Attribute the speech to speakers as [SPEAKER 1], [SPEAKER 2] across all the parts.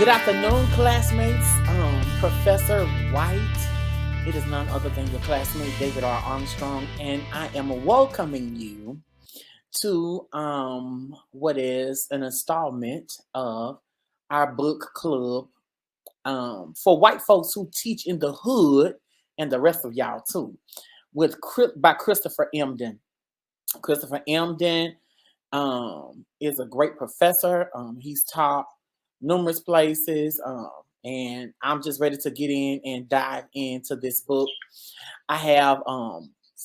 [SPEAKER 1] Good afternoon, classmates. Professor White. It is none other than your classmate, David R. Armstrong, and I am welcoming you to what is an installment of our book club for white folks who teach in the hood and the rest of y'all too, by Christopher Emdin. Christopher Emdin is a great professor. He's taught numerous places, and I'm just ready to get in and dive into this book. I have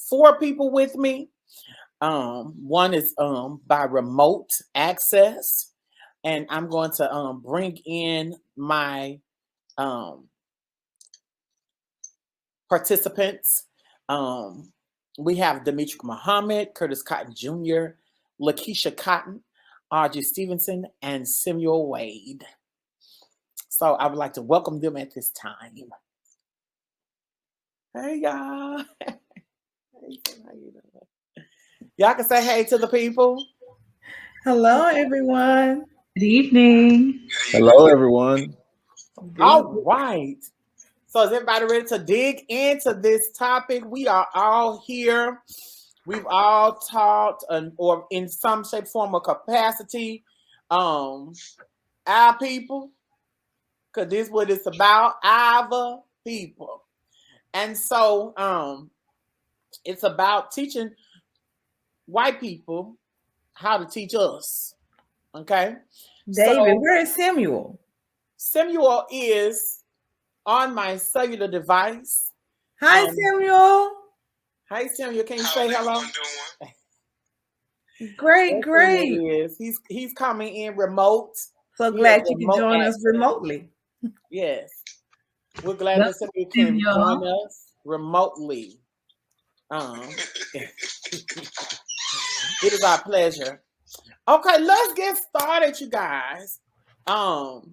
[SPEAKER 1] four people with me. One is by remote access, and I'm going to bring in my participants. We have Demetri Muhammad, Curtis Cotton Jr., Lakeisha Cotton, Audrey Stevenson, and Samuel Wade. So I would like to welcome them at this time. Hey, y'all. Y'all can say hey to the people.
[SPEAKER 2] Hello, everyone.
[SPEAKER 3] Good evening.
[SPEAKER 4] Hello, everyone.
[SPEAKER 1] All right. So is everybody ready to dig into this topic? We are all here. We've all taught or in some shape, form, or capacity our people, because this is what it's about, our people. And so it's about teaching white people how to teach us. Okay?
[SPEAKER 2] David, where is Samuel?
[SPEAKER 1] Samuel is on my cellular device.
[SPEAKER 2] Hi, Samuel.
[SPEAKER 1] Hi, Samuel. Can you say hello?
[SPEAKER 2] Great.
[SPEAKER 1] He's coming in remote.
[SPEAKER 2] So glad you can join us remotely.
[SPEAKER 1] Yes. We're glad that Samuel can join us remotely. It is our pleasure. Okay, let's get started, you guys. On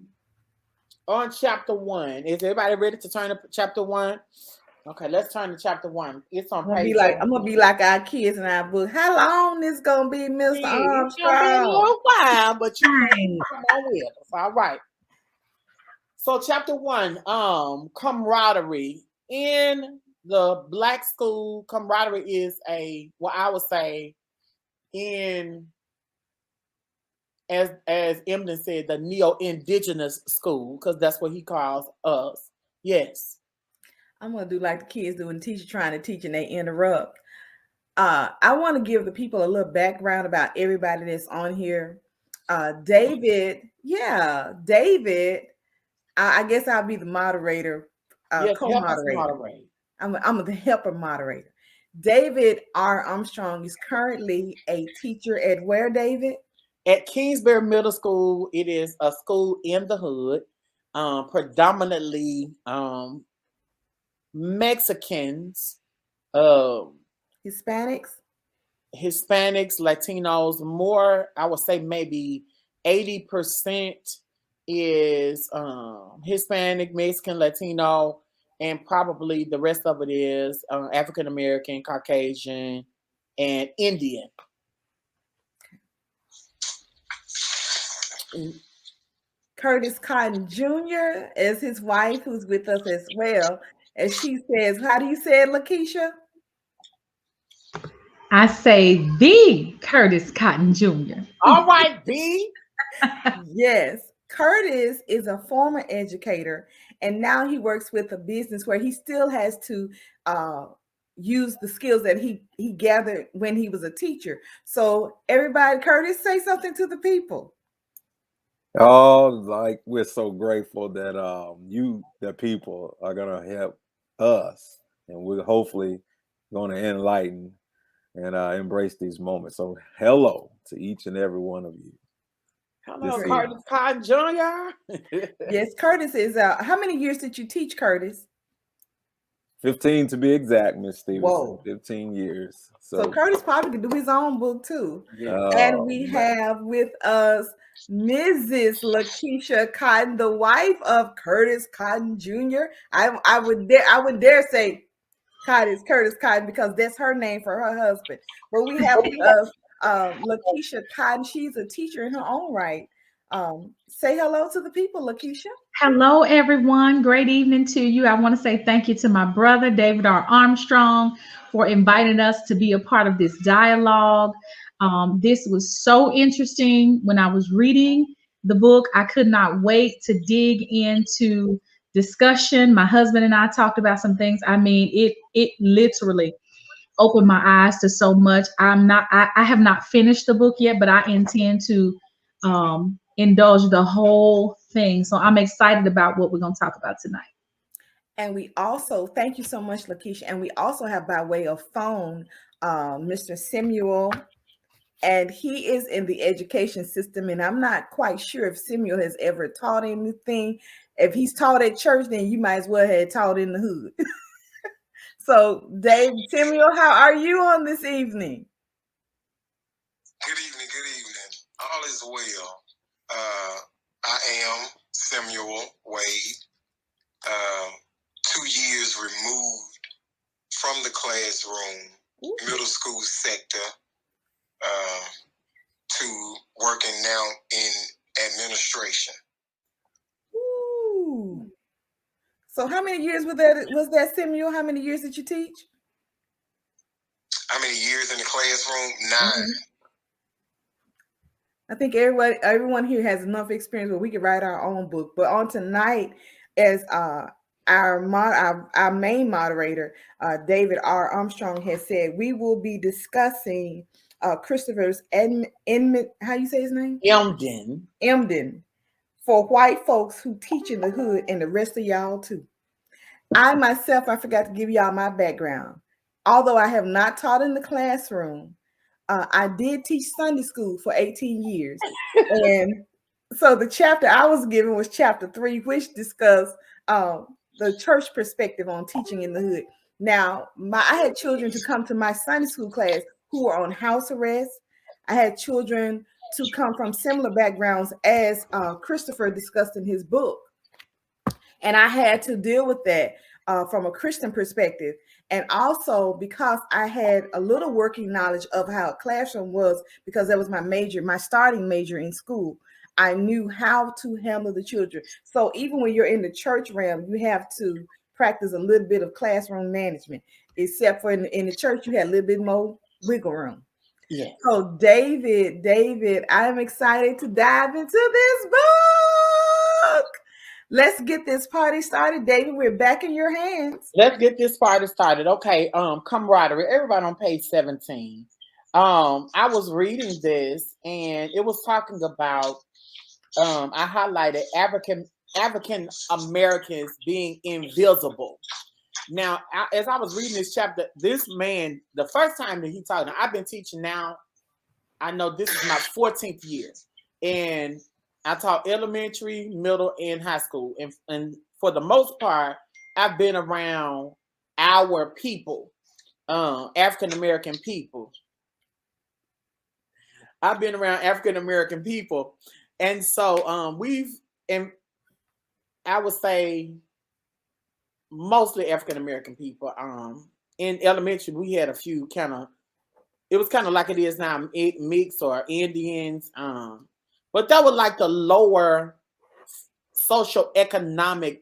[SPEAKER 1] chapter 1. Is everybody ready to turn to chapter 1? Okay, let's turn to chapter 1. It's on page.
[SPEAKER 2] I'm gonna be like our kids in our book. How long is gonna be, Mr. Armstrong?
[SPEAKER 1] It's gonna be a little while, but you can come on with us. All right. So chapter 1, camaraderie. In the Black school, camaraderie is I would say, as Emdin said, the neo-indigenous school, because that's what he calls us. Yes.
[SPEAKER 2] I'm gonna do like the kids do when the teacher trying to teach and they interrupt. I want to give the people a little background about everybody that's on here. David, I guess I'll be the moderator, co-moderator. I'm the helper moderator. David R. Armstrong is currently a teacher at where, David?
[SPEAKER 1] At Kingsbury Middle School. It is a school in the hood, predominantly Mexicans,
[SPEAKER 2] Hispanics,
[SPEAKER 1] Latinos. More, I would say maybe 80% is Hispanic, Mexican, Latino, and probably the rest of it is African American, Caucasian, and Indian.
[SPEAKER 2] Curtis Cotton Jr. is his wife, who's with us as well. As she says, how do you say it, Lakeisha?
[SPEAKER 3] I say the Curtis Cotton Jr.
[SPEAKER 1] All right, B.
[SPEAKER 2] Yes. Curtis is a former educator, and now he works with a business where he still has to use the skills that he gathered when he was a teacher. So everybody, Curtis, say something to the people.
[SPEAKER 4] Oh, like we're so grateful that the people, are gonna help us, and we're hopefully going to enlighten and embrace these moments. So, hello to each and every one of you.
[SPEAKER 1] Hello, Curtis Cotton Jr.
[SPEAKER 2] Yes, Curtis is. How many years did you teach, Curtis?
[SPEAKER 4] 15 to be exact, Miss Stevenson.
[SPEAKER 2] Whoa.
[SPEAKER 4] 15 years.
[SPEAKER 2] So Curtis probably could do his own book too.
[SPEAKER 1] Yeah.
[SPEAKER 2] And we have with us Mrs. Lakeisha Cotton, the wife of Curtis Cotton Jr. I would dare say Curtis Cotton because that's her name for her husband. But we have with us Lakeisha Cotton. She's a teacher in her own right. Say hello to the people, Lakeisha.
[SPEAKER 3] Hello, everyone. Great evening to you. I want to say thank you to my brother, David R. Armstrong, for inviting us to be a part of this dialogue. This was so interesting. When I was reading the book, I could not wait to dig into discussion. My husband and I talked about some things. I mean, it literally opened my eyes to so much. I have not finished the book yet, but I intend to indulge the whole thing. So I'm excited about what we're going to talk about tonight.
[SPEAKER 2] And we also thank you so much, Lakeisha. And we also have by way of phone, Mr. Samuel, and he is in the education system. And I'm not quite sure if Samuel has ever taught anything. If he's taught at church, then you might as well have taught in the hood. So, Dave, Samuel, how are you on this evening?
[SPEAKER 5] Good evening. Good evening. All is well. I am Samuel Wade. 2 years removed from the classroom, middle school sector, to working now in administration.
[SPEAKER 2] Ooh. So how many years was that, Samuel? How many years did you teach?
[SPEAKER 5] How many years in the classroom? 9.
[SPEAKER 2] I think everyone here has enough experience where we can write our own book. But on tonight, as our main moderator, David R. Armstrong, has said, we will be discussing Christopher's how you say his name? Emdin, for white folks who teach in the hood, and the rest of y'all too. I forgot to give y'all my background. Although I have not taught in the classroom, I did teach Sunday school for 18 years. And so the chapter I was given was chapter 3, which discussed the church perspective on teaching in the hood. Now, I had children to come to my Sunday school class who were on house arrest. I had children to come from similar backgrounds as Christopher discussed in his book. And I had to deal with that from a Christian perspective. And also because I had a little working knowledge of how a classroom was, because that was my starting major in school. I knew how to handle the children. So even when you're in the church realm, you have to practice a little bit of classroom management, except for in the church, you had a little bit more wiggle room.
[SPEAKER 1] Yeah.
[SPEAKER 2] So David, I'm excited to dive into this book. Let's get this party started. David, we're back in your hands.
[SPEAKER 1] Let's get this party started. Okay, camaraderie. Everybody on page 17. I was reading this and it was talking about I highlighted African Americans being invisible. Now, as I was reading this chapter, this man, the first time that he talked, I've been teaching now, I know this is my 14th year. And I taught elementary, middle, and high school. And for the most part, I've been around our people, African-American people. I've been around African-American people. And so and I would say mostly African-American people. In elementary, we had a few it was kind of like it is now, mix or Indians. But that was like the lower socioeconomic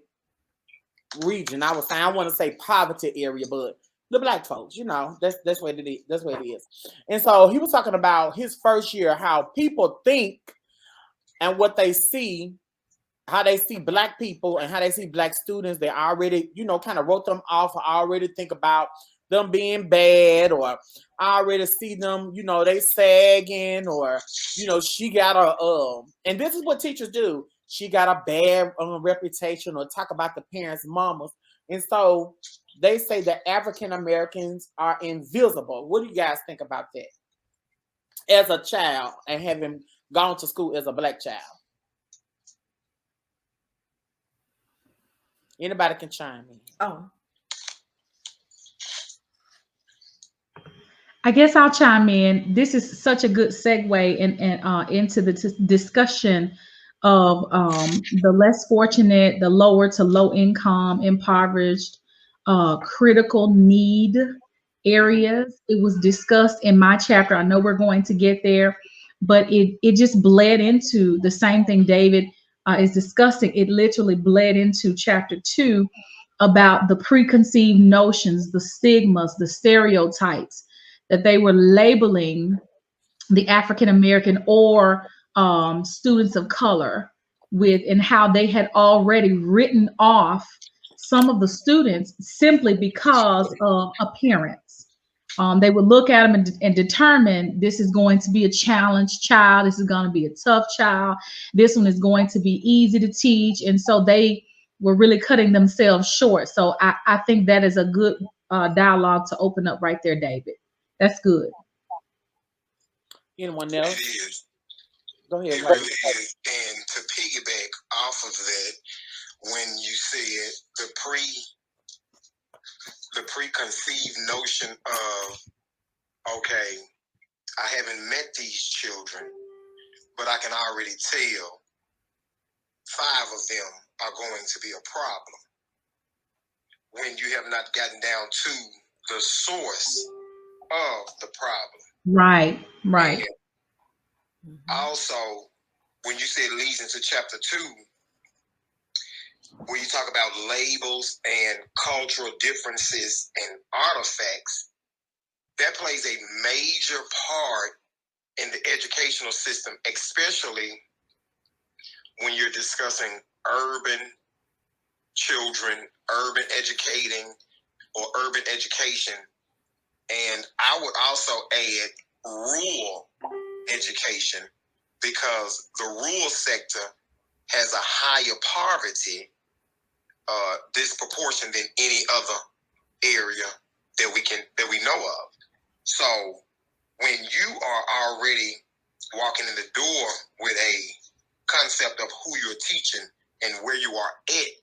[SPEAKER 1] region. I was saying, I want to say poverty area, but the black folks, that's what it is. That's what it is. And so he was talking about his first year, how people think and what they see, how they see black people and how they see black students. They already, kind of wrote them off, or already think about them being bad, or I already see them, they sagging, or, she got and this is what teachers do. She got a bad reputation, or talk about the parents' mamas. And so they say that African Americans are invisible. What do you guys think about that? As a child and having gone to school as a black child. Anybody can chime in.
[SPEAKER 2] Oh.
[SPEAKER 3] I guess I'll chime in. This is such a good segue into the discussion of the less fortunate, the lower to low income, impoverished, critical need areas. It was discussed in my chapter. I know we're going to get there, but it just bled into the same thing David is discussing. It literally bled into chapter 2 about the preconceived notions, the stigmas, the stereotypes that they were labeling the African American or students of color with, and how they had already written off some of the students simply because of appearance. They would look at them and determine this is going to be a challenged child, this is going to be a tough child, this one is going to be easy to teach. And so they were really cutting themselves short. So I think that is a good dialogue to open up right there, David. That's good.
[SPEAKER 1] Anyone
[SPEAKER 5] It
[SPEAKER 1] else?
[SPEAKER 5] is.
[SPEAKER 1] Go ahead,
[SPEAKER 5] It
[SPEAKER 1] White.
[SPEAKER 5] really is. And to piggyback off of that, when you said the preconceived notion of, okay, I haven't met these children, but I can already tell 5 of them are going to be a problem. When you have not gotten down to the source of the problem.
[SPEAKER 3] Right, right.
[SPEAKER 5] And also, when you said leads into chapter 2, when you talk about labels and cultural differences and artifacts, that plays a major part in the educational system, especially when you're discussing urban children, urban educating, or urban education. And I would also add rural education, because the rural sector has a higher poverty disproportion than any other area that we know of. So when you are already walking in the door with a concept of who you're teaching and where you are at,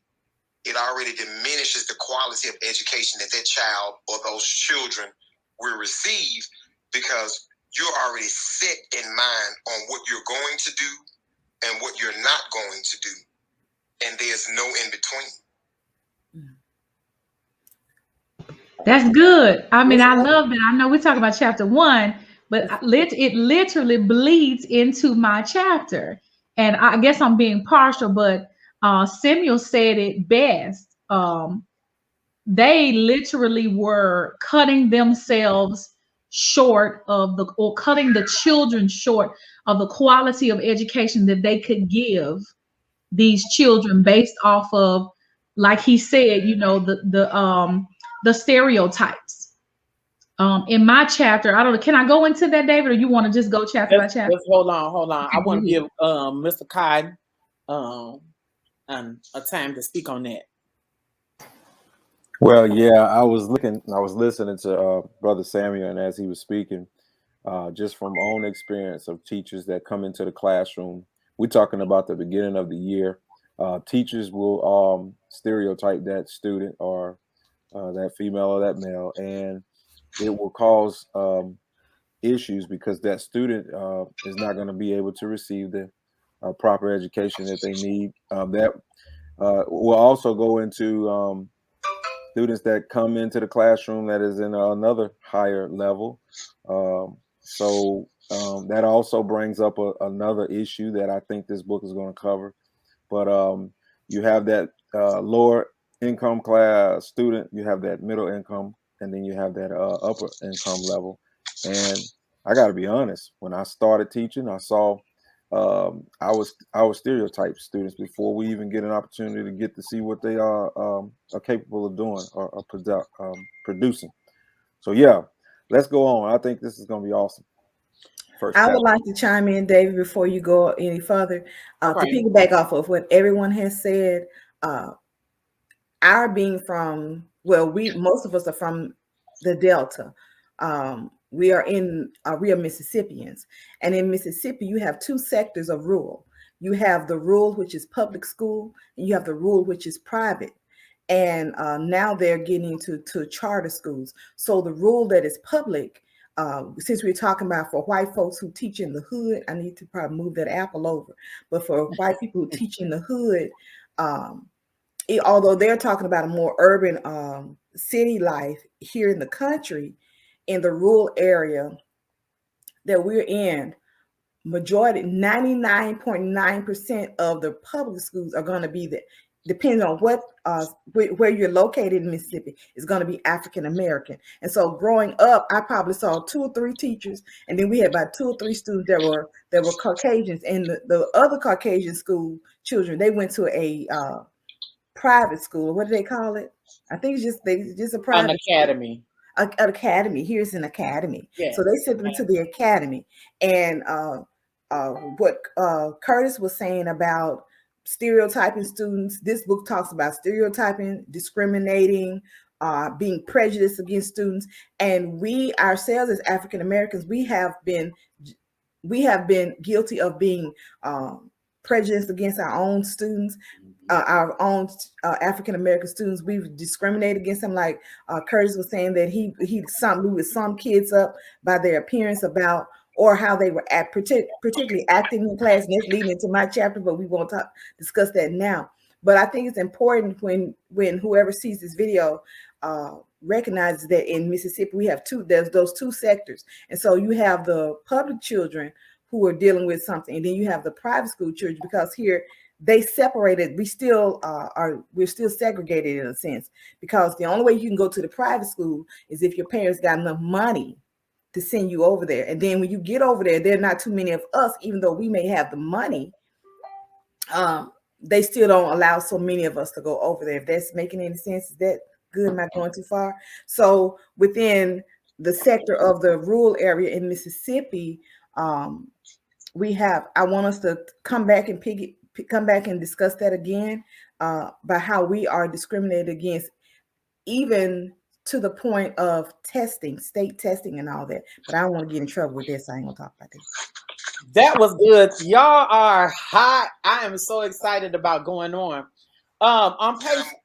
[SPEAKER 5] it already diminishes the quality of education that child or those children will receive, because you're already set in mind on what you're going to do and what you're not going to do. And there's no in between.
[SPEAKER 3] That's good. I mean, I love that. I know we talk about chapter 1, but it literally bleeds into my chapter. And I guess I'm being partial, but Samuel said it best. They literally were cutting themselves short of or cutting the children short of the quality of education that they could give these children based off of, like he said, the stereotypes. In my chapter, I don't know, can I go into that, David, or you want to just go chapter by chapter?
[SPEAKER 1] Let's hold on.
[SPEAKER 3] Okay,
[SPEAKER 1] I want to
[SPEAKER 3] go
[SPEAKER 1] give Mr. Kai a time to speak on that.
[SPEAKER 4] Well, yeah, I was listening to Brother Samuel, and as he was speaking, just from own experience of teachers that come into the classroom, we're talking about the beginning of the year. Teachers will stereotype that student or that female or that male, and it will cause issues because that student is not going to be able to receive the proper education that they need. That will also go into students that come into the classroom that is in another higher level. So that also brings up another issue that I think this book is going to cover. But you have that lower income class student, you have that middle income, and then you have that upper income level. And I got to be honest, when I started teaching, I saw I was stereotype students before we even get an opportunity to get to see what they are capable of doing or producing. So yeah, let's go on. I think this is going to be awesome.
[SPEAKER 2] I would like to chime in, David, before you go any further, to piggyback off of what everyone has said. Our being from, most of us are from the Delta. We are Mississippians, and in Mississippi, you have 2 sectors of rural. You have the rural, which is public school, and you have the rural, which is private. And now they're getting to charter schools. So the rural that is public, since we're talking about for white folks who teach in the hood, I need to probably move that apple over. But for white people who teach in the hood, although they're talking about a more urban city life here in the country, in the rural area that we're in, majority, 99.9% of the public schools are going to be the, depending on what where you're located in Mississippi, is going to be African American. And so growing up, I probably saw 2 or 3 teachers, and then we had about 2 or 3 students that were Caucasians. And the other Caucasian school children, they went to a private school. What do they call it? I think it's just a
[SPEAKER 1] An
[SPEAKER 2] private
[SPEAKER 1] academy.
[SPEAKER 2] an academy. Here's an academy.
[SPEAKER 1] Yes.
[SPEAKER 2] So they sent them to the academy. And what Curtis was saying about stereotyping students, this book talks about stereotyping, discriminating, being prejudiced against students. And we ourselves as African Americans, we have been guilty of being prejudiced against our own students. Our own African American students, we've discriminated against them. Like Curtis was saying that he would sum kids up by their appearance about or how they were particularly acting in class. And that's leading into my chapter, but we won't discuss that now. But I think it's important when whoever sees this video recognizes that in Mississippi we have there's those 2 sectors. And so you have the public children who are dealing with something, and then you have the private school children, because here they separated. We're still segregated in a sense, because the only way you can go to the private school is if your parents got enough money to send you over there. And then when you get over there, there are not too many of us, even though we may have the money. They still don't allow so many of us to go over there. If that's making any sense, is that good? Am I going too far? So within the sector of the rural area in Mississippi, we have. I want us to come back and discuss that again, by how we are discriminated against, even to the point of testing, state testing and all that. But I don't want to get in trouble with this. So I ain't gonna talk about this.
[SPEAKER 1] That was good. Y'all are hot. I am so excited about going on. On page.
[SPEAKER 5] Can I add?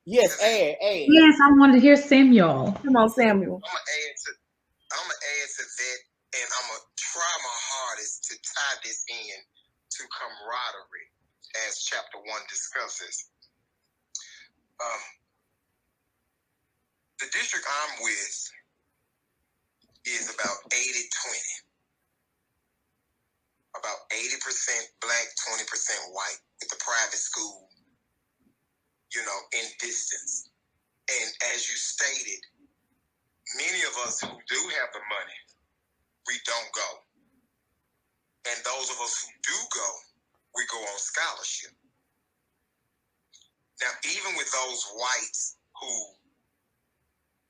[SPEAKER 1] Yes, add.
[SPEAKER 3] Yes, I wanted to hear Samuel.
[SPEAKER 2] Come on, Samuel.
[SPEAKER 5] I'm gonna add to that, and I'm gonna try my hardest to tie this in to camaraderie, as chapter 1 discusses. The district I'm with is about 80-20. About 80% black, 20% white, with the private school, in distance. And as you stated, many of us who do have the money, we don't go. And those of us who do go, we go on scholarship. Now, even with those whites who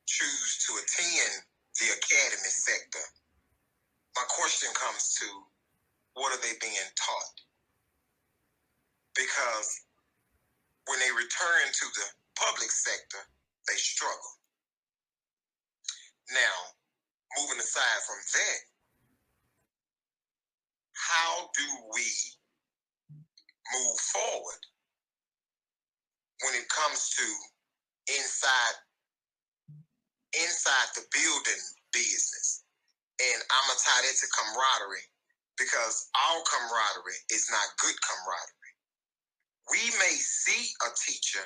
[SPEAKER 5] choose to attend the academy sector, my question comes to, what are they being taught? Because when they return to the public sector, they struggle. Now, moving aside from that, how do we move forward when it comes to inside the building business? And I'm going to tie that to camaraderie, because our camaraderie is not good camaraderie. We may see a teacher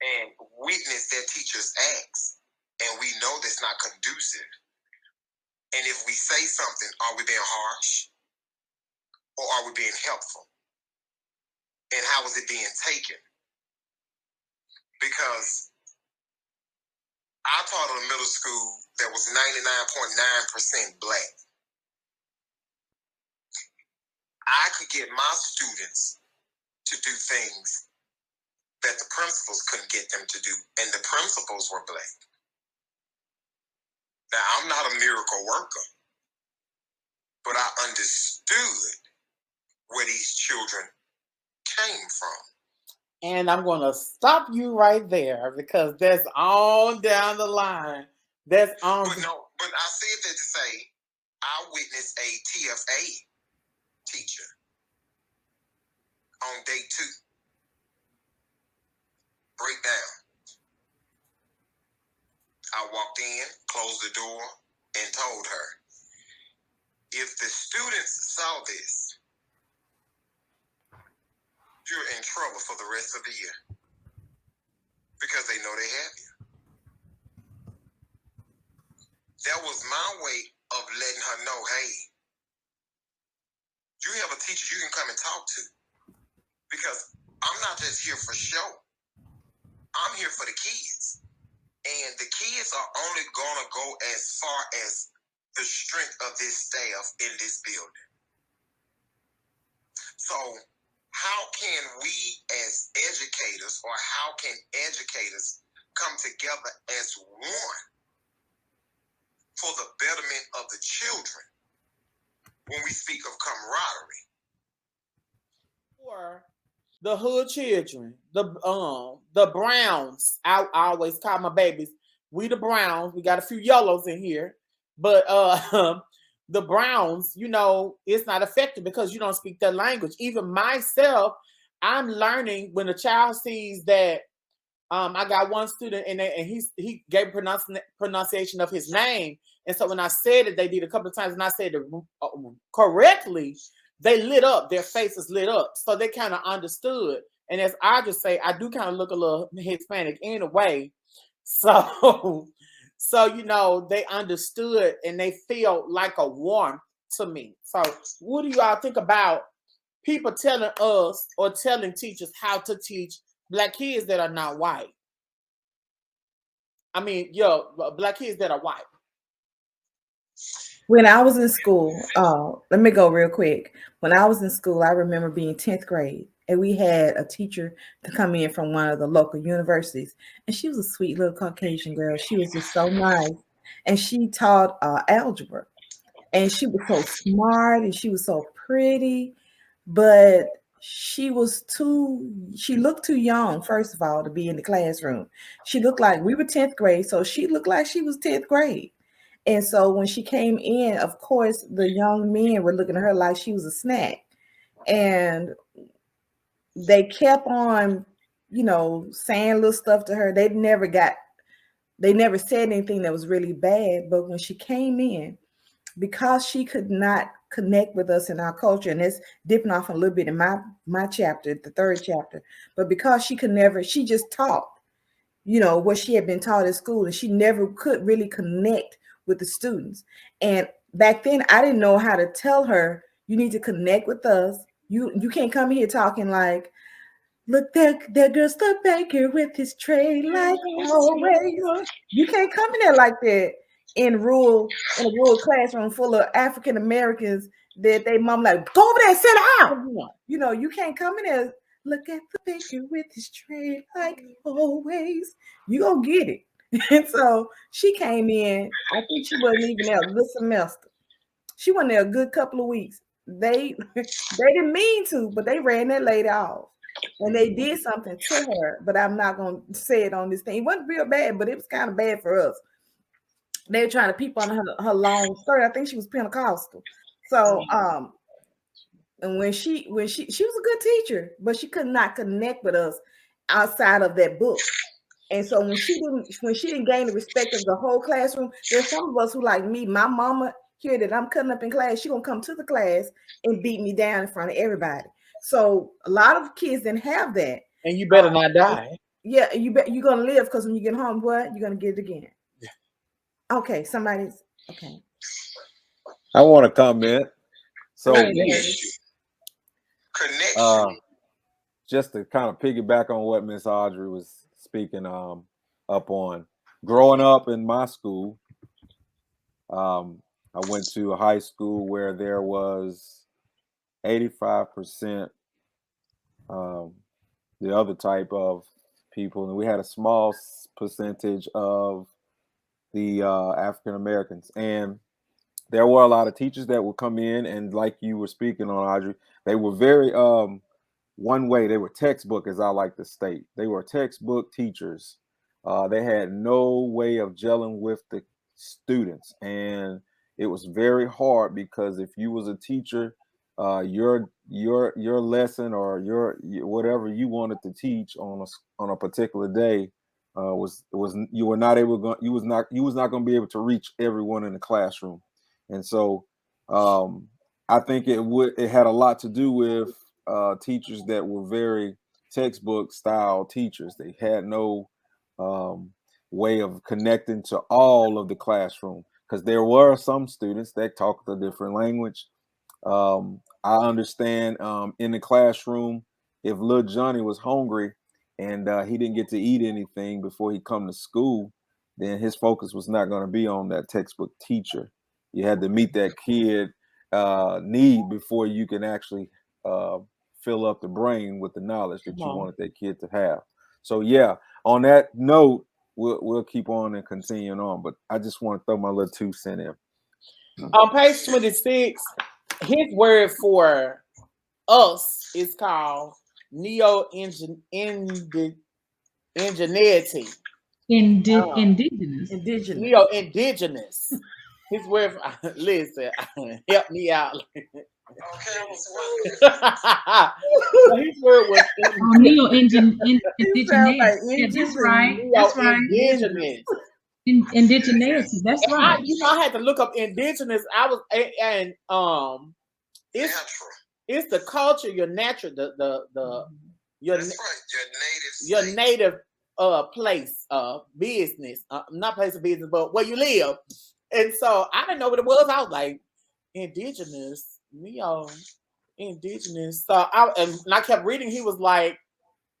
[SPEAKER 5] and witness their teacher's acts, and we know that's not conducive. And if we say something, are we being harsh, or are we being helpful? And how is it being taken? Because I taught at a middle school that was 99.9% black. I could get my students to do things that the principals couldn't get them to do, and the principals were black. Now, I'm not a miracle worker, but I understood where these children came from.
[SPEAKER 1] And I'm going to stop you right there, because that's on down the line. That's on.
[SPEAKER 5] But I said that to say, I witnessed a TFA teacher on day 2 break down. I walked in, closed the door, and told her, if the students saw this, you're in trouble for the rest of the year, because they know they have you. that was my way of letting her know, hey, you have a teacher you can come and talk to. Because I'm not just here for show. I'm here for the kids. And the kids are only going to go as far as the strength of this staff in this building. So how can we as educators, or how can educators come together as one for the betterment of the children when we speak of camaraderie?
[SPEAKER 1] For the hood children, the Browns. I always call my babies, we the Browns. We got a few yellows in here, but the Browns, you know, it's not effective because you don't speak their language. Even myself, I'm learning when a child sees that. I got one student and he gave pronunciation of his name, and so when I said it, they did a couple of times, and I said it correctly. They lit up, their faces lit up, so they kind of understood. And as I just say, I do kind of look a little Hispanic in a way, so so you know they understood and they feel like a warmth to me. So what do you all think about people telling us or telling teachers how to teach Black kids that are not white? I mean, Black kids that are white.
[SPEAKER 2] When I was in school, let me go real quick. When I was in school, I remember being 10th grade, and we had a teacher to come in from one of the local universities, and she was a sweet little Caucasian girl. She was just so nice, and she taught algebra, and she was so smart, and she was so pretty, but she looked too young, first of all, to be in the classroom. She looked like we were 10th grade, so she looked like she was 10th grade. And so when she came in, of course, the young men were looking at her like she was a snack. And they kept on, saying little stuff to her. They never said anything that was really bad. But when she came in, because she could not connect with us in our culture, and it's dipping off a little bit in my chapter, the third chapter, but because she just taught, what she had been taught at school, and she never could really connect with the students. And back then I didn't know how to tell her, you need to connect with us. You can't come here talking like, look, there goes the baker with his tray like always. You can't come in there like that in a rural classroom full of African Americans that they mom like, go over there and sit down. You can't come in there, look at the baker with his tray like always. You gonna get it. And so she came in, I think she wasn't even there this semester. She wasn't there a good couple of weeks. They didn't mean to, but they ran that lady off. And they did something to her, but I'm not going to say it on this thing. It wasn't real bad, but it was kind of bad for us. They were trying to peep on her long skirt. I think she was Pentecostal. So, and when she was a good teacher, but she could not connect with us outside of that book. And so when she didn't gain the respect of the whole classroom, there's some of us who, like me, my mama here that I'm cutting up in class, she gonna come to the class and beat me down in front of everybody. So a lot of kids didn't have that.
[SPEAKER 1] And you better not die.
[SPEAKER 2] Yeah, you're gonna live, because when you get home, what? You're gonna get it again. Okay, somebody's okay.
[SPEAKER 4] I want to comment. So
[SPEAKER 5] connection.
[SPEAKER 4] Just to kind of piggyback on what Miss Audrey was speaking up on. Growing up in my school, I went to a high school where there was 85% the other type of people, and we had a small percentage of the African Americans. And there were a lot of teachers that would come in, and like you were speaking on, Audrey, they were very one way. They were textbook, as I like to state. They were textbook teachers. They had no way of gelling with the students, and it was very hard because if you was a teacher, your lesson or your whatever you wanted to teach on a particular day was you were not able you was not going to be able to reach everyone in the classroom. And so I think it had a lot to do with teachers that were very textbook style teachers. They had no way of connecting to all of the classroom, because there were some students that talked a different language. I understand in the classroom, if little Johnny was hungry and he didn't get to eat anything before he come to school, then his focus was not going to be on that textbook teacher. You had to meet that kid need before you can actually fill up the brain with the knowledge that you wanted that kid to have. So yeah, on that note, we'll keep on and continuing on. But I just want to throw my little 2 cents in.
[SPEAKER 1] On page 26, his word for us is called neo-ingenuity.
[SPEAKER 3] Indigenous.
[SPEAKER 2] Indigenous.
[SPEAKER 1] Neo-indigenous. His word for, listen, help me out. His word was
[SPEAKER 3] Indigenous.
[SPEAKER 2] It sounds like
[SPEAKER 3] Yeah,
[SPEAKER 2] engines
[SPEAKER 3] that's
[SPEAKER 2] and
[SPEAKER 3] right. That's right.
[SPEAKER 1] neo-indigenous.
[SPEAKER 3] Indigeneity. That's
[SPEAKER 1] And
[SPEAKER 3] right.
[SPEAKER 1] I had to look up indigenous. I was and it's
[SPEAKER 5] Natural.
[SPEAKER 1] it's the culture, your natural, your
[SPEAKER 5] That's right.
[SPEAKER 1] your native place business, not place of business, but where you live. And so I didn't know what it was. I was like, indigenous, neo-indigenous. So and I kept reading. He was like,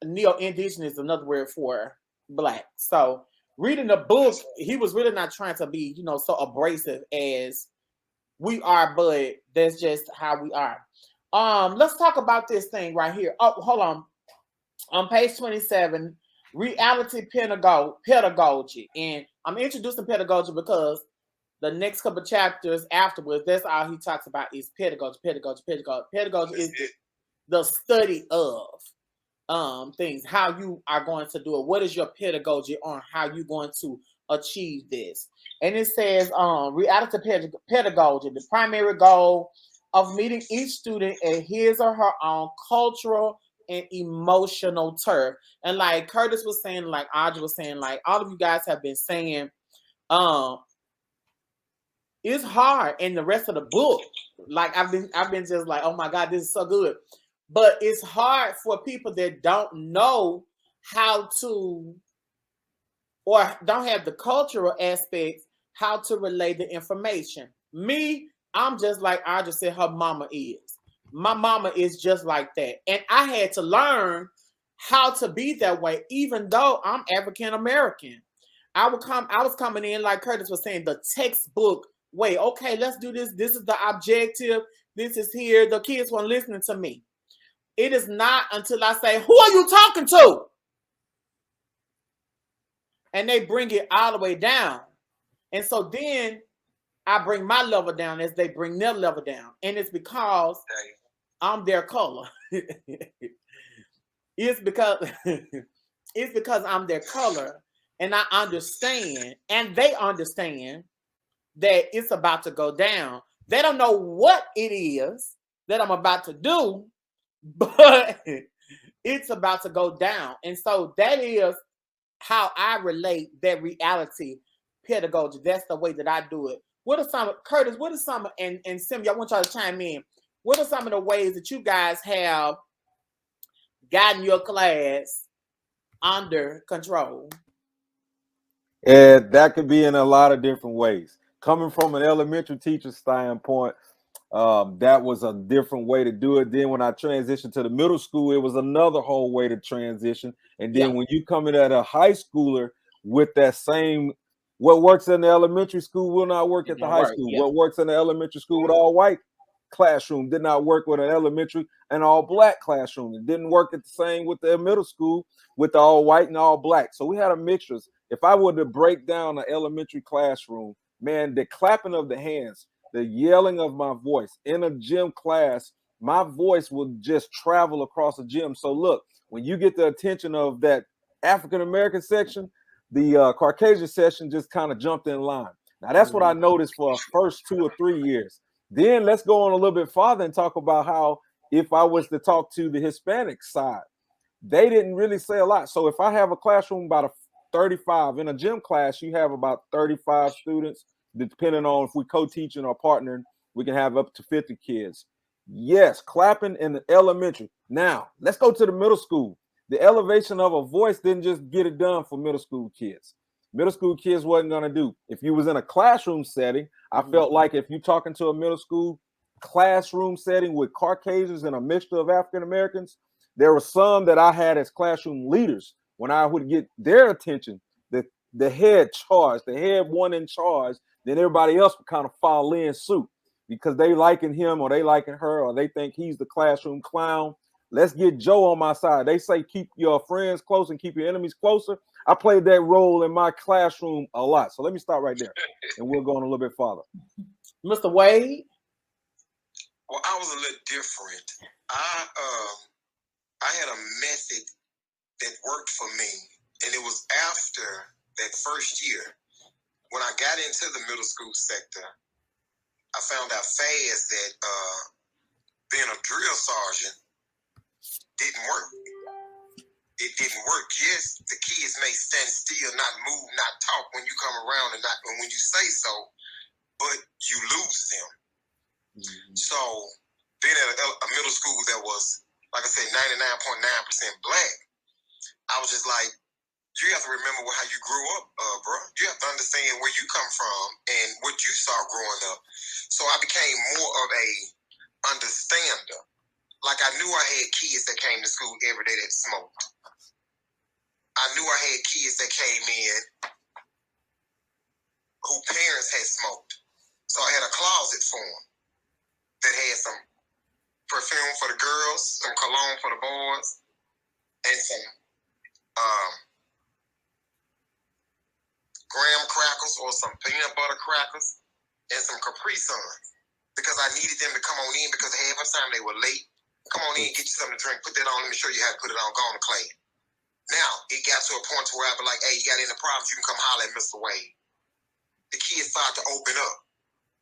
[SPEAKER 1] neo-indigenous is another word for black. So reading the book, he was really not trying to be, so abrasive as we are, but that's just how we are. Let's talk about this thing right here. Oh, hold on. On page 27, reality pedagogy. And I'm introducing pedagogy because the next couple chapters afterwards, that's all he talks about is pedagogy. Pedagogy is the study of things, how you are going to do it. What is your pedagogy on how you're going to achieve this? And it says reality pedagogy, the primary goal of meeting each student at his or her own cultural and emotional turf. And like Curtis was saying, like Audrey was saying, like all of you guys have been saying, it's hard in the rest of the book. Like I've been just like, oh my God, this is so good. But it's hard for people that don't know how to, or don't have the cultural aspects, how to relay the information. Me, I'm just like I just said her mama is. My mama is just like that. And I had to learn how to be that way, even though I'm African American. I was coming in, like Curtis was saying, the textbook way. Okay, let's do this. This is the objective. This is here. The kids weren't listening to me. It is not until I say, who are you talking to? And they bring it all the way down. And so then I bring my level down as they bring their level down. And it's because I'm their color. It's because I'm their color. And I understand, and they understand that it's about to go down. They don't know what it is that I'm about to do, but it's about to go down. And so that is how I relate that reality pedagogy. That's the way that I do it. What are some, Curtis, what are some, and Sim, I want y'all to chime in. What are some of the ways that you guys have gotten your class under control?
[SPEAKER 4] And that could be in a lot of different ways. Coming from an elementary teacher standpoint, that was a different way to do it. Then when I transitioned to the middle school, it was another whole way to transition. And then when you come in at a high schooler with that same, what works in the elementary school will not work at the high school. What works in the elementary school with all white classroom did not work with an elementary and all black classroom. It didn't work at the same with the middle school with the all white and all black. So we had a mixture. If I were to break down an elementary classroom, man, the clapping of the hands, the yelling of my voice in a gym class, my voice will just travel across the gym. So look, when you get the attention of that African-American section, the Caucasian section just kind of jumped in line. Now that's what I noticed for the first 2 or 3 years. Then let's go on a little bit farther and talk about how if I was to talk to the Hispanic side, they didn't really say a lot. So if I have a classroom about a 35 in a gym class, you have about 35 students. Depending on if we co-teaching or partnering, we can have up to 50 kids. Yes, clapping in the elementary. Now let's go to the middle school. The elevation of a voice didn't just get it done for middle school kids. middle school kids wasn't going to do. If you was in a classroom setting, I felt like if you're talking to a middle school classroom setting with Caucasians and a mixture of African Americans, there were some that I had as classroom leaders. When I would get their attention, the head charge, the head one in charge, then everybody else would kind of follow in suit because they liking him or they liking her or they think he's the classroom clown. Let's get Joe on my side. They say keep your friends close and keep your enemies closer. I played that role in my classroom a lot. So let me start right there, and we'll go on a little bit farther.
[SPEAKER 1] Mr. Wade?
[SPEAKER 5] Well, I was a little different. I had a method that worked for me, and it was after that first year. When I got into the middle school sector, I found out fast that being a drill sergeant didn't work. It didn't work. Yes, the kids may stand still, not move, not talk when you come around and when you say so, but you lose them. Mm-hmm. So being at a middle school that was, like I said, 99.9% black, I was just like, you have to remember how you grew up, bro. You have to understand where you come from and what you saw growing up. So I became more of a understander. Like I knew I had kids that came to school every day that smoked. I knew I had kids that came in who parents had smoked. So I had a closet for them that had some perfume for the girls, some cologne for the boys, and some graham crackers or some peanut butter crackers and some Capri Suns because I needed them to come on in because half the time they were late. Come on in, get you something to drink, put that on, let me show you how to put it on, go on to class. Now, it got to a point where I'd be like, hey, you got any problems, you can come holler at Mr. Wade. The kids started to open up.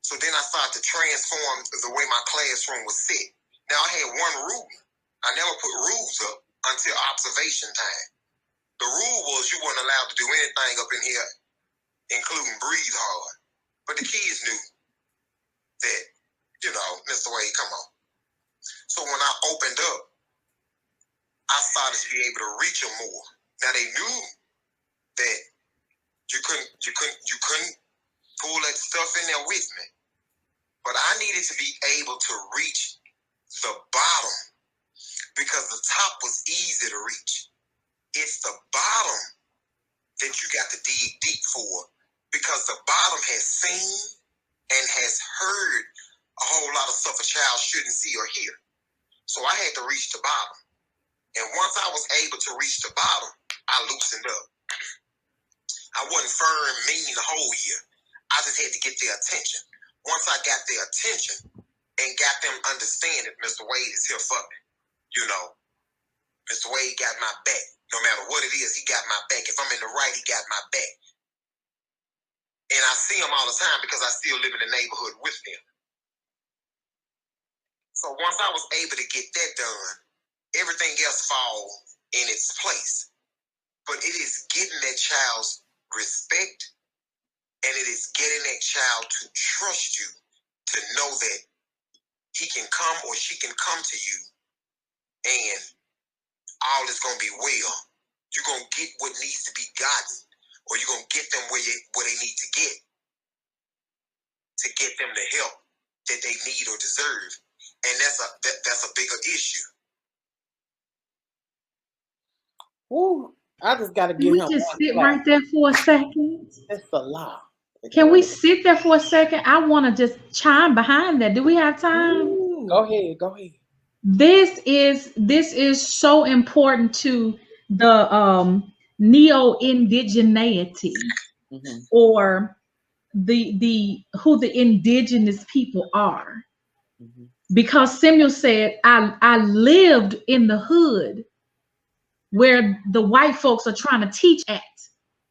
[SPEAKER 5] So then I started to transform the way my classroom was set. Now, I had one rule. I never put rules up until observation time. The rule was you weren't allowed to do anything up in here, including breathe hard. But the kids knew that, Mr. Wade, come on. So when I opened up, I started to be able to reach them more. Now they knew that you couldn't pull that stuff in there with me. But I needed to be able to reach the bottom because the top was easy to reach. It's the bottom that you got to dig deep for because the bottom has seen and has heard a whole lot of stuff a child shouldn't see or hear. So I had to reach the bottom. And once I was able to reach the bottom, I loosened up. I wasn't firm, mean the whole year. I just had to get their attention. Once I got their attention and got them understanding Mr. Wade is here for me. Mr. Wade got my back. No matter what it is, he got my back. If I'm in the right, he got my back. And I see him all the time because I still live in the neighborhood with them. So once I was able to get that done, everything else falls in its place. But it is getting that child's respect, and it is getting that child to trust you, to know that he can come or she can come to you, and all is going to be well. You're going to get what needs to be gotten, or you're going to get them where they need to get them the help that they need or deserve. And that's a bigger issue.
[SPEAKER 1] Ooh, I just got to
[SPEAKER 3] Can
[SPEAKER 1] get
[SPEAKER 3] we
[SPEAKER 1] him.
[SPEAKER 3] just sit right there for a second?
[SPEAKER 1] It's a lot.
[SPEAKER 3] Can we sit there for a second? I want to just chime behind that. Do we have time?
[SPEAKER 1] Ooh. Go ahead.
[SPEAKER 3] This is so important to the neo-indigeneity, mm-hmm. or the who the indigenous people are. Mm-hmm. Because Samuel said, I lived in the hood where the white folks are trying to teach at.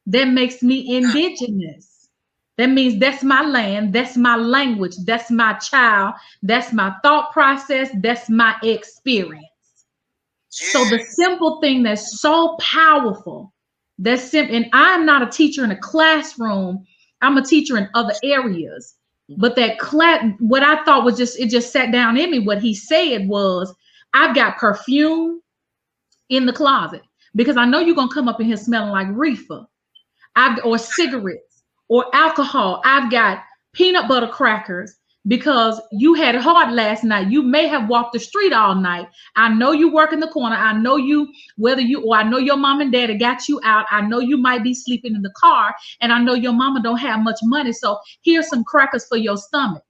[SPEAKER 3] That makes me indigenous. That means that's my land, that's my language, that's my child, that's my thought process, that's my experience. Yes. So the simple thing that's so powerful, and I'm not a teacher in a classroom, I'm a teacher in other areas. But that what I thought was it just sat down in me. What he said was, I've got perfume in the closet because I know you're going to come up in here smelling like reefer. or cigarettes or alcohol. I've got peanut butter crackers because you had it hard last night. You may have walked the street all night. I know you work in the corner. I know I know your mom and daddy got you out. I know you might be sleeping in the car, and I know your mama don't have much money. So here's some crackers for your stomach.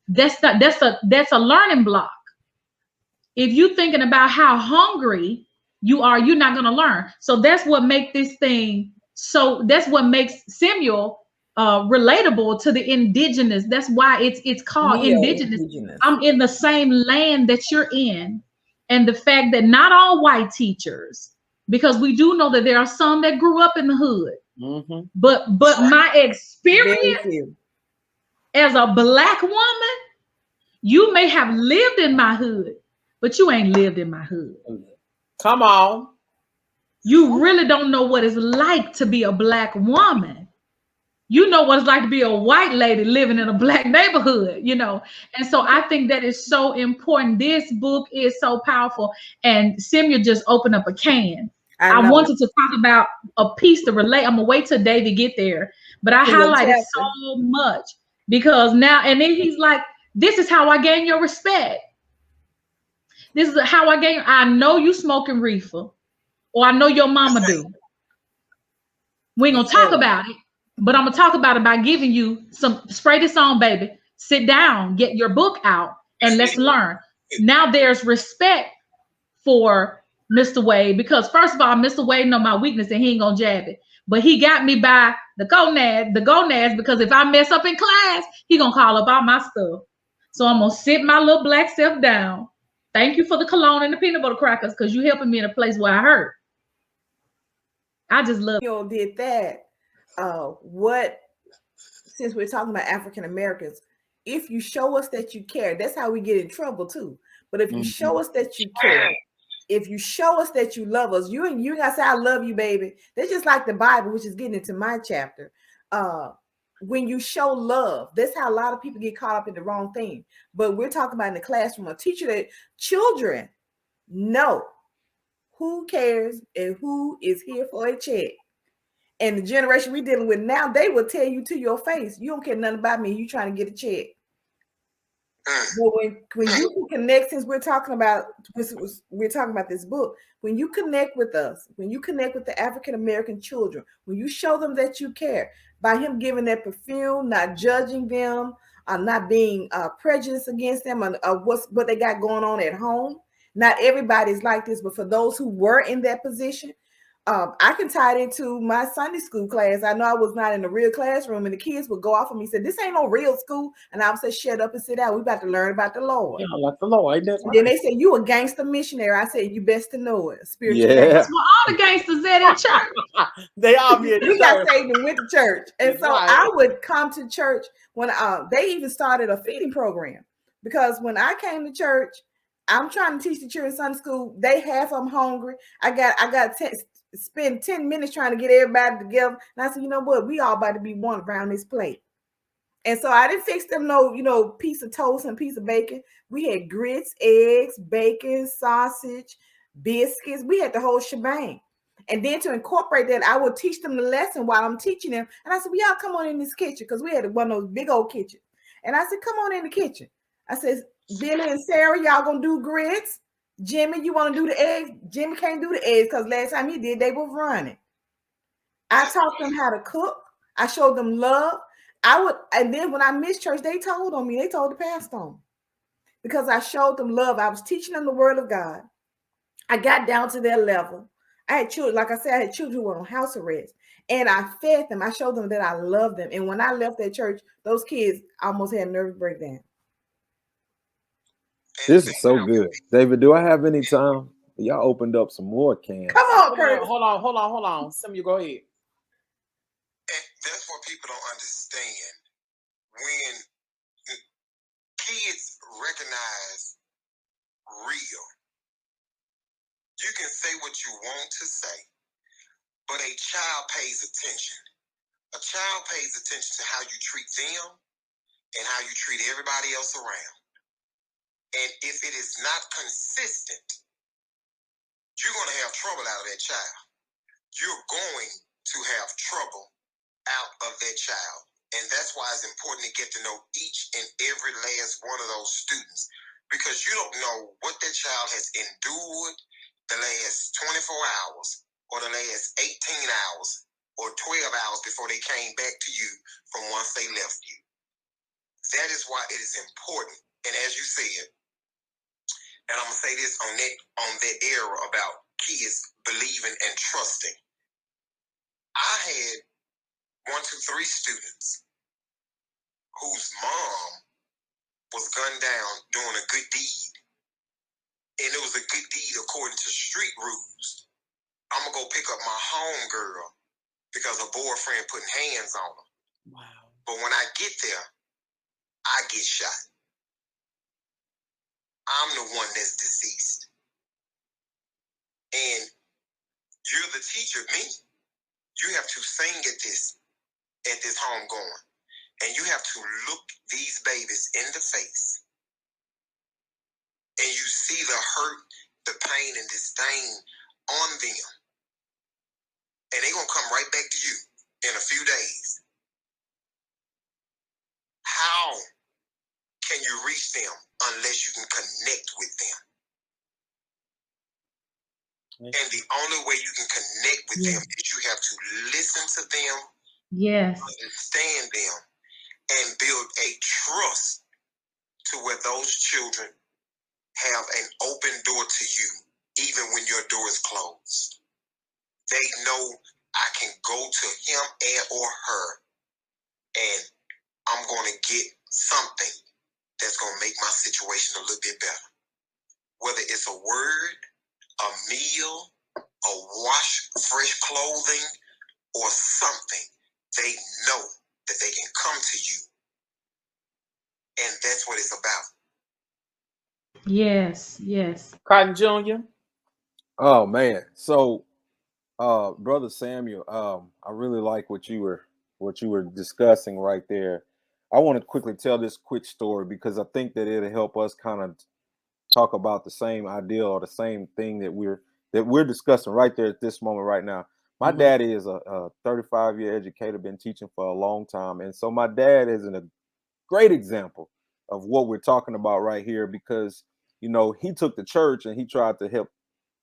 [SPEAKER 3] That's a learning block. If you're thinking about how hungry you are, you're not going to learn. So that's what makes this thing. So that's what makes Samuel relatable to the indigenous. That's why it's called indigenous. I'm in the same land that you're in, and the fact that not all white teachers, because we do know that there are some that grew up in the hood, but my experience as a Black woman, you may have lived in my hood, but you ain't lived in my hood.
[SPEAKER 1] Come on.
[SPEAKER 3] You really don't know what it's like to be a Black woman. You know what it's like to be a white lady living in a Black neighborhood, you know? And so I think that is so important. This book is so powerful. And Samuel just opened up a can. I wanted to talk about a piece to relate. I'm going to wait till David get there. But I highlighted so much because now, and then he's like, this is how I gain your respect. This is how I know you smoking reefer, or I know your mama do. We ain't gonna talk about it, but I'm gonna talk about it by giving you some, spray this on, baby. Sit down, get your book out, and let's learn. Now there's respect for Mr. Wade, because first of all, Mr. Wade know my weakness and he ain't gonna jab it. But he got me by the gonads, because if I mess up in class, he gonna call up all my stuff. So I'm gonna sit my little Black self down. Thank you for the cologne and the peanut butter crackers, because you helping me in a place where I hurt. I just love
[SPEAKER 2] you did that. Since we're talking about African Americans, if you show us that you care, that's how we get in trouble too. But if you show us that you care, if you show us that you love us, you gotta say, I love you, baby. That's just like the Bible, which is getting into my chapter. When you show love, that's how a lot of people get caught up in the wrong thing. But we're talking about in the classroom, a teacher that children know who cares and who is here for a check. And the generation we're dealing with now, they will tell you to your face, you don't care nothing about me, you trying to get a check. But when you can connect, since we're talking about this book, when you connect with us, when you connect with the African American children, when you show them that you care, by him giving that perfume, not judging them, not being prejudiced against them, what they got going on at home. Not everybody's like this, but for those who were in that position, I can tie it into my Sunday school class. I know I was not in the real classroom, and the kids would go off on me and say, this ain't no real school. And I would say, shut up and sit down. We about to learn about the Lord.
[SPEAKER 1] Yeah, like the Lord. That's
[SPEAKER 2] right. Then they say, you a gangster missionary. I said, you best to know it. Spiritual
[SPEAKER 3] gangster. Well, all the gangsters at in church.
[SPEAKER 1] They all be at
[SPEAKER 2] we got saved and went to church. And
[SPEAKER 1] That's
[SPEAKER 2] so
[SPEAKER 1] right.
[SPEAKER 2] I would come to church when they even started a feeding program. Because when I came to church, I'm trying to teach the children Sunday school. They half of them hungry. I got spend 10 minutes trying to get everybody together. And I said, you know what? We all about to be one around this plate. And so I didn't fix them no piece of toast and piece of bacon. We had grits, eggs, bacon, sausage, biscuits. We had the whole shebang. And then to incorporate that, I would teach them the lesson while I'm teaching them. And I said, well, y'all come on in this kitchen, because we had one of those big old kitchens. And I said, come on in the kitchen. I said, Billy and Sarah, y'all gonna do grits? Jimmy, you want to do the eggs? Jimmy can't do the eggs because last time he did, they were running. I taught them how to cook. I showed them love. And then when I missed church, they told on me. They told the pastor on me, because I showed them love. I was teaching them the word of God. I got down to their level. I had children, like I said, I had children who were on house arrest, and I fed them. I showed them that I loved them. And when I left that church, those kids almost had a nervous breakdown.
[SPEAKER 4] This is so good. David, do I have any time? Y'all opened up some more cans.
[SPEAKER 2] Come on, Curtis.
[SPEAKER 1] Hold on. Some of you go ahead.
[SPEAKER 5] And that's what people don't understand. When kids recognize real, you can say what you want to say, but a child pays attention. A child pays attention to how you treat them and how you treat everybody else around. And if it is not consistent, you're going to have trouble out of that child. You're going to have trouble out of that child. And that's why it's important to get to know each and every last one of those students, because you don't know what that child has endured the last 24 hours or the last 18 hours or 12 hours before they came back to you from once they left you. That is why it is important. And as you said, and I'm gonna say this on that era about kids believing and trusting. I had 1, 2, 3 students whose mom was gunned down doing a good deed. And it was a good deed according to street rules. I'm gonna go pick up my home girl because her boyfriend putting hands on her.
[SPEAKER 1] Wow.
[SPEAKER 5] But when I get there, I get shot. I'm the one that's deceased. And you're the teacher, me. You have to sing at this homegoing. And you have to look these babies in the face. And you see the hurt, the pain, and disdain on them. And they're going to come right back to you in a few days. How can you reach them unless you can connect with them? And the only way you can connect with them is you have to listen to them, understand them, and build a trust to where those children have an open door to you, even when your door is closed. They know I can go to him and or her, and I'm going to get something that's going to make my situation a little bit better. Whether it's a word, a meal, a wash, fresh clothing, or something, they know that they can come to you. And that's what it's about.
[SPEAKER 3] Yes, yes.
[SPEAKER 1] Cotton Jr.
[SPEAKER 4] Oh man. So brother Samuel, I really like what you were discussing right there. I want to quickly tell this quick story because I think that it'll help us kind of talk about the same idea or the same thing that we're discussing right there at this moment right now. My daddy is a 35-year educator, been teaching for a long time, and so my dad is a great example of what we're talking about right here because he took the church and he tried to help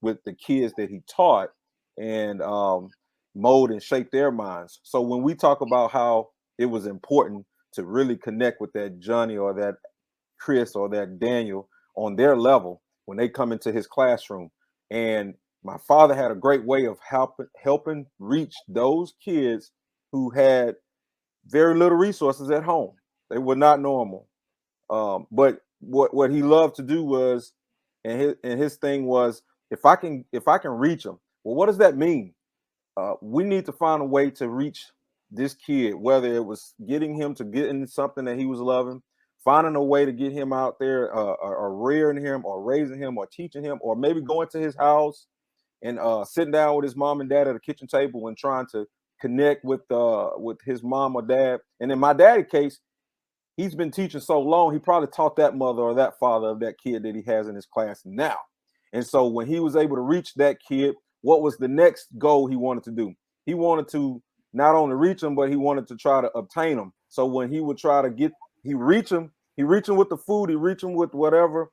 [SPEAKER 4] with the kids that he taught and mold and shape their minds. So when we talk about how it was important to really connect with that Johnny or that Chris or that Daniel on their level when they come into his classroom, and my father had a great way of helping reach those kids who had very little resources at home. They were not normal. But what he loved to do was, and his thing was, if I can reach them. Well, what does that mean? We need to find a way to reach this kid, whether it was getting him to get into something that he was loving, finding a way to get him out there, or rearing him, or raising him, or teaching him, or maybe going to his house and sitting down with his mom and dad at a kitchen table and trying to connect with his mom or dad. And in my dad's case, he's been teaching so long, he probably taught that mother or that father of that kid that he has in his class now. And so when he was able to reach that kid, what was the next goal he wanted to do? He wanted to not only reach him, but he wanted to try to obtain him. So when he would try to he reach him with the food, he reach him with whatever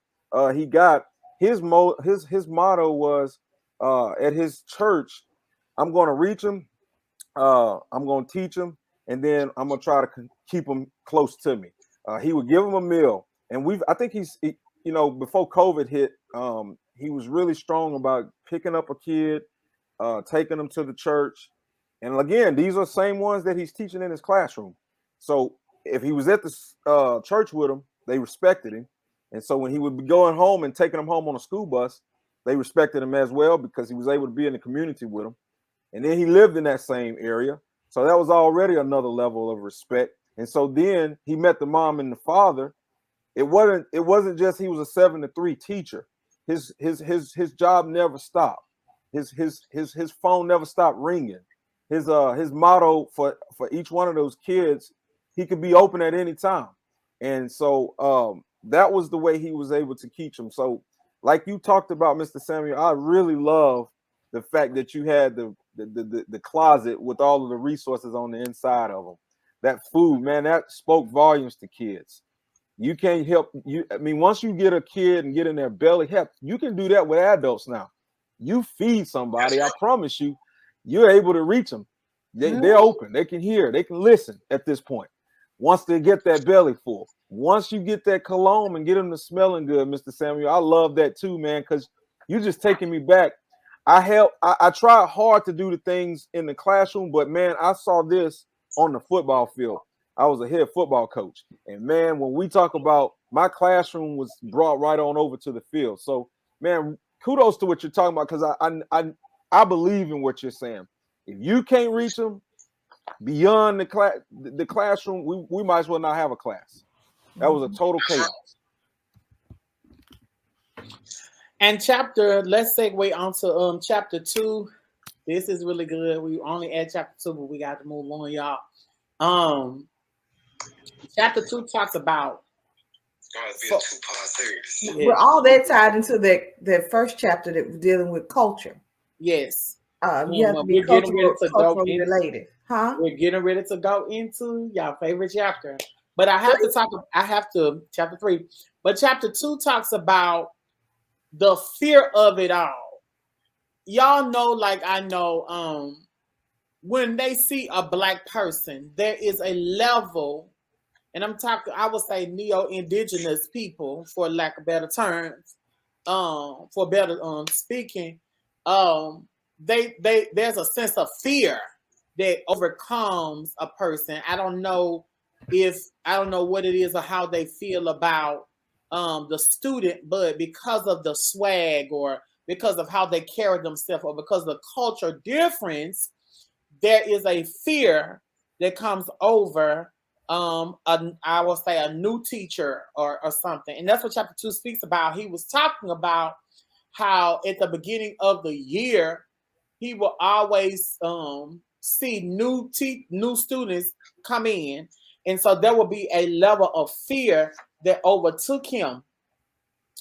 [SPEAKER 4] he got. His motto was at his church, I'm going to reach him, I'm going to teach him, and then I'm going to try to keep him close to me. He would give him a meal, and I think before COVID hit, he was really strong about picking up a kid, taking them to the church, and again, these are the same ones that he's teaching in his classroom. So if he was at the church with them, they respected him, and so when he would be going home and taking them home on a school bus, they respected him as well because he was able to be in the community with them. And then he lived in that same area. So that was already another level of respect. And so then he met the mom and the father. It wasn't just he was a 7 to 3 teacher. His job never stopped. His phone never stopped ringing. His motto for each one of those kids, he could be open at any time. And so that was the way he was able to teach them. So like you talked about, Mr. Samuel, I really love the fact that you had the closet with all of the resources on the inside of them. That food, man, that spoke volumes to kids. You can't help you. I mean, once you get a kid and get in their belly, help, you can do that with adults now. You feed somebody, I promise you, you're able to reach them. They're open, they can hear, they can listen at this point. Once they get that belly full, once you get that cologne and get them to smelling good, Mr. Samuel, I love that too, man, because you're just taking me back. I tried hard to do the things in the classroom, but man, I saw this on the football field. I was a head football coach. And man, when we talk about my classroom was brought right on over to the field. So man, kudos to what you're talking about, because I believe in what you're saying. If you can't reach them beyond the classroom, we might as well not have a class. That was a total chaos.
[SPEAKER 1] And let's segue on to chapter 2. This is really good. We only at chapter 2, but we got to move on, y'all. Chapter 2 talks about
[SPEAKER 2] Well, all that tied into that first chapter that was dealing with culture.
[SPEAKER 1] Yes.
[SPEAKER 2] You have to be culturally related. Huh?
[SPEAKER 1] We're getting ready to go into y'all favorite chapter. But I have to chapter 3. But chapter 2 talks about the fear of it all. Y'all know, like I know, when they see a black person, there is a level, and I'm talking, I would say neo-indigenous people, for lack of better terms, for better speaking, there's a sense of fear that overcomes a person. I don't know what it is or how they feel about the student, but because of the swag or because of how they carry themselves or because of the culture difference, there is a fear that comes over I will say a new teacher or something. And that's what chapter 2 speaks about. He was talking about how at the beginning of the year, he will always see new students come in. And so there will be a level of fear that overtook him.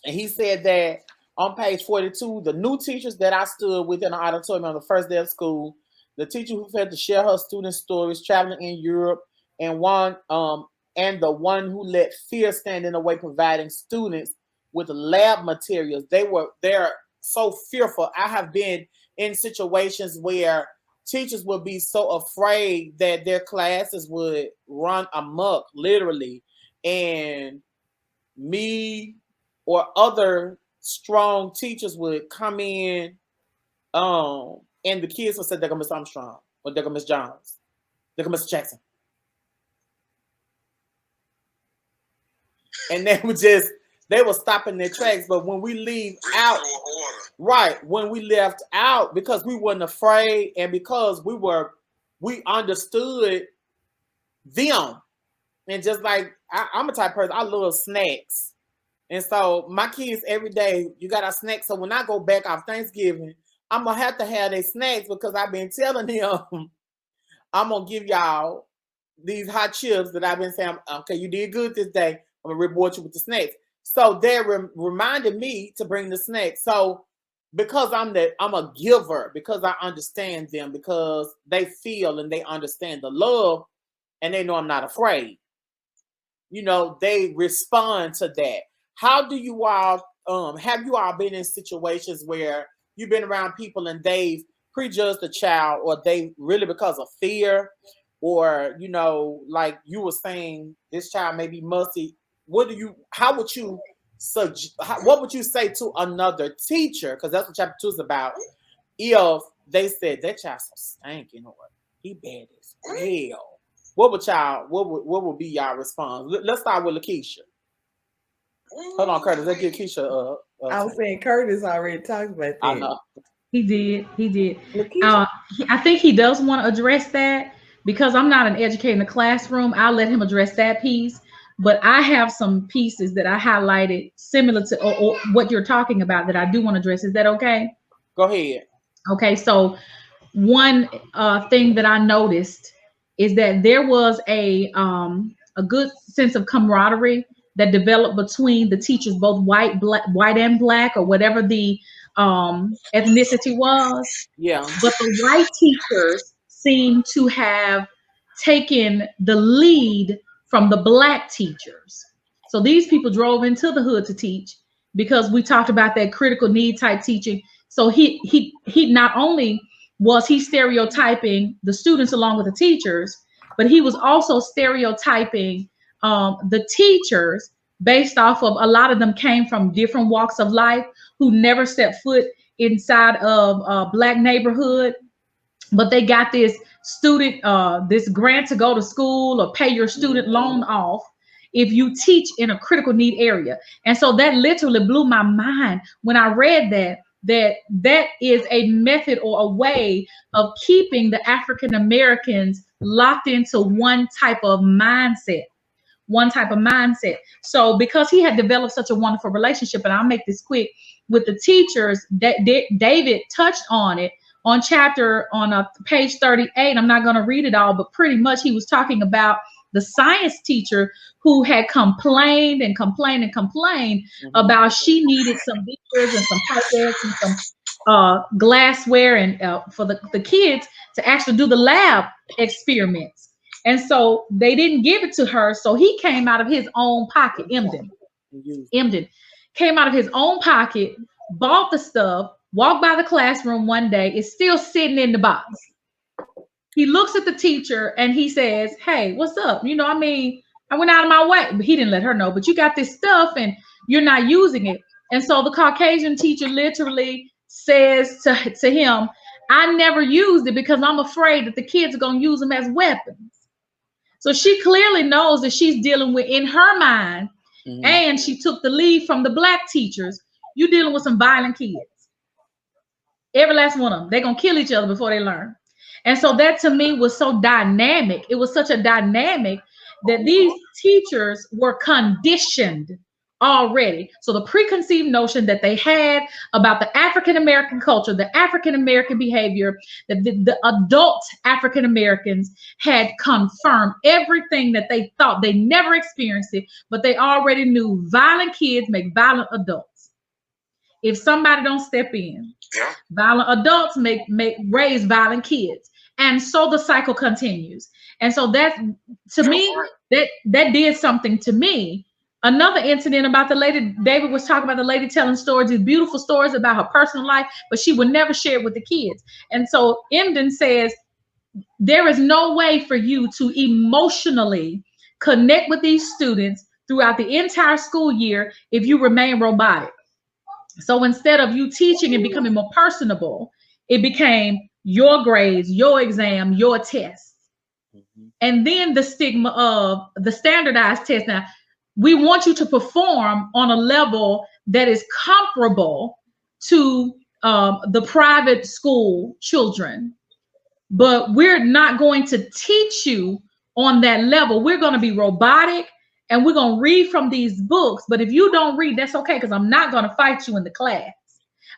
[SPEAKER 1] And he said that on page 42, the new teachers that I stood with in the auditorium on the first day of school, the teacher who failed to share her student stories traveling in Europe, and the one who let fear stand in the way providing students with lab materials. They're so fearful. I have been in situations where teachers would be so afraid that their classes would run amok, literally, and me or other strong teachers would come in, and the kids would say, "There go Miss Armstrong," or "There go Miss Jones," "There go Mr. Jackson," and they would stop in their tracks. But when we leave out, right, when we left out, because we weren't afraid and because we understood them, and just like I'm a type of person, I love snacks. And so my kids every day, you got our snacks. So when I go back off Thanksgiving, I'm going to have their snacks because I've been telling them, I'm going to give y'all these hot chips that I've been saying, okay, you did good this day. I'm going to reward you with the snacks. So they're reminding me to bring the snacks. So because I'm a giver, because I understand them, because they feel and they understand the love and they know I'm not afraid, they respond to that. How do you all, have you all been in situations where you've been around people and they've prejudged a child, or they really because of fear, or, like you were saying, this child may be musty. What would you what would you say to another teacher? Because that's what chapter 2 is about. If they said that child's so stinking or he bad as hell, what would be y'all response? Let's start with Lakeisha. Hold on, Curtis. Let's get Keisha.
[SPEAKER 2] I was saying Curtis already talked about that.
[SPEAKER 1] I know.
[SPEAKER 3] He did. I think he does want to address that because I'm not an educator in the classroom. I'll let him address that piece. But I have some pieces that I highlighted similar to or what you're talking about that I do want to address. Is that okay?
[SPEAKER 1] Go ahead.
[SPEAKER 3] Okay, so one thing that I noticed is that there was a good sense of camaraderie that developed between the teachers, both white and black, or whatever the ethnicity was,
[SPEAKER 1] Yeah.
[SPEAKER 3] but the white teachers seem to have taken the lead from the black teachers. So these people drove into the hood to teach because we talked about that critical need type teaching. So he not only was he stereotyping the students along with the teachers, but he was also stereotyping the teachers based off of a lot of them came from different walks of life who never stepped foot inside of a black neighborhood, but they got this student this grant to go to school or pay your student loan off if you teach in a critical need area. And so that literally blew my mind when I read that is a method or a way of keeping the African Americans locked into one type of mindset. So because he had developed such a wonderful relationship, and I'll make this quick, with the teachers, that David touched on it on page 38. I'm not going to read it all, but pretty much he was talking about the science teacher who had complained and complained and complained about she needed some beakers and some pipettes and some glassware and for the kids to actually do the lab experiments. And so they didn't give it to her. So he came out of his own pocket. Emdin came out of his own pocket, bought the stuff, walked by the classroom one day. It's still sitting in the box. He looks at the teacher and he says, "Hey, what's up? I went out of my way." But he didn't let her know. "But you got this stuff and you're not using it." And so the Caucasian teacher literally says to him, "I never used it because I'm afraid that the kids are going to use them as weapons." So she clearly knows that she's dealing with, in her mind, and she took the lead from the black teachers. You're dealing with some violent kids. Every last one of them. They're going to kill each other before they learn. And so that to me was so dynamic. It was such a dynamic that these teachers were conditioned already. So the preconceived notion that they had about the African American culture, the African American behavior, that the adult African Americans had confirmed everything that they thought. They never experienced it, but they already knew violent kids make violent adults. If somebody don't step in, violent adults make raise violent kids. And so the cycle continues. And so that, to me, that did something to me. Another incident about the lady, David was talking about the lady telling stories, these beautiful stories about her personal life, but she would never share it with the kids. And so Emdin says, there is no way for you to emotionally connect with these students throughout the entire school year if you remain robotic. So instead of you teaching and becoming more personable, it became your grades, your exam, your tests. And then the stigma of the standardized test. Now, we want you to perform on a level that is comparable to the private school children, but we're not going to teach you on that level. We're going to be robotic and we're going to read from these books. But if you don't read, that's okay, because I'm not going to fight you in the class.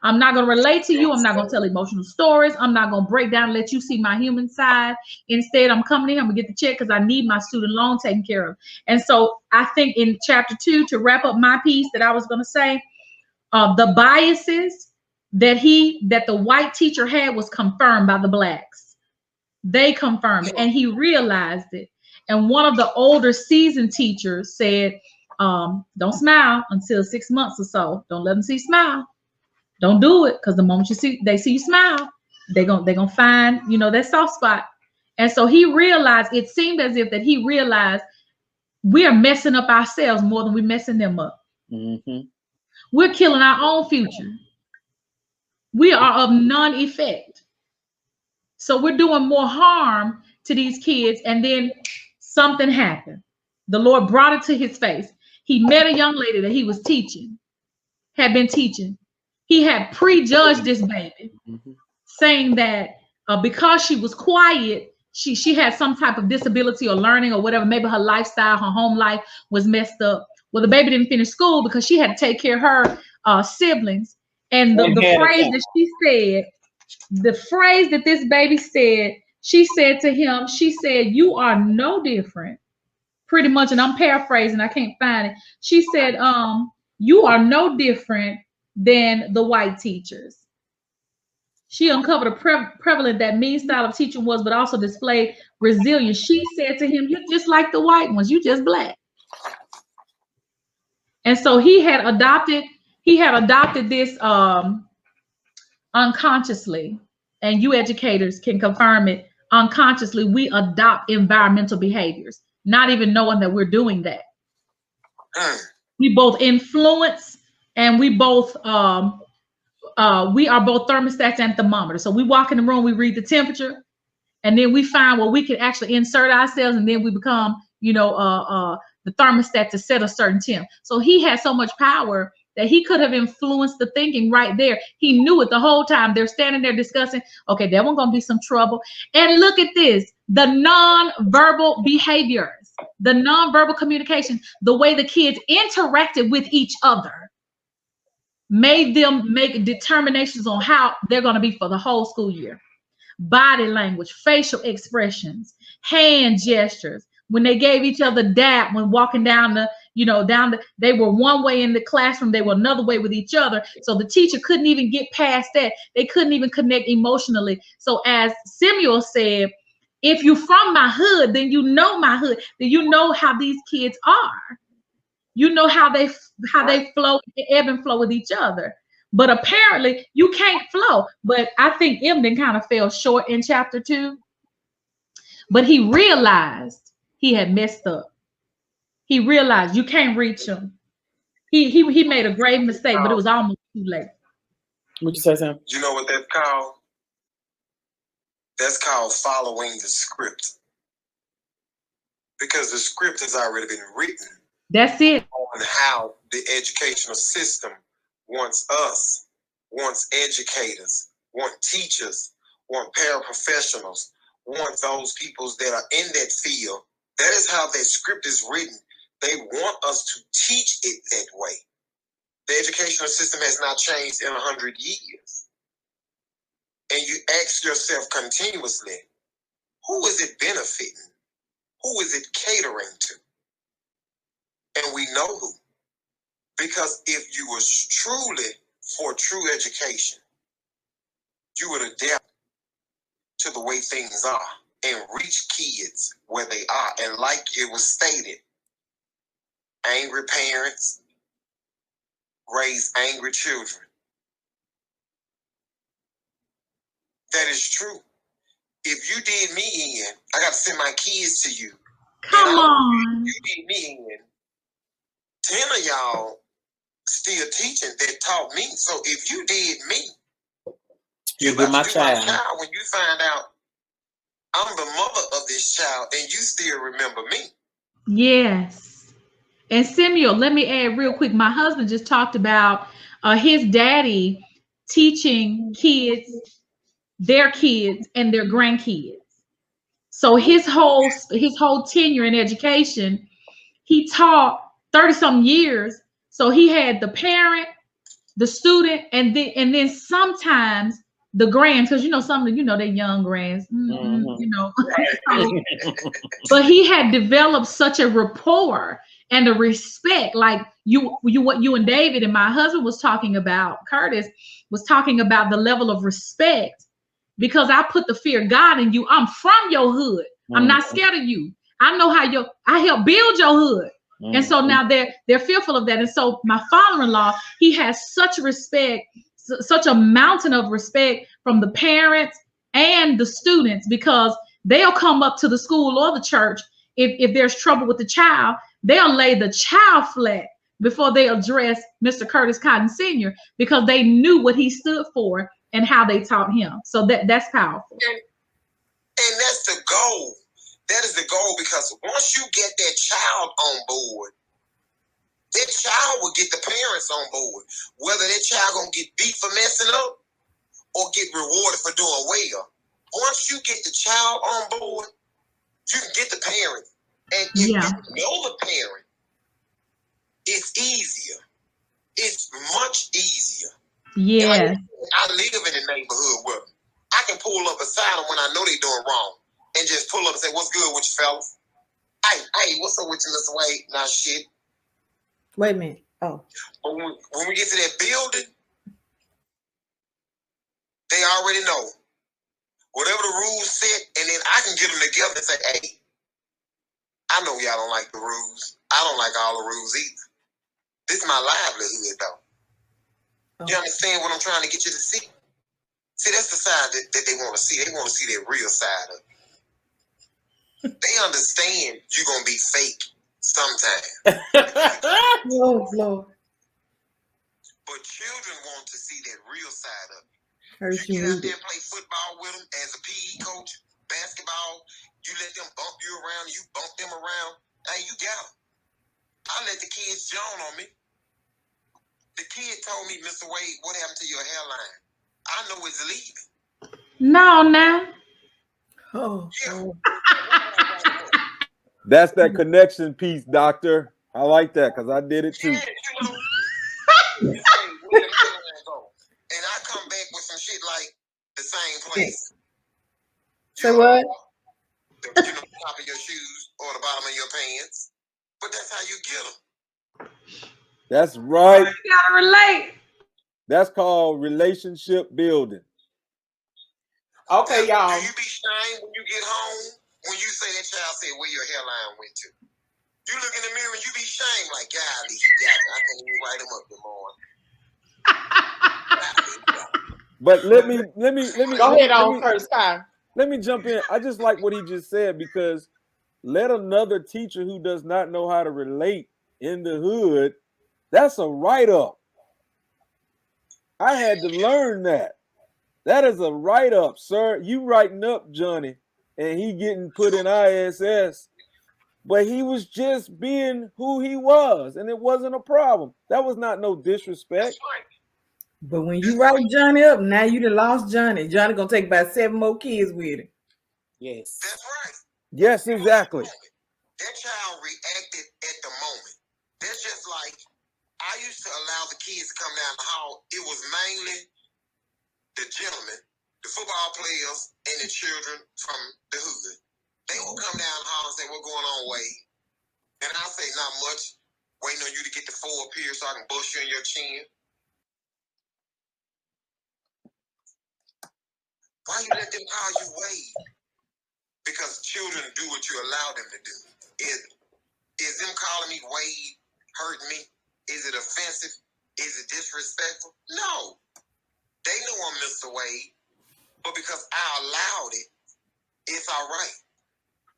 [SPEAKER 3] I'm not going to relate to you. I'm not going to tell emotional stories. I'm not going to break down and let you see my human side. Instead, I'm coming in, I'm going to get the check because I need my student loan taken care of. And so I think in chapter 2, to wrap up my piece that I was going to say, the biases that the white teacher had was confirmed by the blacks. They confirmed it, and he realized it. And one of the older seasoned teachers said, don't smile until 6 months or so. Don't let them see smile. Don't do it, because the moment they see you smile, they're gonna find, that soft spot. And so he realized, it seemed as if that he realized we are messing up ourselves more than we're messing them up. We're killing our own future. We are of none effect. So we're doing more harm to these kids. And then something happened. The Lord brought it to his face. He met a young lady that he was teaching, had been teaching. He had prejudged this baby, saying that because she was quiet, she had some type of disability or learning or whatever. Maybe her lifestyle, her home life was messed up. Well, the baby didn't finish school because she had to take care of her siblings. And the phrase that she said, the phrase that this baby said, she said to him, she said, "You are no different." Pretty much, and I'm paraphrasing, I can't find it. She said, "You are no different than the white teachers. She uncovered a prevalent that mean style of teaching was, but also displayed resilience. She said to him, "You're just like the white ones. You just black." And so he had adopted this unconsciously, and you educators can confirm it. Unconsciously, we adopt environmental behaviors, not even knowing that we're doing that. We both influence, and we both we are both thermostats and thermometers. So we walk in the room, we read the temperature, and then we find where we can actually insert ourselves, and then we become, the thermostat to set a certain temp. So he had so much power that he could have influenced the thinking right there. He knew it the whole time. They're standing there discussing, okay, there was gonna be some trouble. And look at this, the nonverbal behaviors, the nonverbal communication, the way the kids interacted with each other made them make determinations on how they're gonna be for the whole school year. Body language, facial expressions, hand gestures. When they gave each other dap when walking down they were one way in the classroom, they were another way with each other. So the teacher couldn't even get past that. They couldn't even connect emotionally. So as Samuel said, if you're from my hood, then you know my hood, then you know how these kids are. You know how they flow, ebb and flow with each other. But apparently you can't flow. But I think Emdin kind of fell short in chapter 2. But he realized he had messed up. He realized you can't reach him. He made a grave mistake, but it was almost too late.
[SPEAKER 1] Would you say, Sam?
[SPEAKER 5] You know what that's called? That's called following the script. Because the script has already been written.
[SPEAKER 3] That's it.
[SPEAKER 5] On how the educational system wants us, wants educators, want teachers, want paraprofessionals, want those people that are in that field. That is how that script is written. They want us to teach it that way. The educational system has not changed in 100 years. And you ask yourself continuously, who is it benefiting? Who is it catering to? And we know who. Because if you was truly for true education, you would adapt to the way things are and reach kids where they are. And like it was stated, angry parents raise angry children. That is true. If you did me in, I got to send my kids to you.
[SPEAKER 3] Come on.
[SPEAKER 5] You did me in. 10 of y'all still teaching that taught me. So if you did me,
[SPEAKER 1] you be my child.
[SPEAKER 5] When you find out I'm the mother of this child and you still remember me.
[SPEAKER 3] Yes. And Samuel, let me add real quick. My husband just talked about his daddy teaching kids, their kids and their grandkids. So his whole tenure in education, he taught 30-something years. So he had the parent, the student, and then sometimes the grands, because some of they're young grands, but he had developed such a rapport and a respect, like what you and David and my husband was talking about, Curtis was talking about the level of respect, because I put the fear of God in you. I'm from your hood. I'm not scared of you. I know I help build your hood. And so now they're fearful of that. And so my father-in-law, he has such respect, such a mountain of respect from the parents and the students, because they'll come up to the school or the church. If there's trouble with the child, they'll lay the child flat before they address Mr. Curtis Cotton Sr., because they knew what he stood for and how they taught him. So that's powerful.
[SPEAKER 5] And that's the goal. That is the goal, because once you get that child on board, that child will get the parents on board. Whether that child gonna get beat for messing up or get rewarded for doing well. Once you get the child on board, you can get the parent. And if you know the parent, it's easier. It's much easier.
[SPEAKER 3] Yeah.
[SPEAKER 5] I live in a neighborhood where I can pull up beside them when I know they're doing wrong and just pull up and say, "What's good with you fellas? Hey, what's up with you, Mr. Wade?" Nah, shit.
[SPEAKER 2] Wait a minute. Oh.
[SPEAKER 5] But when we get to that building They already know whatever the rules set, and then I can get them together and say, hey, I know y'all don't like the rules. I don't like all the rules either. This is my livelihood, though. You understand what I'm trying to get you to see? See, that's the side that they want to see. They want to see that real side of it. They understand you're going to be fake sometimes.
[SPEAKER 2] Oh, Lord.
[SPEAKER 5] But children want to see that real side of it.
[SPEAKER 2] Hurt
[SPEAKER 5] You
[SPEAKER 2] you
[SPEAKER 5] get out
[SPEAKER 2] with
[SPEAKER 5] there
[SPEAKER 2] it.
[SPEAKER 5] and play football with them as a PE coach, basketball. You let them bump you around. You bump them around. Hey, you got them. I let the kids yawn on me. The kid told me, Mr. Wade, what happened to your hairline? I know it's leaving.
[SPEAKER 3] No, now.
[SPEAKER 2] Oh,
[SPEAKER 5] Yeah.
[SPEAKER 2] oh.
[SPEAKER 4] That's that connection piece, doctor. I like that because I did it too.
[SPEAKER 5] Yeah, you know. You say, where the hairline go? And I come back with some shit like the same place.
[SPEAKER 2] Say what?
[SPEAKER 5] The top of your shoes or the bottom of your pants. But that's how you get them.
[SPEAKER 4] That's right.
[SPEAKER 3] You gotta relate.
[SPEAKER 4] That's called relationship building.
[SPEAKER 1] Okay, y'all.
[SPEAKER 5] Do you be shamed when you get home? When you say that child said where your hairline went to? You look in the mirror and you be shamed like, golly, he got it. I can't even write him up no more.
[SPEAKER 4] But let me
[SPEAKER 1] Go ahead on, Curtis.
[SPEAKER 4] let me jump in. I just like what he just said, because let another teacher who does not know how to relate in the hood, that's a write-up. I had to learn that. That is a write-up, sir. You writing up Johnny, and he getting put in ISS, but he was just being who he was, and it wasn't a problem. That was not no disrespect.
[SPEAKER 2] But when you write Johnny up, now you done lost Johnny. Johnny gonna take about 7 more kids with him.
[SPEAKER 1] Yes.
[SPEAKER 5] That's right.
[SPEAKER 4] Yes, exactly.
[SPEAKER 5] That child reacted at the moment. That's just like I used to allow the kids to come down the hall. It was mainly the gentlemen, the football players, and the children from the hood. They would come down the hall and say, "What's going on, Wade?" And I'll say, "Not much. Waiting on you to get the 4 up here so I can bust you in your chin." Why you let them call you Wade? Because children do what you allow them to do. Is them calling me Wade hurting me? Is it offensive? Is it disrespectful? No. They know I'm Mr. Wade, but because I allowed it, it's all right.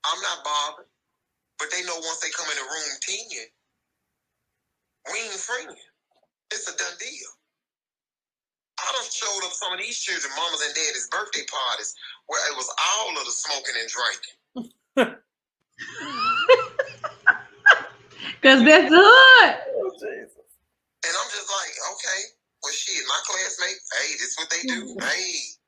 [SPEAKER 5] I'm not bothered. But they know once they come in the room 10, we ain't friends. It's a done deal. I done showed up some of these children, mamas and daddy's birthday parties, where it was all of the smoking and drinking.
[SPEAKER 3] Because that's the hood.
[SPEAKER 2] Oh, Jesus.
[SPEAKER 5] And I'm just like, okay, well, shit, my classmate, hey, this is what they do. Hey.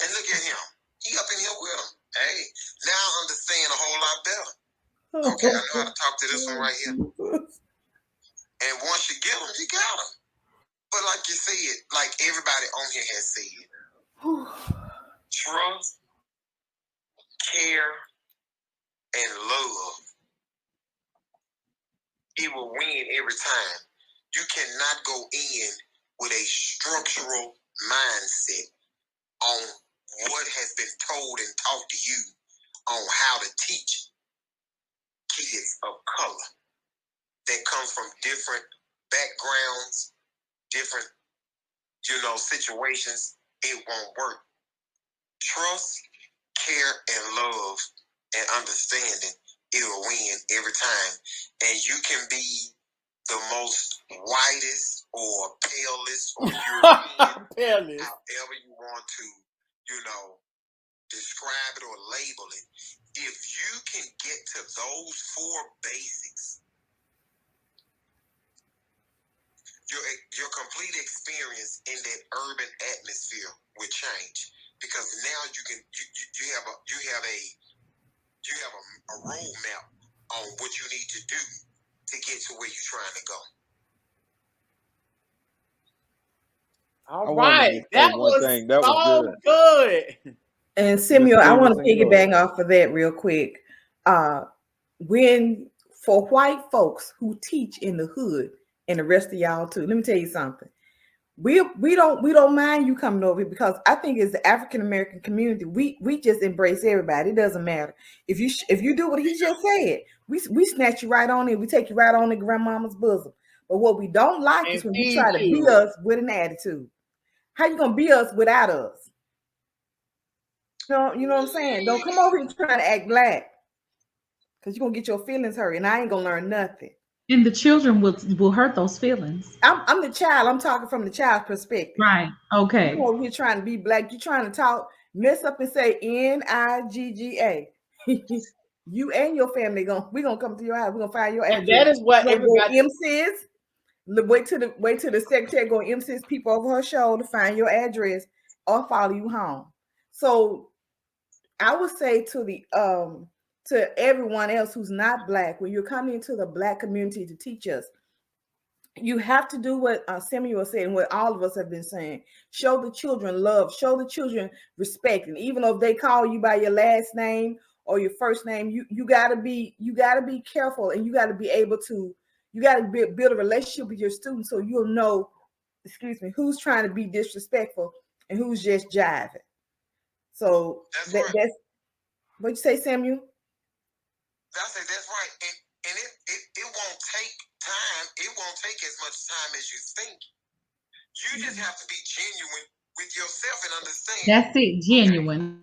[SPEAKER 5] And look at him. He up in here with them. Hey, now I understand a whole lot better. Okay, I know how to talk to this one right here. And once you get them, you got them. But like you said, like everybody on here has said, trust, care, and love, it will win every time. You cannot go in with a structural mindset on what has been told and taught to you on how to teach kids of color that comes from different backgrounds, different, situations. It won't work. Trust, care, and love and understanding, it will win every time. And you can be the most whitest or palest or European, however you want to, describe it or label it. If you can get to those 4 basics, your complete experience in that urban atmosphere will change, because now you have a roadmap on what you need to do to get to where you're trying to go.
[SPEAKER 1] All right, that was
[SPEAKER 4] thing. That was
[SPEAKER 1] so good.
[SPEAKER 2] And Samuel, I want to piggyback off of that real quick. When for white folks who teach in the hood, and the rest of y'all too, let me tell you something. we don't mind you coming over here, because I think as the African American community, we just embrace everybody. It doesn't matter if you do what he just said. We snatch you right on in. We take you right on in grandmama's bosom. But what we don't like is
[SPEAKER 1] And
[SPEAKER 2] when you
[SPEAKER 1] feed
[SPEAKER 2] try to be
[SPEAKER 1] you.
[SPEAKER 2] us with an attitude. How you gonna be us without us? You know what I'm saying? Don't come over here trying to act black, because you're gonna get your feelings hurt, and I ain't gonna learn nothing.
[SPEAKER 3] And the children will hurt those feelings.
[SPEAKER 2] I'm the child. I'm talking from the child's perspective.
[SPEAKER 3] Right.
[SPEAKER 2] You
[SPEAKER 3] Okay.
[SPEAKER 2] over here trying to be black. You trying to talk, mess up and say Nigga. You and your family we gonna come to your house. We're gonna find your
[SPEAKER 1] And
[SPEAKER 2] address.
[SPEAKER 1] that is what
[SPEAKER 2] We're gonna go
[SPEAKER 1] everybody.
[SPEAKER 2] MCs. Wait till the secretary go MCs people over her shoulder, find your address, or follow you home. So I would say to everyone else who's not black, when you're coming into the black community to teach us, you have to do what Samuel said and what all of us have been saying. Show the children love, show the children respect. And even if they call you by your last name or your first name, you gotta be careful, and you gotta be able to build a relationship with your students, so you'll know, who's trying to be disrespectful and who's just jiving. So that's what you say, Samuel?
[SPEAKER 5] That's right. And it won't take time. It won't take as much time as you think. You just have to be genuine with yourself and understand.
[SPEAKER 3] That's it. Genuine.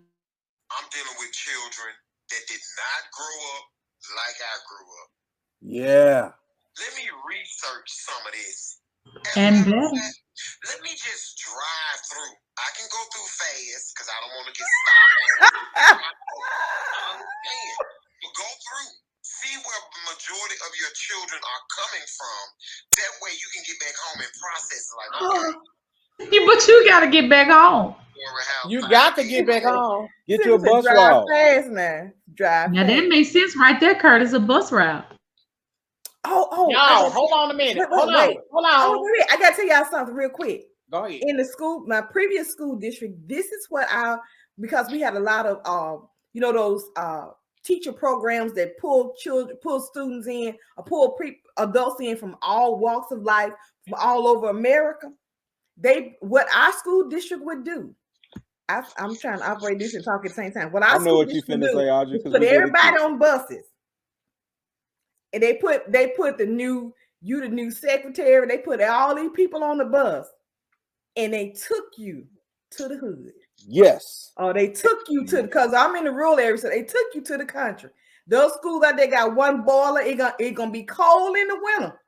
[SPEAKER 5] I'm dealing with children that did not grow up like I grew up.
[SPEAKER 4] Yeah.
[SPEAKER 5] Let me research some of this.
[SPEAKER 3] And better.
[SPEAKER 5] Let me just drive through. I can go through fast because I don't want to get stopped. I understand. But go through. See where the majority of your children are coming from. That way you can get back home and process like, okay.
[SPEAKER 3] But you got to get back home.
[SPEAKER 1] You got to get back home.
[SPEAKER 4] Get your bus
[SPEAKER 2] drive
[SPEAKER 4] route.
[SPEAKER 2] fast now. Drive
[SPEAKER 3] Now
[SPEAKER 2] fast.
[SPEAKER 3] that makes sense right there, Curtis. A bus route.
[SPEAKER 2] Oh,
[SPEAKER 1] Y'all, hold on a minute. Hold on.
[SPEAKER 2] Wait. I gotta tell y'all something real quick.
[SPEAKER 1] Go ahead.
[SPEAKER 2] In the school, my previous school district, this is what because we had a lot of those teacher programs that pull students in, or pull adults in from all walks of life, from all over America. What our school district would do. I'm trying to operate this and talk at the same time. What our school district would do is put everybody on buses. And they put the new secretary, they put all these people on the bus, and they took you to the hood.
[SPEAKER 4] Yes.
[SPEAKER 2] Or they took you to, because I'm in the rural area, so they took you to the country. Those schools out there got one boiler. It gonna be cold in the winter,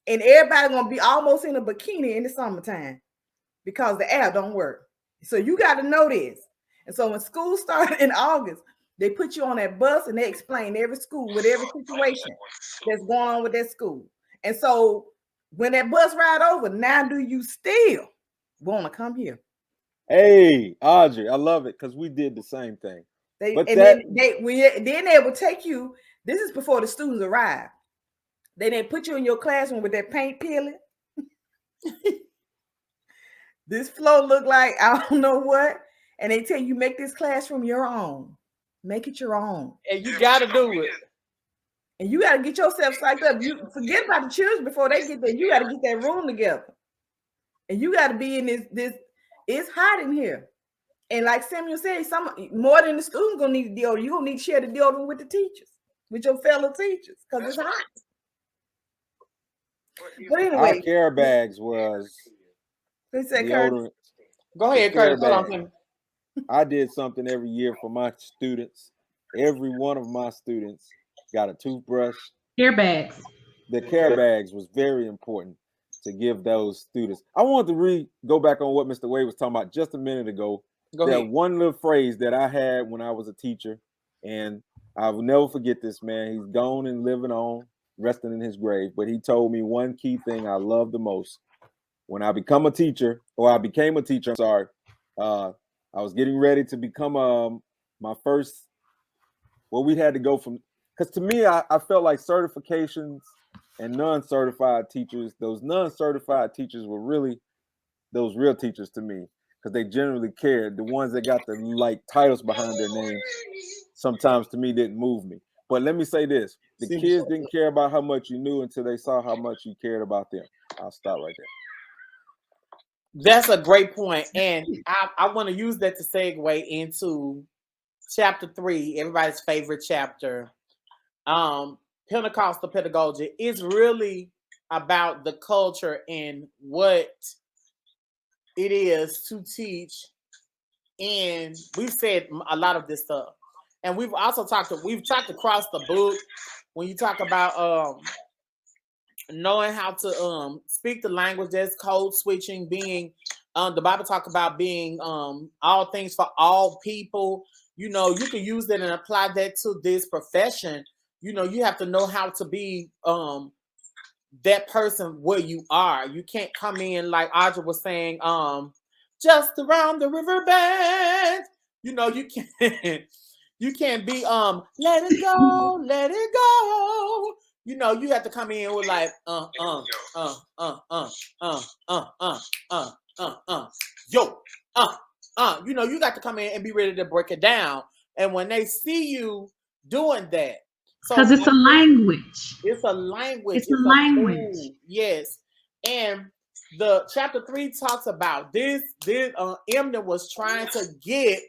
[SPEAKER 2] and everybody gonna be almost in a bikini in the summertime because the air don't work. So you got to know this. And so when school started in August, they put you on that bus and they explain every school with every situation that's going on with that school. And so when that bus ride over, now do you still want to come here?
[SPEAKER 4] Hey, Audrey, I love it because we did the same thing.
[SPEAKER 2] Then they will take you. This is before the students arrive. Then they put you in your classroom with that paint peeling. This floor look like I don't know what, and they tell you make this classroom your own. Make it your own,
[SPEAKER 1] and you got to do it.
[SPEAKER 2] And you got to get yourself psyched up. You forget about the children before they get there. You got to get that room together, and you got to be in this. It's hot in here, and like Samuel said, some more than the students gonna need deodorant. You gonna need to share the deodorant with the teachers, with your fellow teachers, because it's hot. But anyway,
[SPEAKER 4] our care bags was.
[SPEAKER 2] Deodorant.
[SPEAKER 1] Go ahead, Curtis. Hold on.
[SPEAKER 4] I did something every year for my students. Every one of my students got a toothbrush.
[SPEAKER 3] Care bags.
[SPEAKER 4] The care bags was very important to give those students. I wanted to go back on what Mr. Wade was talking about just a minute ago. That one little phrase that I had when I was a teacher, and I will never forget this man. He's gone and living on, resting in his grave. But he told me one key thing I love the most. When I became a teacher, I was getting ready to become my first. Well, we had to go from, because to me, I felt like certifications and non-certified teachers, those non-certified teachers were really those real teachers to me, because they generally cared. The ones that got the titles behind their name sometimes to me didn't move me. But let me say this: the kids didn't care about how much you knew until they saw how much you cared about them. I'll stop right there.
[SPEAKER 1] That's a great point. And I want to use that to segue into chapter 3, everybody's favorite chapter. Pentecostal pedagogy is really about the culture and what it is to teach. And we've said a lot of this stuff. And we've talked across the book when you talk about knowing how to speak the language, there's code switching, being the Bible talk about being all things for all people. You can use that and apply that to this profession. You have to know how to be that person where you are. You can't come in like Audra was saying, just around the river bend. You can't you can't be let it go, let it go. You have to come in with like yo, you got to come in and be ready to break it down. And when they see you doing that,
[SPEAKER 3] because it's a language.
[SPEAKER 1] It's a language.
[SPEAKER 3] It's a language.
[SPEAKER 1] Yes. And the chapter 3 talks about this. Emdin was trying to get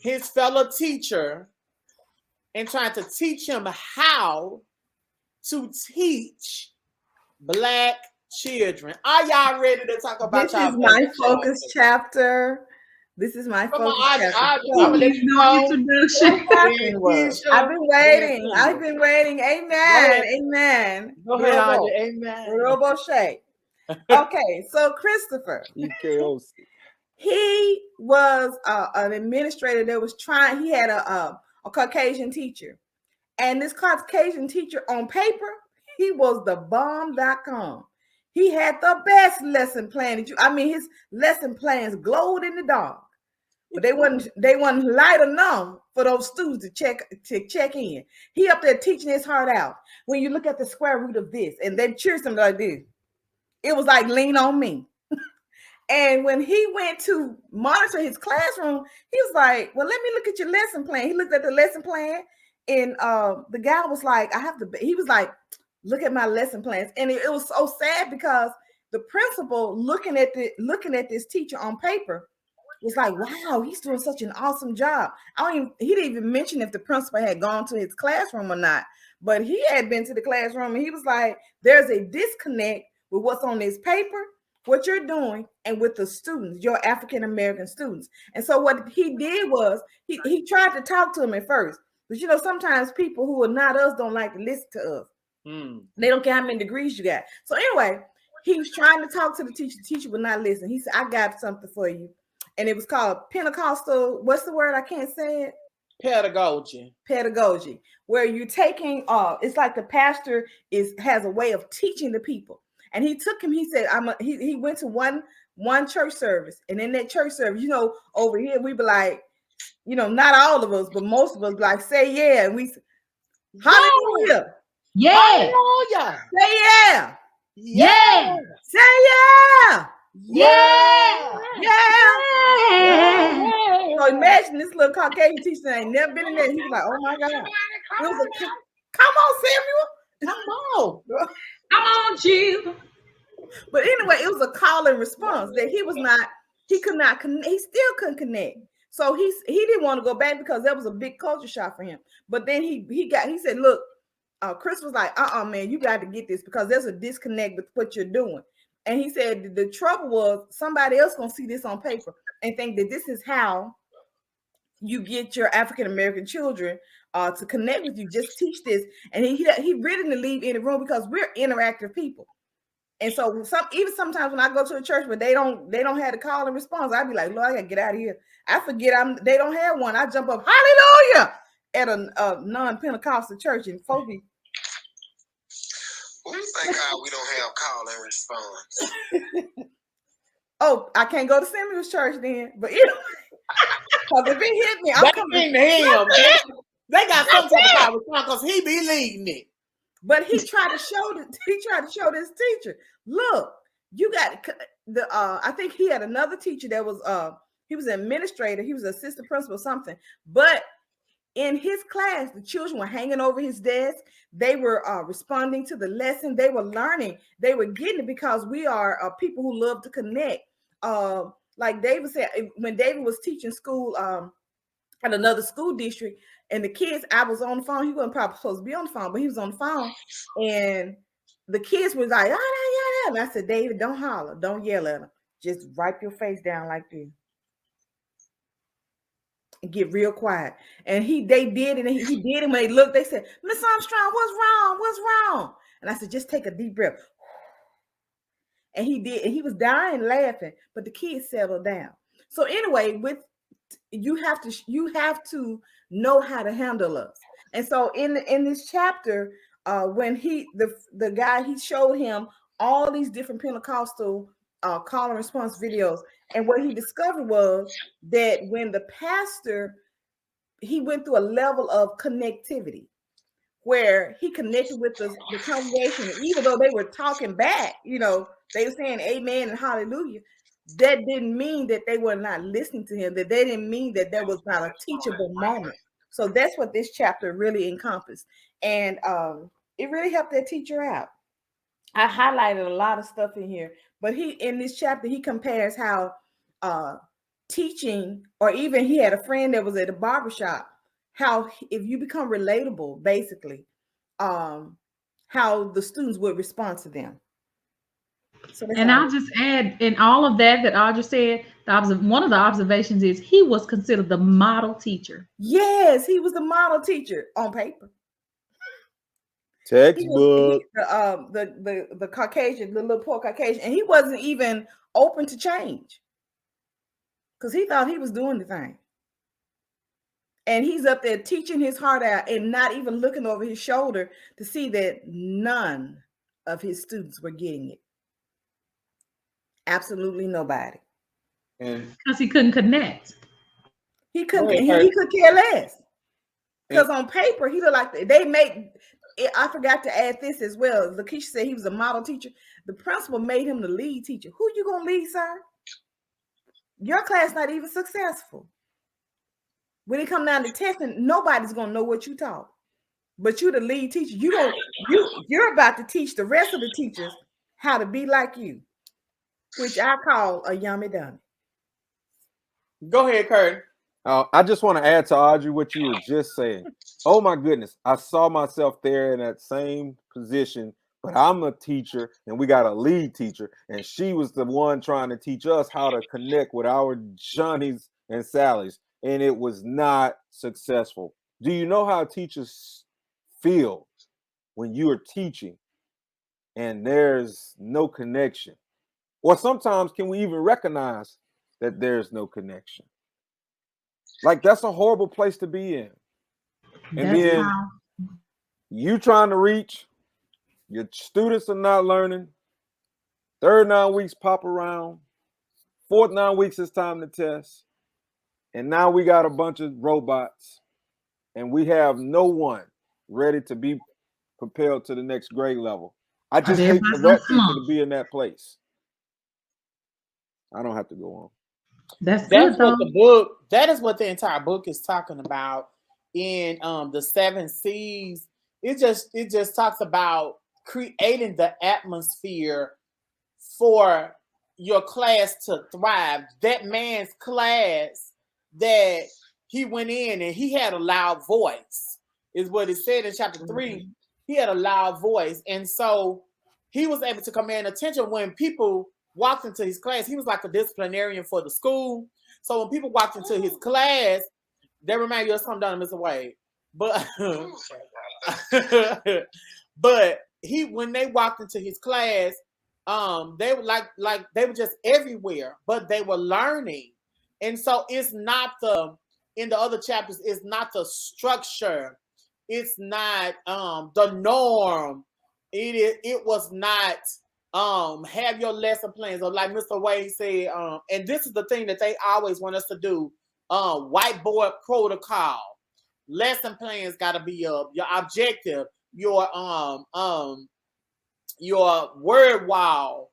[SPEAKER 1] his fellow teacher and trying to teach him how to teach Black children. Are y'all ready to talk about
[SPEAKER 2] this is my focus chapter? This is my focus chapter.
[SPEAKER 1] I'm gonna let you know.
[SPEAKER 3] Introduction.
[SPEAKER 2] I've been waiting. I've been waiting. Amen. Amen.
[SPEAKER 1] Go ahead, Audrey. Amen.
[SPEAKER 2] Robo Shay. Okay, so Christopher. He was an administrator that was trying. He had a Caucasian teacher, and this Caucasian teacher on paper, he was the bomb.com. He had the best lesson plan. His lesson plans glowed in the dark, but they wasn't light enough for those students to check in. He up there teaching his heart out. When you look at the square root of this, and they cheer something like this, it was like lean on me. And when he went to monitor his classroom, he was like, well, let me look at your lesson plan. He looked at the lesson plan, and the guy was like, he was like, look at my lesson plans. And it was so sad because the principal looking at this teacher on paper was like, wow, he's doing such an awesome job. He didn't even mention if the principal had gone to his classroom or not, but he had been to the classroom, and he was like, there's a disconnect with what's on this paper, what you're doing, and with the students, your African-American students. And so what he did was he tried to talk to him at first, but sometimes people who are not us don't like to listen to us. They don't care how many degrees you got. So anyway, he was trying to talk to the teacher. The teacher would not listen. He said, I got something for you. And it was called Pentecostal, what's the word? I can't say it. Pedagogy, where you're taking, it's like the pastor has a way of teaching the people. And he took him, he said, he went to one church service. And in that church service, over here, we be like, not all of us, but most of us like, say yeah. And we, hallelujah.
[SPEAKER 3] Yeah.
[SPEAKER 2] Hallelujah. Say yeah.
[SPEAKER 3] Yeah.
[SPEAKER 2] Say yeah.
[SPEAKER 3] Yeah.
[SPEAKER 2] Yeah. So imagine this little Caucasian teacher ain't never been in there. He was like, oh my God. It was come on, Samuel.
[SPEAKER 3] Come on, Jill.
[SPEAKER 2] But anyway, it was a call and response that he could not connect. He still couldn't connect. So he didn't want to go back because that was a big culture shock for him. But then he said, look, Chris was like, man, you got to get this because there's a disconnect with what you're doing. And he said the trouble was somebody else gonna see this on paper and think that this is how you get your African-American children to connect with you. Just teach this. And he really didn't leave in the room because we're interactive people. And so sometimes when I go to a church where they don't have the call and response, I'd be like, Lord, I gotta get out of here. I forget they don't have one. I jump up, hallelujah, at a non-Pentecostal church and folks be,
[SPEAKER 5] we thank God we don't have call and response.
[SPEAKER 2] Oh, I can't go to Samuel's church then. But because if it hit me, I'm coming
[SPEAKER 1] to him. They got some type of call and response because he be leading it.
[SPEAKER 2] But he tried to show this teacher, look, you got the I think he had another teacher that was he was an administrator, he was an assistant principal or something. But in his class, the children were hanging over his desk. They were responding to the lesson. They were learning. They were getting it because we are people who love to connect. Like David said, when David was teaching school at another school district, and the kids, I was on the phone. He wasn't probably supposed to be on the phone, but he was on the phone, and the kids was like, ah, yeah. And I said, David, don't holler, don't yell at them. Just wipe your face down like this and get real quiet. And they did it, and he did it. When they looked, they said, Miss Armstrong, what's wrong? What's wrong? And I said, just take a deep breath. And he did, and he was dying laughing, but the kids settled down. So anyway, you have to know how to handle us. And so in this chapter, when the guy, he showed him all these different Pentecostal call and response videos, and what he discovered was that when the pastor, he went through a level of connectivity where he connected with the congregation, and even though they were talking back, they were saying amen and hallelujah, that didn't mean that they were not listening to him, that they didn't mean that there was not a teachable moment. So that's what this chapter really encompassed. And it really helped that teacher out. I highlighted a lot of stuff in here, but in this chapter, he compares how teaching, or even he had a friend that was at a barbershop, how if you become relatable, basically, how the students would respond to them. So
[SPEAKER 3] and I'll just add, in all of that Audrey said, one of the observations is he was considered the model teacher.
[SPEAKER 2] Yes, he was the model teacher on paper.
[SPEAKER 4] Textbook.
[SPEAKER 2] The Caucasian, the little poor Caucasian, and he wasn't even open to change because he thought he was doing the thing. And he's up there teaching his heart out and not even looking over his shoulder to see that none of his students were getting it. Absolutely nobody.
[SPEAKER 3] Because he couldn't connect.
[SPEAKER 2] He couldn't. He could care less. Because on paper, he looked like they made. I forgot to add this as well. Lakeisha said he was a model teacher. The principal made him the lead teacher. Who you gonna lead, sir? Your class not even successful. When it come down to testing, nobody's gonna know what you taught. But you're the lead teacher. You're about to teach the rest of the teachers how to be like you, which I call a yummy dummy.
[SPEAKER 1] Go ahead, Kurt.
[SPEAKER 4] I just want to add to Audrey what you were just saying. Oh my goodness, I saw myself there in that same position, but I'm a teacher and we got a lead teacher, and she was the one trying to teach us how to connect with our Johnnies and Sallys, and it was not successful. Do you know how teachers feel when you are teaching and there's no connection? Or sometimes can we even recognize that there's no connection? Like, that's a horrible place to be in. And then you trying to reach, your students are not learning. Third 9 weeks pop around. Fourth 9 weeks it's time to test. And now we got a bunch of robots and we have no one ready to be propelled to the next grade level. I just hate for that teacher to be in that place. I don't have to go on.
[SPEAKER 3] That's what
[SPEAKER 1] the book. That is what the entire book is talking about. In the 7 C's, it just talks about creating the atmosphere for your class to thrive. That man's class, that he went in and he had a loud voice, is what it said in chapter 3. He had a loud voice, and so he was able to command attention when people walked into his class. He was like a disciplinarian for the school. So when people walked into his class, they remind you of something done Mr. Wade. But when they walked into his class, they were like they were just everywhere, but they were learning. And so it's not in the other chapters, it's not the structure, it's not the norm. It was not have your lesson plans, or like Mr. Wade said, and this is the thing that they always want us to do, whiteboard protocol. Lesson plans got to be up, your objective, your word wall,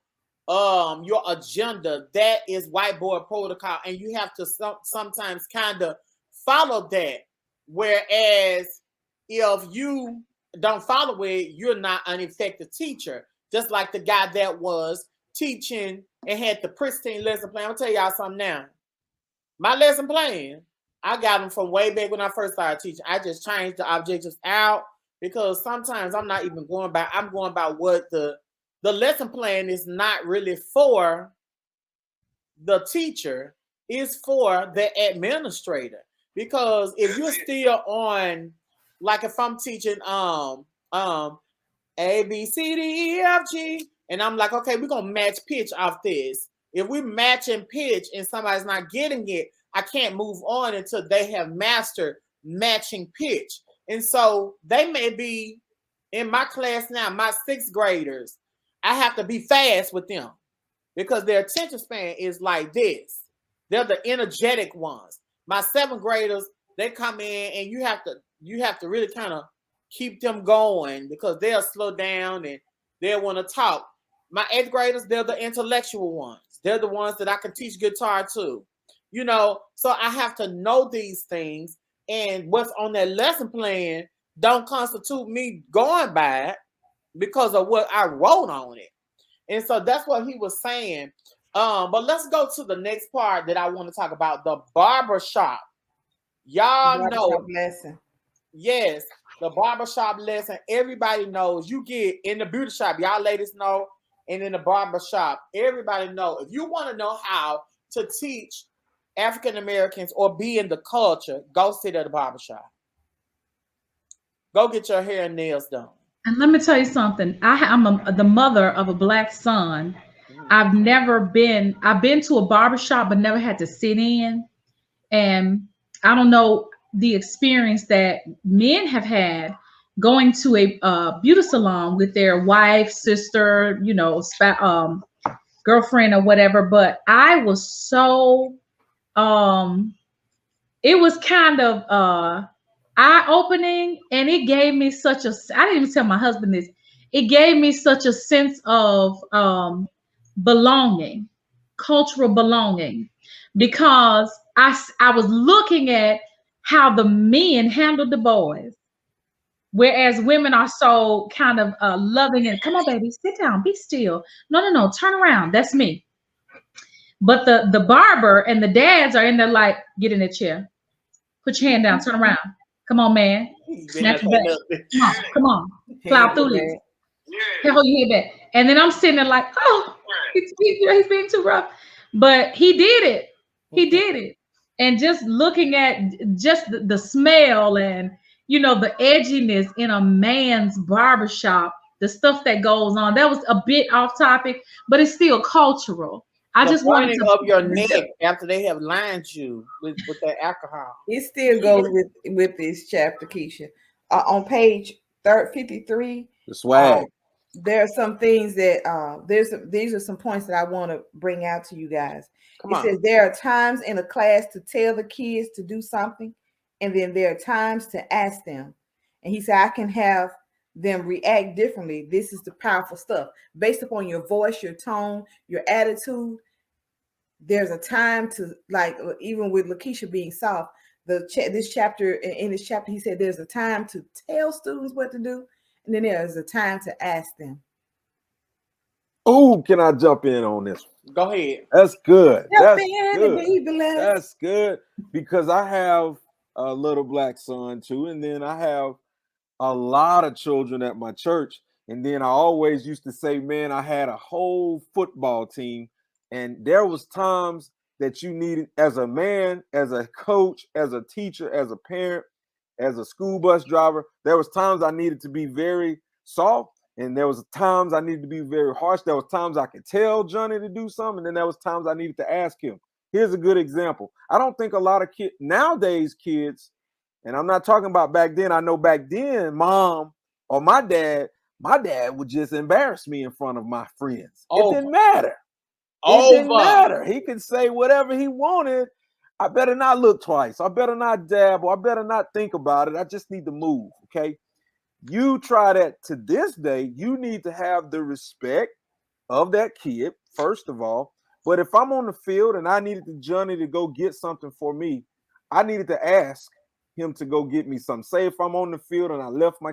[SPEAKER 1] your agenda. That is whiteboard protocol, and you have to sometimes kind of follow that. Whereas if you don't follow it, you're not an effective teacher. Just like the guy that was teaching and had the pristine lesson plan. I'll tell y'all something now. My lesson plan, I got them from way back when I first started teaching. I just changed the objectives out because sometimes I'm not even going by. I'm going by what the lesson plan is not really for the teacher, is for the administrator. Because if you're still on, like if I'm teaching A, B, C, D, E, F, G, and I'm like, okay, we're gonna match pitch off this. If we match and pitch and somebody's not getting it, I can't move on until they have mastered matching pitch. And so they may be in my class now, my sixth graders, I have to be fast with them because their attention span is like this. They're the energetic ones. My seventh graders, they come in and you have to really kind of keep them going because they'll slow down and they'll want to talk. My eighth graders, they're the intellectual ones. They're the ones that I can teach guitar to. You know, so I have to know these things, and what's on that lesson plan don't constitute me going by it because of what I wrote on it. And so that's what he was saying. But let's go to the next part that I want to talk about, the barbershop. Y'all know,
[SPEAKER 2] lesson.
[SPEAKER 1] yes, the barbershop lesson. Everybody knows you get in the beauty shop. Y'all ladies know, and in the barbershop, everybody know. If you want to know how to teach African Americans or be in the culture, go sit at the barbershop. Go get your hair and nails done.
[SPEAKER 3] And let me tell you something. I'm the mother of a black son. I've been to a barbershop, but never had to sit in. And I don't know the experience that men have had going to a beauty salon with their wife, sister, girlfriend or whatever. But I was so, it was kind of eye-opening, and it gave me such a, I didn't even tell my husband this, it gave me such a sense of belonging, cultural belonging, because I was looking at how the men handled the boys, whereas women are so kind of loving and, come on baby, sit down, be still, no, turn around, that's me. But the barber and the dads are in there like, get in the chair, put your hand down, turn around. Come on, man. Snatch your back. Come on. Plow through this. Hold your head back. And then I'm sitting there like, oh, he's being too rough. But he did it. He did it. And just looking at just the smell and, the edginess in a man's barbershop, the stuff that goes on, that was a bit off topic, but it's still cultural. I just wanted
[SPEAKER 1] pointing
[SPEAKER 3] to
[SPEAKER 1] up your neck after they have lined you with that alcohol.
[SPEAKER 2] It still goes with this chapter, Keisha. On page 53,
[SPEAKER 4] the swag.
[SPEAKER 2] There are some things that these are some points that I want to bring out to you guys. It says there are times in a class to tell the kids to do something, and then there are times to ask them. And he said, I can have them react differently. This is the powerful stuff. Based upon your voice, your tone, your attitude, there's a time to, like, even with Lakeisha being soft, in this chapter, he said there's a time to tell students what to do, and then there's a time to ask them.
[SPEAKER 4] Oh, can I jump in on this?
[SPEAKER 1] Go ahead.
[SPEAKER 4] That's good.
[SPEAKER 2] That's good.
[SPEAKER 4] That's good, because I have a little black son too, and then I have a lot of children at my church. And then I always used to say, man, I had a whole football team, and there was times that you needed, as a man, as a coach, as a teacher, as a parent, as a school bus driver, there was times I needed to be very soft, and there was times I needed to be very harsh. There was times I could tell Johnny to do something, and then there was times I needed to ask him. Here's a good example. I don't think a lot of nowadays kids, and I'm not talking about back then. I know back then, mom or my dad would just embarrass me in front of my friends. It didn't matter. It didn't matter. He could say whatever he wanted. I better not look twice. I better not dab, or I better not think about it. I just need to move, okay? You try that to this day, you need to have the respect of that kid, first of all. But if I'm on the field and I needed Johnny to go get something for me, I needed to ask, him to go get me something. Say if I'm on the field and I left my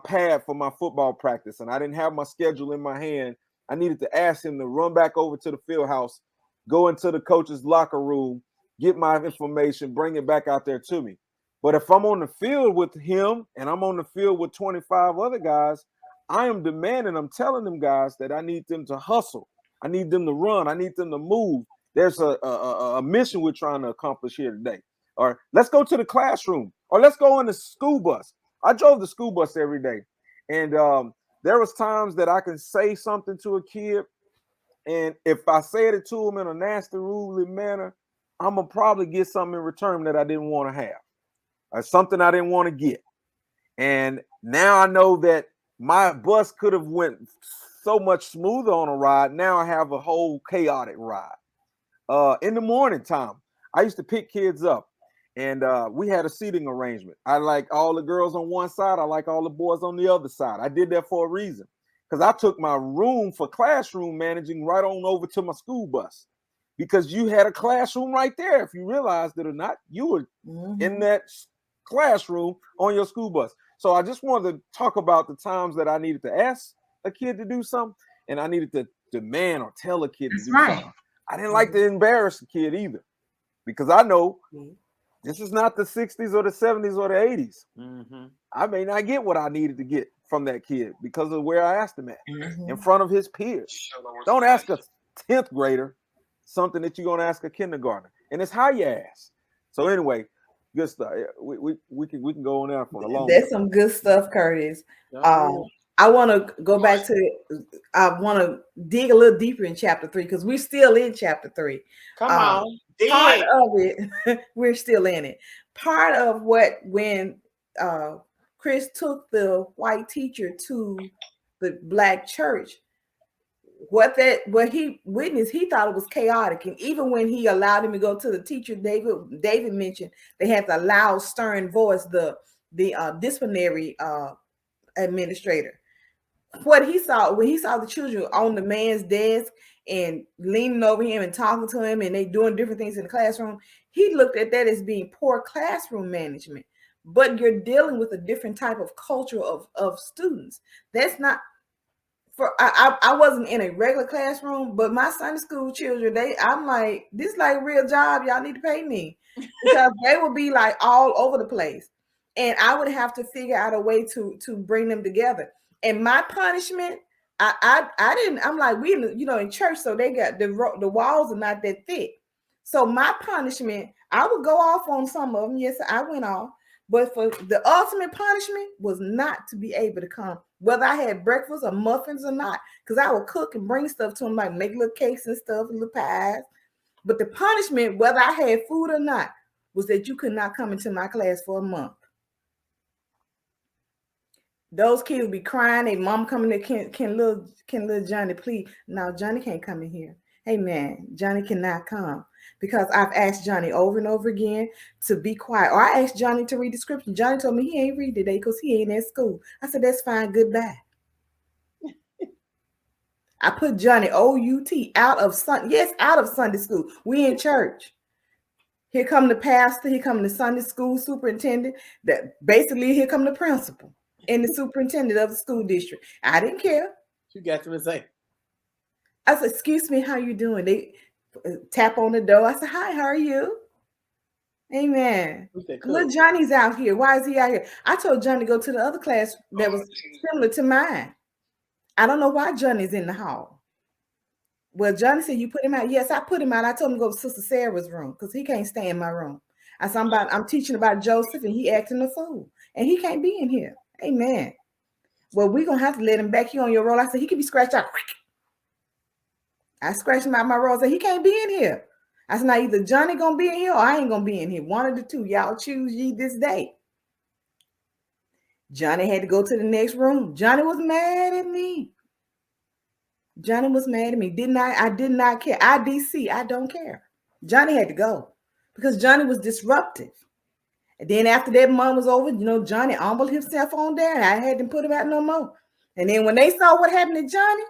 [SPEAKER 4] pad for my football practice and I didn't have my schedule in my hand, I needed to ask him to run back over to the field house, go into the coach's locker room, get my information, bring it back out there to me. But if I'm on the field with him and I'm on the field with 25 other guys, I am demanding, I'm telling them guys that I need them to hustle. I need them to run. I need them to move. There's a mission we're trying to accomplish here today. Or let's go to the classroom, or let's go on the school bus. I drove the school bus every day. And there was times that I can say something to a kid, and if I said it to him in a nasty, rude manner, I'm going to probably get something in return that I didn't want to have, or something I didn't want to get. And now I know that my bus could have went so much smoother on a ride. Now I have a whole chaotic ride. In the morning time, I used to pick kids up, and we had a seating arrangement. I like all the girls on one side. I like all the boys on the other side. I did that for a reason, because I took my room for classroom managing right on over to my school bus, because you had a classroom right there. If you realized it or not, you were in that classroom on your school bus. So I just wanted to talk about the times that I needed to ask a kid to do something, and I needed to demand or tell a kid to do something. I didn't like to embarrass a kid either, because I know this is not the 60s or the 70s or the 80s. I may not get what I needed to get from that kid because of where I asked him at in front of his peers. Don't ask a 10th grader something that you're going to ask a kindergartner. And it's how you ask. So anyway, good stuff. We can go on there for a long time.
[SPEAKER 2] That's some good stuff, Curtis. I want to go back to, I want to dig a little deeper in chapter 3, because we're still in chapter 3.
[SPEAKER 1] Come on.
[SPEAKER 2] Part of it, we're still in it. Part of when Chris took the white teacher to the black church, what he witnessed, he thought it was chaotic. And even when he allowed him to go to the teacher, David mentioned they had the loud, stern voice, the disciplinary administrator. What he saw when he saw the children on the man's desk and leaning over him and talking to him, and they doing different things in the classroom, he looked at that as being poor classroom management. But you're dealing with a different type of culture of students. That's not for I wasn't in a regular classroom, but my Sunday school children, I'm like, this is like a real job. Y'all need to pay me, because they would be like all over the place. And I would have to figure out a way to bring them together. And my punishment, I didn't. I'm like, we in church, so they got the walls are not that thick. So my punishment, I would go off on some of them. Yes, I went off, but for the ultimate punishment was not to be able to come, whether I had breakfast or muffins or not, because I would cook and bring stuff to them, like make little cakes and stuff, little pies. But the punishment, whether I had food or not, was that you could not come into my class for a month. Those kids would be crying. Their mom coming there, can little Johnny please? No, Johnny can't come in here. Hey man, Johnny cannot come, because I've asked Johnny over and over again to be quiet. Or I asked Johnny to read the scripture. Johnny told me he ain't read today because he ain't at school. I said, that's fine, goodbye. I put Johnny O-U-T out of Sunday school. We in church. Here come the pastor, here come the Sunday school superintendent. That basically here come the principal and the superintendent of the school district. I didn't care.
[SPEAKER 1] You got to say.
[SPEAKER 2] I said, excuse me, how you doing? They tap on the door. I said, hi, how are you? Amen. Little Johnny's out here. Why is he out here? I told Johnny to go to the other class that was similar to mine. I don't know why Johnny's in the hall. Well, Johnny said, you put him out. Yes, I put him out. I told him to go to Sister Sarah's room because he can't stay in my room. I said, I'm teaching about Joseph, and he acting a fool, and he can't be in here. Amen. Well, we're going to have to let him back here on your roll. I said, he can be scratched out. I scratched him out my roll. I said, he can't be in here. I said, now either Johnny going to be in here or I ain't going to be in here. One of the two. Y'all choose ye this day. Johnny had to go to the next room. Johnny was mad at me. Johnny was mad at me. I did not care. IDC, I don't care. Johnny had to go because Johnny was disruptive. And then after that month was over, Johnny humbled himself on there, and I had to put him out no more. And then when they saw what happened to Johnny,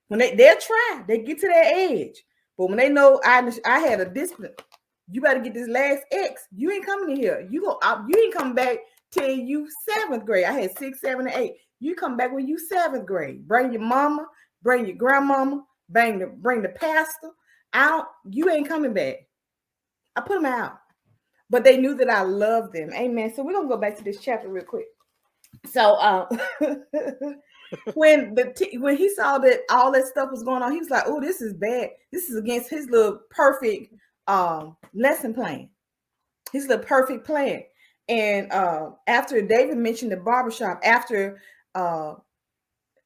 [SPEAKER 2] when they'll try, they get to their edge. But when they know I had a discipline, You better get this last X. You ain't coming in here. You ain't coming back till you 7th grade. I had 6, 7, and 8. You come back when you 7th grade. Bring your mama, bring your grandmama, bring the pastor out. You ain't coming back. I put them out. But they knew that I loved them. Amen. So we're gonna go back to this chapter real quick. So when he saw that all that stuff was going on, he was like, "Oh, this is bad. This is against his little perfect lesson plan, his little perfect plan." And after David mentioned the barbershop, after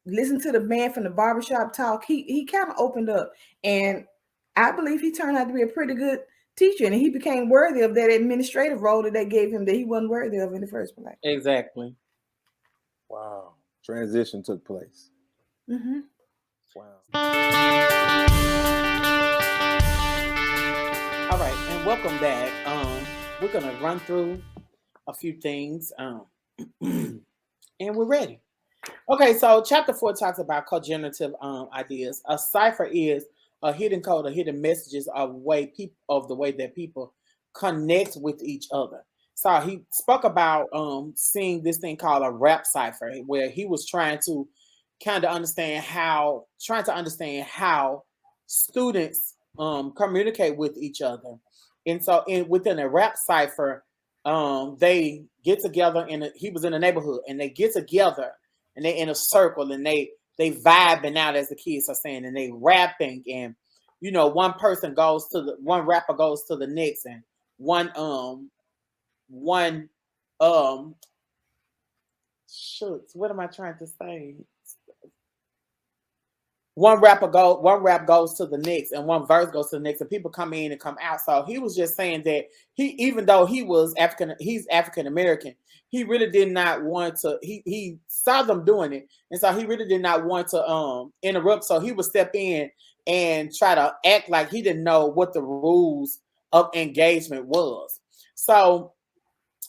[SPEAKER 2] listen to the man from the barbershop talk, he kind of opened up, and I believe he turned out to be a pretty good teacher, and he became worthy of that administrative role that they gave him that he wasn't worthy of in the first place.
[SPEAKER 1] Exactly.
[SPEAKER 4] Wow. Transition took place.
[SPEAKER 2] Mm-hmm.
[SPEAKER 4] Wow.
[SPEAKER 1] All right, and welcome back. We're gonna run through a few things, and we're ready. Okay, so chapter 4 talks about cogenerative ideas. A cipher is a hidden code, or hidden messages of the way that people connect with each other. So he spoke about seeing this thing called a rap cipher, where he was trying to understand how students communicate with each other. And so within a rap cipher, they get together he was in a neighborhood, and they get together and they in a circle, and they vibing out, as the kids are saying, and they rapping, and one rapper goes to the next, and one shucks, what am I trying to say? One rap goes to the next, and one verse goes to the next, and people come in and come out. So he was just saying that even though he's African American, he really did not want to. He saw them doing it, and so he really did not want to interrupt. So he would step in and try to act like he didn't know what the rules of engagement was. So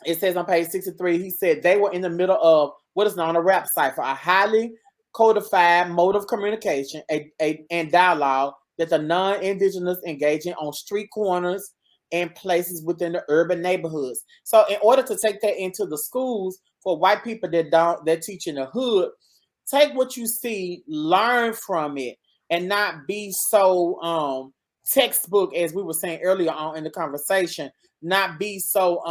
[SPEAKER 1] it says on page 63, he said they were in the middle of what is known as a rap cipher, a highly codified mode of communication and dialogue that the non-indigenous engage in on street corners and places within the urban neighborhoods. So in order to take that into the schools for white people that teach in the hood, take what you see, learn from it, and not be so textbook, as we were saying earlier on in the conversation, not be so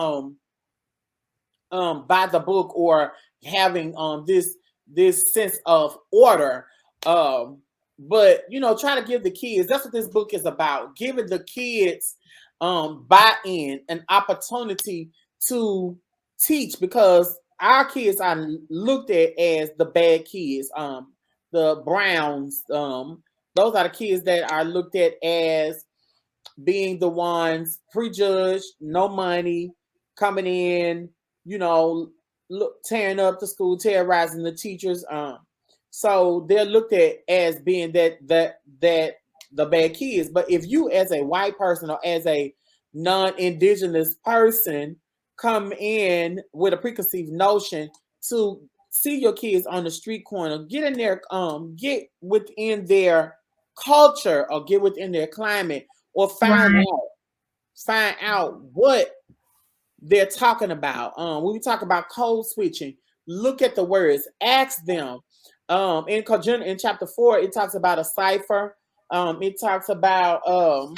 [SPEAKER 1] by the book, or having this sense of order, but try to give the kids, that's what this book is about, giving the kids buy-in, an opportunity to teach, because our kids are looked at as the bad kids, the browns, those are the kids that are looked at as being the ones prejudged, no money, coming in, tearing up the school, terrorizing the teachers. So they're looked at as being that the bad kids. But if you, as a white person or as a non-indigenous person, come in with a preconceived notion to see your kids on the street corner, get in there, get within their culture, or get within their climate, or find out what they're talking about. When we talk about code switching, look at the words, ask them. In chapter 4, it talks about a cipher. It talks about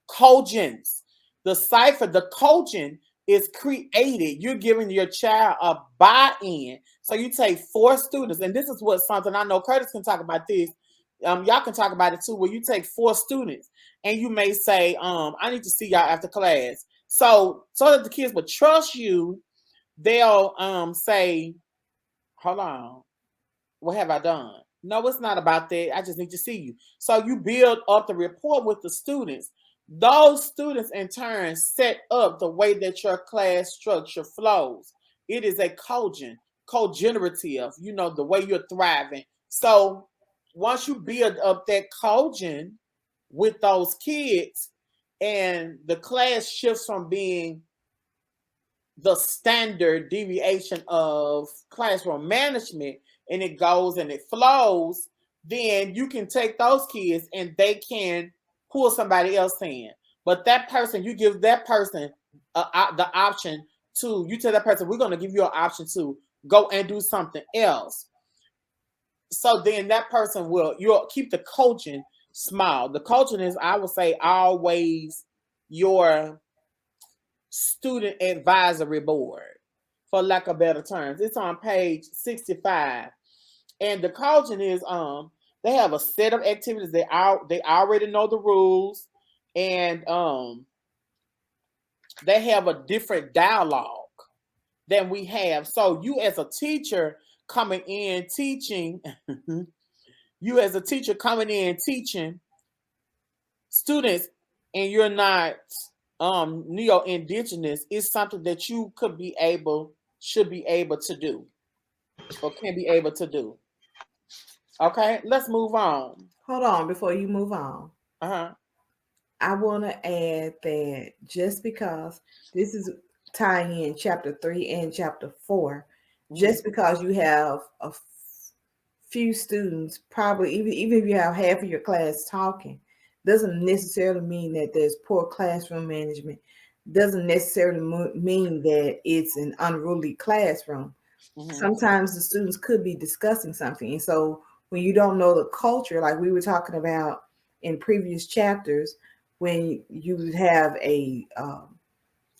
[SPEAKER 1] cogents. The cipher, the cogent is created. You're giving your child a buy-in. So you take 4 students, and this is something I know Curtis can talk about this. Y'all can talk about it too, where you take 4 students and you may say, I need to see y'all after class. So that the kids would trust you, they'll say, hold on, what have I done? No, it's not about that. I just need to see you. So you build up the rapport with the students. Those students in turn set up the way that your class structure flows. It is a cogenerative, the way you're thriving. So once you build up that cogen with those kids, and the class shifts from being the standard deviation of classroom management, and it goes and it flows, then you can take those kids and they can pull somebody else in. But that person, you give that person the option to, you tell that person, we're going to give you an option to go and do something else. So then that person you'll keep the coaching small. The coaching is, I would say, always your student advisory board, for lack of better terms. It's on page 65. And the coaching is they have a set of activities. They already know the rules, and they have a different dialogue than we have. So you as a teacher coming in teaching, you as a teacher coming in teaching students, and you're not neo-indigenous, is something that you should be able to do, or can be able to do. Okay, let's move on.
[SPEAKER 2] Hold on before you move on.
[SPEAKER 1] Uh-huh.
[SPEAKER 2] I want to add that just because this is tying in chapter 3 and chapter 4, just because you have a few students, probably even if you have half of your class talking, doesn't necessarily mean that there's poor classroom management. Doesn't necessarily mean that it's an unruly classroom. Sometimes the students could be discussing something. And so when you don't know the culture, like we were talking about in previous chapters, when you would have a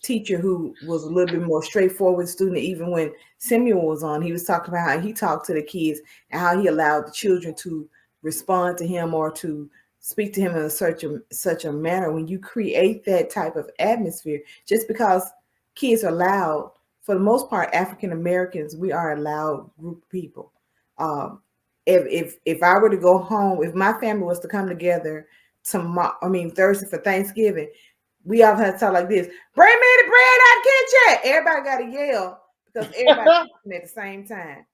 [SPEAKER 2] teacher who was a little bit more straightforward student, even when Samuel was on, he was talking about how he talked to the kids and how he allowed the children to respond to him or to speak to him in such a manner. When you create that type of atmosphere, just because kids are loud, for the most part, African Americans, we are a loud group of people. If I were to go home, if my family was to come together Thursday for Thanksgiving, we all had to talk like this: bring me the bread out the kitchen. Everybody got to yell because everybody at the same time,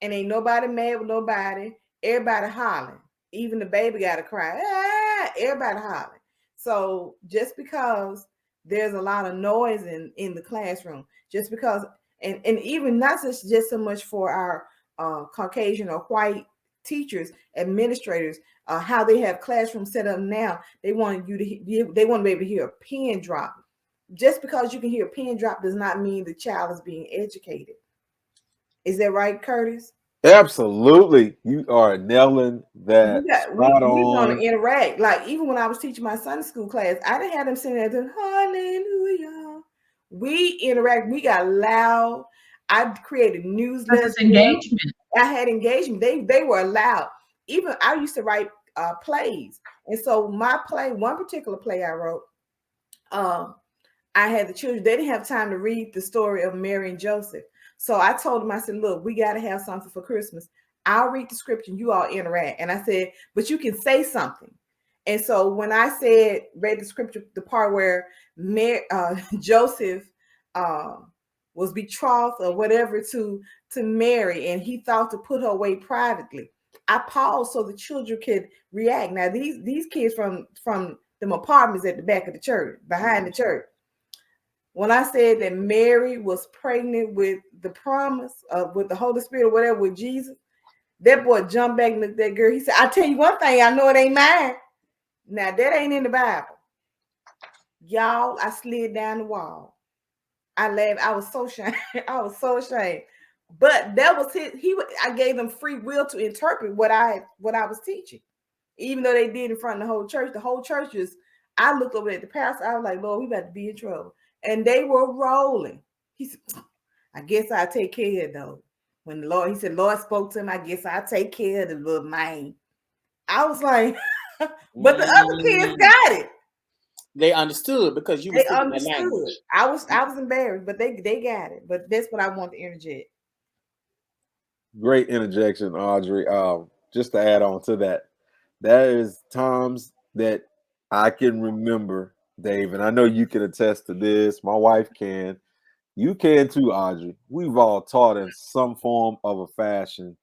[SPEAKER 2] and ain't nobody mad with nobody. Everybody hollering. Even the baby got to cry. Ah, everybody hollering. So just because there's a lot of noise in the classroom, just because, and even not just so much for our Caucasian or white teachers, administrators, how they have classrooms set up now, they want to be able to hear a pin drop. Just because you can hear a pin drop does not mean the child is being educated. Is that right, Curtis?
[SPEAKER 4] Absolutely. You are nailing that
[SPEAKER 2] We
[SPEAKER 4] spot
[SPEAKER 2] want
[SPEAKER 4] on.
[SPEAKER 2] to interact. Like even when I was teaching my Sunday school class, I didn't have them sitting there doing hallelujah. We interact. We got loud. I created newsletters.
[SPEAKER 3] Engagement.
[SPEAKER 2] I had engagement. They were loud. Even I used to write plays, and so my play, one particular play I wrote, I had the children. They didn't have time to read the story of Mary and Joseph. So I told them, I said, look, we got to have something for Christmas. I'll read the scripture, you all interact. And I said, but you can say something. And so when I read the scripture, the part where Joseph was betrothed or whatever to Mary, and he thought to put her away privately, I paused so the children could react. Now these kids from them apartments at the back of the church, behind the church. When I said that Mary was pregnant with the promise with the Holy Spirit or whatever with Jesus, that boy jumped back and looked at that girl. He said, I tell you one thing, I know it ain't mine. Now that ain't in the Bible. Y'all, I slid down the wall. I laughed. I was so ashamed. I was so ashamed. But that was I gave them free will to interpret what I was teaching. Even though they did in front of the whole church. The whole church I looked over at the pastor. I was like, Lord, we about to be in trouble. And they were rolling. He said, I guess I'll take care of it though. When he said, Lord spoke to him, I guess I'll take care of the little man. I was like, but the other kids got it.
[SPEAKER 1] They understood because you were speaking that language.
[SPEAKER 2] I was embarrassed, but they got it. But that's what I want to interject.
[SPEAKER 4] Great interjection, Audrey. Just to add on to that, there is times that I can remember, Dave, and I know you can attest to this. My wife can. You can too, Audrey. We've all taught in some form of a fashion,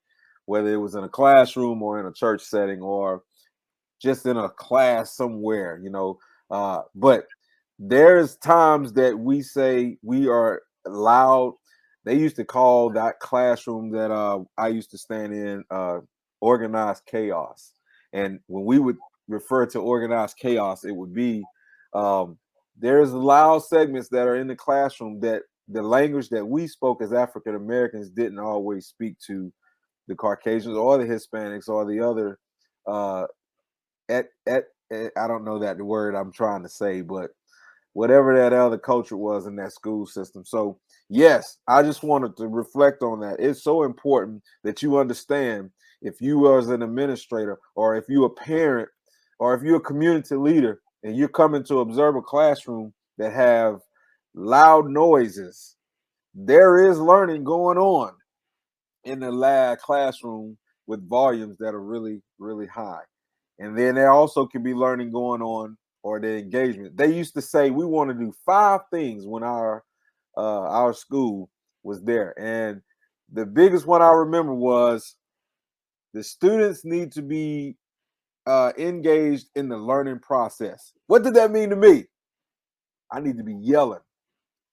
[SPEAKER 4] whether it was in a classroom or in a church setting or just in a class somewhere, but there's times that we say we are loud. They used to call that classroom that I used to stand in organized chaos. And when we would refer to organized chaos, it would be There's loud segments that are in the classroom that the language that we spoke as African Americans didn't always speak to the Caucasians or the Hispanics or the other I don't know that the word I'm trying to say, but whatever that other culture was in that school system. So yes, I just wanted to reflect on that. It's so important that you understand, if you as an administrator or if you a parent or if you're a community leader and you're coming to observe a classroom that have loud noises, there is learning going on in the lab classroom with volumes that are really, really high. And then there also can be learning going on or the engagement. They used to say we want to do 5 things when our school was there. And the biggest one I remember was the students need to be engaged in the learning process. What did that mean to me? I need to be yelling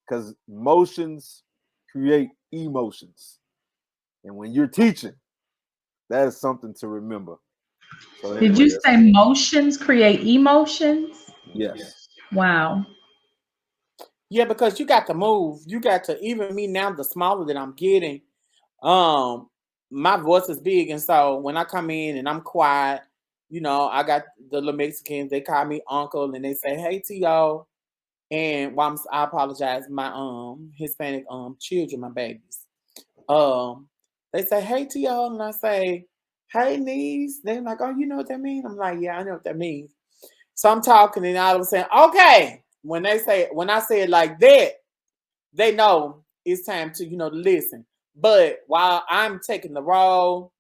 [SPEAKER 4] because motions create emotions. And when you're teaching, that is something to remember. So
[SPEAKER 3] Did
[SPEAKER 4] anyway,
[SPEAKER 3] you say motions create emotions?
[SPEAKER 4] yes.
[SPEAKER 3] Wow.
[SPEAKER 1] Yeah, because you got to move. You got to, even me now, the smaller that I'm getting, um, my voice is big. And so when I come in and I'm quiet, I got the little Mexicans, they call me uncle and they say, "Hey T.O." And I apologize, my Hispanic children, my babies. Um, they say, "Hey T.O." and I say, "Hey niece." They're like, "Oh, you know what that means?" I'm like, "Yeah, I know what that means." So I'm talking and all of a sudden, okay. When I say it like that, they know it's time to, to listen. But while I'm taking the role,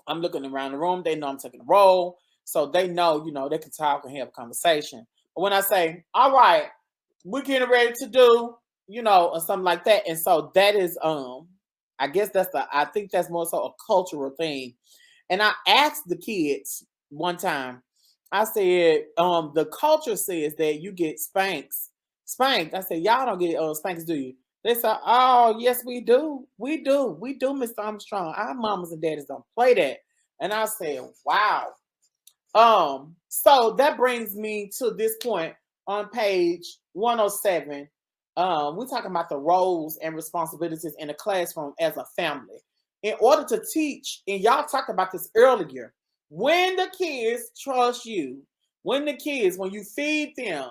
[SPEAKER 1] I'm looking around the room. They know I'm taking the role. So they know, they can talk and have a conversation. But when I say, "All right, we're getting ready to do," or something like that. And so that is I guess I think that's more so a cultural thing. And I asked the kids one time, I said, the culture says that you get spanked. I said, "Y'all don't get spanks, do you?" They said, "Oh, yes, we do. We do, Mr. Armstrong. Our mamas and daddies don't play that." And I said, "Wow." So that brings me to this point on page 107. We're talking about the roles and responsibilities in the classroom as a family. In order to teach, and y'all talked about this earlier, when the kids trust you, when you feed them,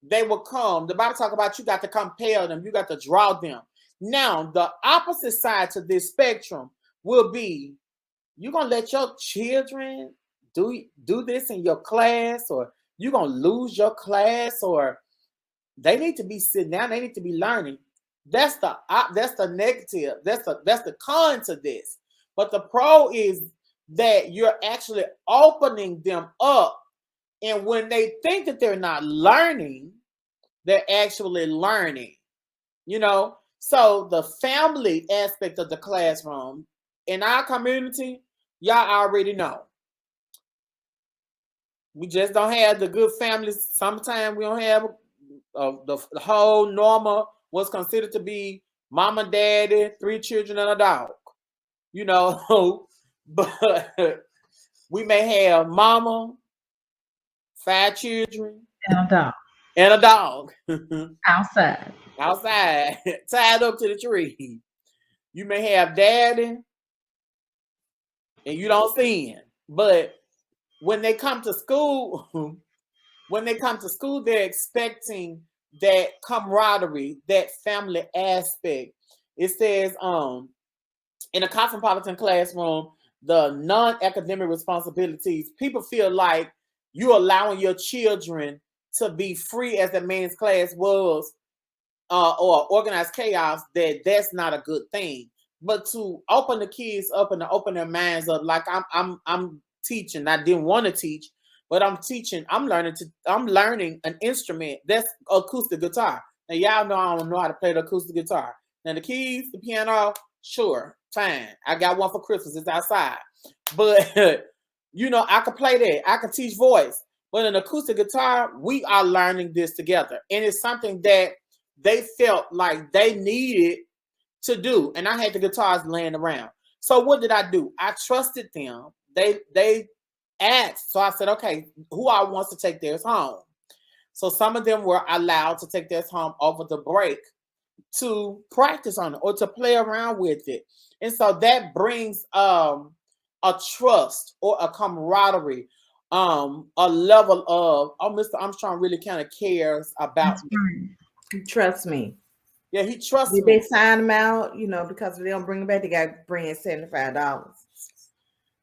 [SPEAKER 1] they will come. The Bible talk about you got to compel them, you got to draw them. Now, the opposite side to this spectrum will be, you gonna let your children do this in your class, or you gonna lose your class, or they need to be sitting down, they need to be learning. That's the negative. That's the con to this. But the pro is that you're actually opening them up, and when they think that they're not learning, they're actually learning. So the family aspect of the classroom in our community, y'all already know. We just don't have the good families. Sometimes we don't have the whole normal, what's considered to be mama, daddy, 3 children, and a dog. But we may have mama, 5 children,
[SPEAKER 3] And a dog
[SPEAKER 1] and a dog
[SPEAKER 3] outside.
[SPEAKER 1] outside, tied up to the tree. You may have daddy, and you don't see him. But when they come to school, they're expecting that camaraderie, that family aspect. It says, in a cosmopolitan classroom, the non-academic responsibilities, people feel like you're allowing your children to be free as the man's class was, or organized chaos, that's not a good thing. But to open the kids up and to open their minds up, like I'm teaching. I didn't want to teach, but I'm teaching. I'm learning an instrument that's acoustic guitar. Now y'all know I don't know how to play the acoustic guitar. Now the keys, the piano, sure, fine. I got one for Christmas. It's outside, but I can play that. I can teach voice. But an acoustic guitar, we are learning this together, and it's something that they felt like they needed to do. And I had the guitars laying around. So what did I do? I trusted them. They asked. So I said, okay, who all wants to take theirs home? So some of them were allowed to take theirs home over the break to practice on it or to play around with it. And so that brings a trust or a camaraderie, a level of, oh, Mr. Armstrong really kind of cares about me.
[SPEAKER 2] You trust me.
[SPEAKER 1] Yeah, he trusts
[SPEAKER 2] Did
[SPEAKER 1] me.
[SPEAKER 2] they sign them out? Because if they don't bring them back, they got to bring in $75.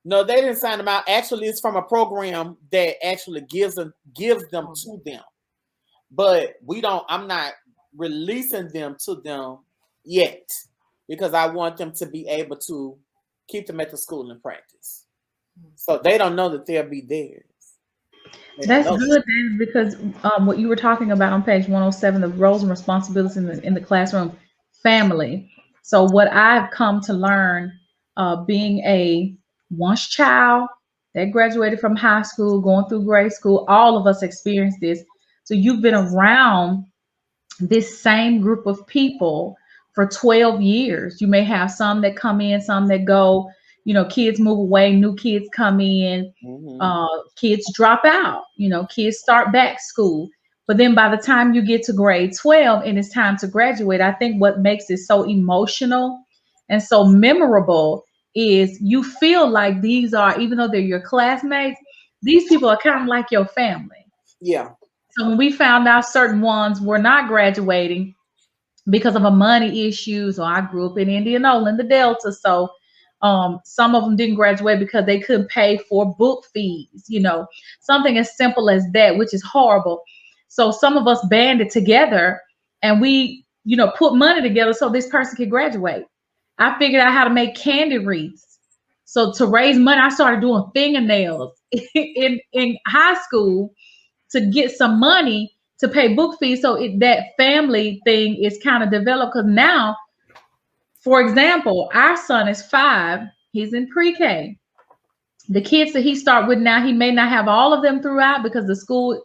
[SPEAKER 1] No, they didn't sign them out. Actually, it's from a program that actually gives them to them. But I'm not releasing them to them yet because I want them to be able to keep them at the school and practice. So they don't know that they'll be theirs.
[SPEAKER 3] That's good, David, because what you were talking about on page 107, the roles and responsibilities in the classroom, family. So what I've come to learn, being a once child that graduated from high school, going through grade school, all of us experienced this. So you've been around this same group of people for 12 years. You may have some that come in, some that go, kids move away, new kids come in, kids drop out, kids start back school. But then by the time you get to grade 12 and it's time to graduate, I think what makes it so emotional and so memorable is you feel like these are, even though they're your classmates, these people are kind of like your family.
[SPEAKER 1] Yeah.
[SPEAKER 3] So when we found out certain ones were not graduating because of a money issue, so I grew up in Indianola in the Delta, so some of them didn't graduate because they couldn't pay for book fees, something as simple as that, which is horrible. So some of us banded together and we, put money together so this person could graduate. I figured out how to make candy wreaths. So to raise money, I started doing fingernails in high school to get some money to pay book fees. So that family thing is kind of developed because now, for example, our son is 5. He's in pre-K. The kids that he start with now, he may not have all of them throughout because the school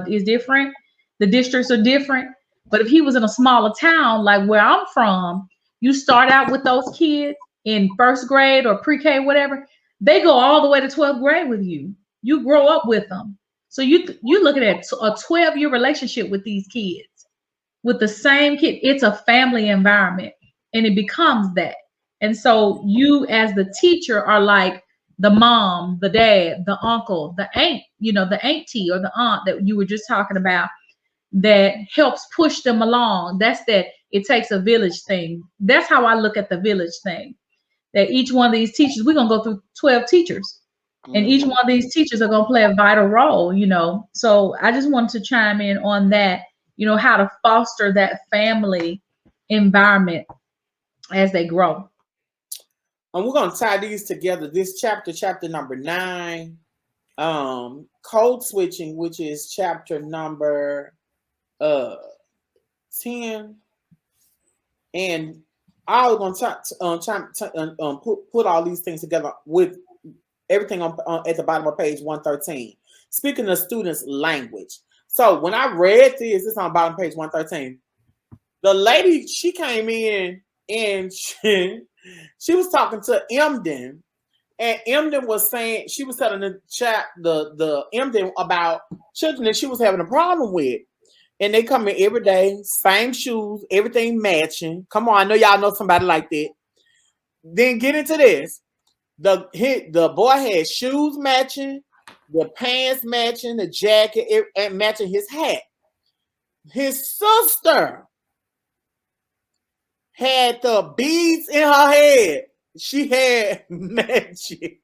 [SPEAKER 3] is different. The districts are different. But if he was in a smaller town like where I'm from, you start out with those kids in first grade or pre-K, whatever. They go all the way to 12th grade with you. You grow up with them. So you looking at a 12-year relationship with these kids, with the same kid. It's a family environment, and it becomes that. And so you, as the teacher, are like the mom, the dad, the uncle, the aunt, the auntie or the aunt that you were just talking about that helps push them along. That's that it takes a village thing. That's how I look at the village thing. That each one of these teachers, we're going to go through 12 teachers. And each one of these teachers are going to play a vital role, So I just wanted to chime in on that, how to foster that family environment as they grow.
[SPEAKER 1] And we're going to tie these together. This chapter number 9, code switching, which is chapter number 10. And I was going to put all these things together with everything on at the bottom of page 113. Speaking of students' language. So when I read this, it's on bottom page 113. The lady, she came in and she was talking to Emdin, and Emdin was saying, she was telling the chat the Emdin about children that she was having a problem with. And they come in every day, same shoes, everything matching. Come on, I know y'all know somebody like that. Then get into this. The boy had shoes matching, the pants matching, the jacket, and matching his hat. His sister had the beads in her head. She had magic.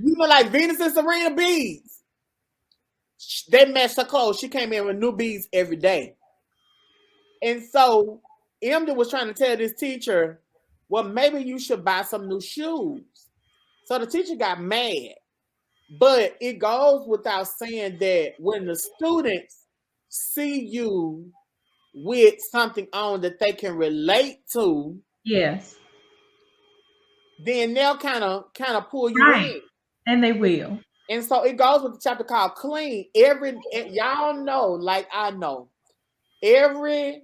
[SPEAKER 1] Like Venus and Serena beads. They matched her clothes. She came in with new beads every day. And so Emdin was trying to tell this teacher, well, maybe you should buy some new shoes. So the teacher got mad. But it goes without saying that when the students see you with something on that they can relate to,
[SPEAKER 3] yes,
[SPEAKER 1] then they'll kind of pull you in.
[SPEAKER 3] And they will.
[SPEAKER 1] And so it goes with the chapter called Clean. Y'all know, like I know, every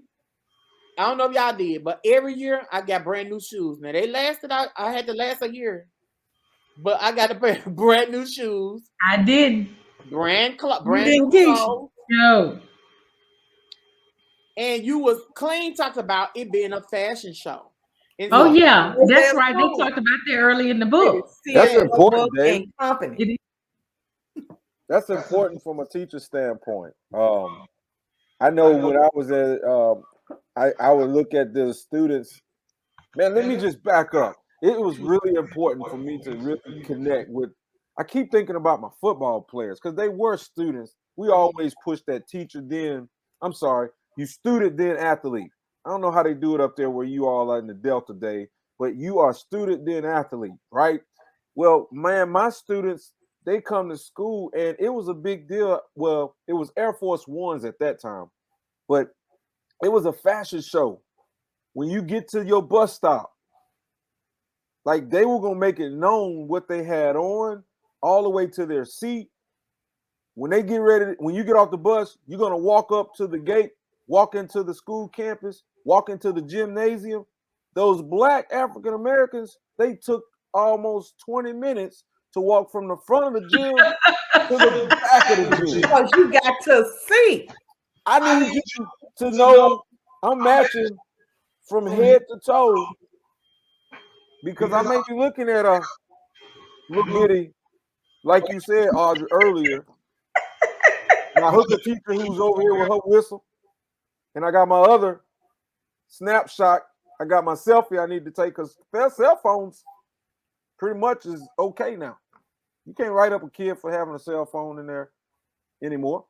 [SPEAKER 1] I don't know if y'all did, but every year I got brand new shoes. Now they lasted. I had to last a year, but I got a pair of brand new shoes,
[SPEAKER 3] I did.
[SPEAKER 1] brand
[SPEAKER 2] You
[SPEAKER 1] new
[SPEAKER 2] didn't, Keisha.
[SPEAKER 1] clothes,
[SPEAKER 3] No.
[SPEAKER 1] and you was clean talked about it being a fashion show. And
[SPEAKER 3] Oh
[SPEAKER 1] so
[SPEAKER 3] yeah,
[SPEAKER 2] Was
[SPEAKER 3] that's
[SPEAKER 2] that
[SPEAKER 3] right. They
[SPEAKER 2] school?
[SPEAKER 3] talked about that early in the
[SPEAKER 2] It is
[SPEAKER 3] book.
[SPEAKER 4] That's
[SPEAKER 2] C.L.
[SPEAKER 4] important,
[SPEAKER 2] Book
[SPEAKER 4] Dave.
[SPEAKER 2] and Company.
[SPEAKER 3] It is.
[SPEAKER 4] That's important from a teacher standpoint. I know when I was at, I would look at the students. Man, let me just back up. It was really important for me to really connect with. I keep thinking about my football players because they were students. We always push that teacher, then, I'm sorry, you student, then athlete. I don't know how they do it up there where you all are in the Delta Day, but you are student, then athlete, right? Well, man, my students, they come to school and it was a big deal. Well, it was Air Force Ones at that time, but it was a fashion show. When you get to your bus stop, like they were gonna make it known what they had on all the way to their seat. When they get ready, when you get off the bus, you're gonna walk up to the gate, walk into the school campus, walk into the gymnasium. Those black African Americans, they took almost 20 minutes to walk from the front of the gym to the back of the gym.
[SPEAKER 2] Because you got to see.
[SPEAKER 4] I need you to know I'm matching from head to toe because I may be looking at a little bitty, like you said, Audrey, earlier, my hooker teacher who's over here with her whistle, and I got my other snapshot. I got my selfie I need to take because their cell phones pretty much is okay now. You can't write up a kid for having a cell phone in there anymore.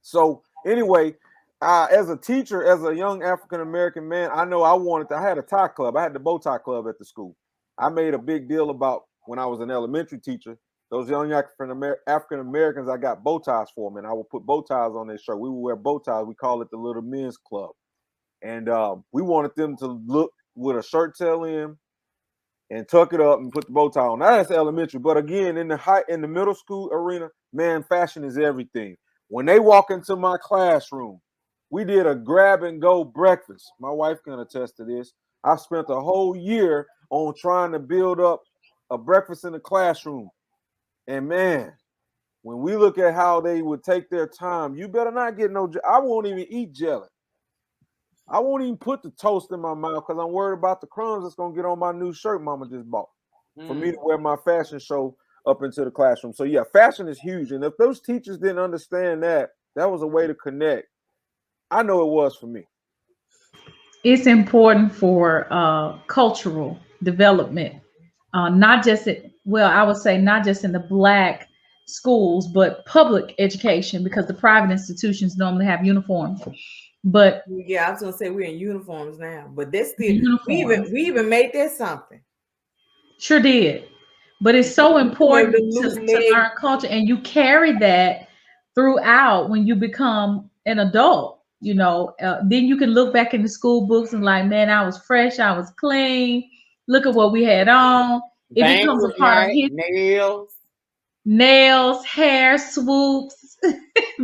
[SPEAKER 4] So anyway, as a teacher, as a young African American man, I know I had a tie club. I had the bow tie club at the school. I made a big deal about when I was an elementary teacher. Those young African Americans, I got bow ties for them, and I would put bow ties on their shirt. We would wear bow ties. We call it the Little Men's Club, and we wanted them to look with a shirt tail in and tuck it up and put the bow tie on. Now that's elementary, but again, in the middle school arena, man, fashion is everything. When they walk into my classroom, we did a grab and go breakfast. My wife can attest to this. I spent a whole year on trying to build up a breakfast in the classroom. And man, when we look at how they would take their time, you better not get no. I won't even eat jelly. I won't even put the toast in my mouth because I'm worried about the crumbs that's gonna get on my new shirt Mama just bought for me to wear my fashion show up into the classroom. So yeah, fashion is huge. And if those teachers didn't understand that, that was a way to connect. I know it was for me.
[SPEAKER 3] It's important for cultural development, not just I would say not just in the black schools, but public education because the private institutions normally have uniforms. But
[SPEAKER 2] Yeah, I was gonna say we're in uniforms now, but that's still
[SPEAKER 3] uniforms
[SPEAKER 2] we even made that something.
[SPEAKER 3] sure did. But it's so important
[SPEAKER 2] The loose
[SPEAKER 3] to
[SPEAKER 2] leg.
[SPEAKER 3] learn culture, and you carry that throughout when you become an adult. Then you can look back in the school books and like, man, I was fresh, I was clean. Look at what we had on. It
[SPEAKER 1] bangs
[SPEAKER 3] becomes a
[SPEAKER 1] was
[SPEAKER 3] part of
[SPEAKER 1] nice,
[SPEAKER 3] his
[SPEAKER 1] nails.
[SPEAKER 3] nails, hair, swoops,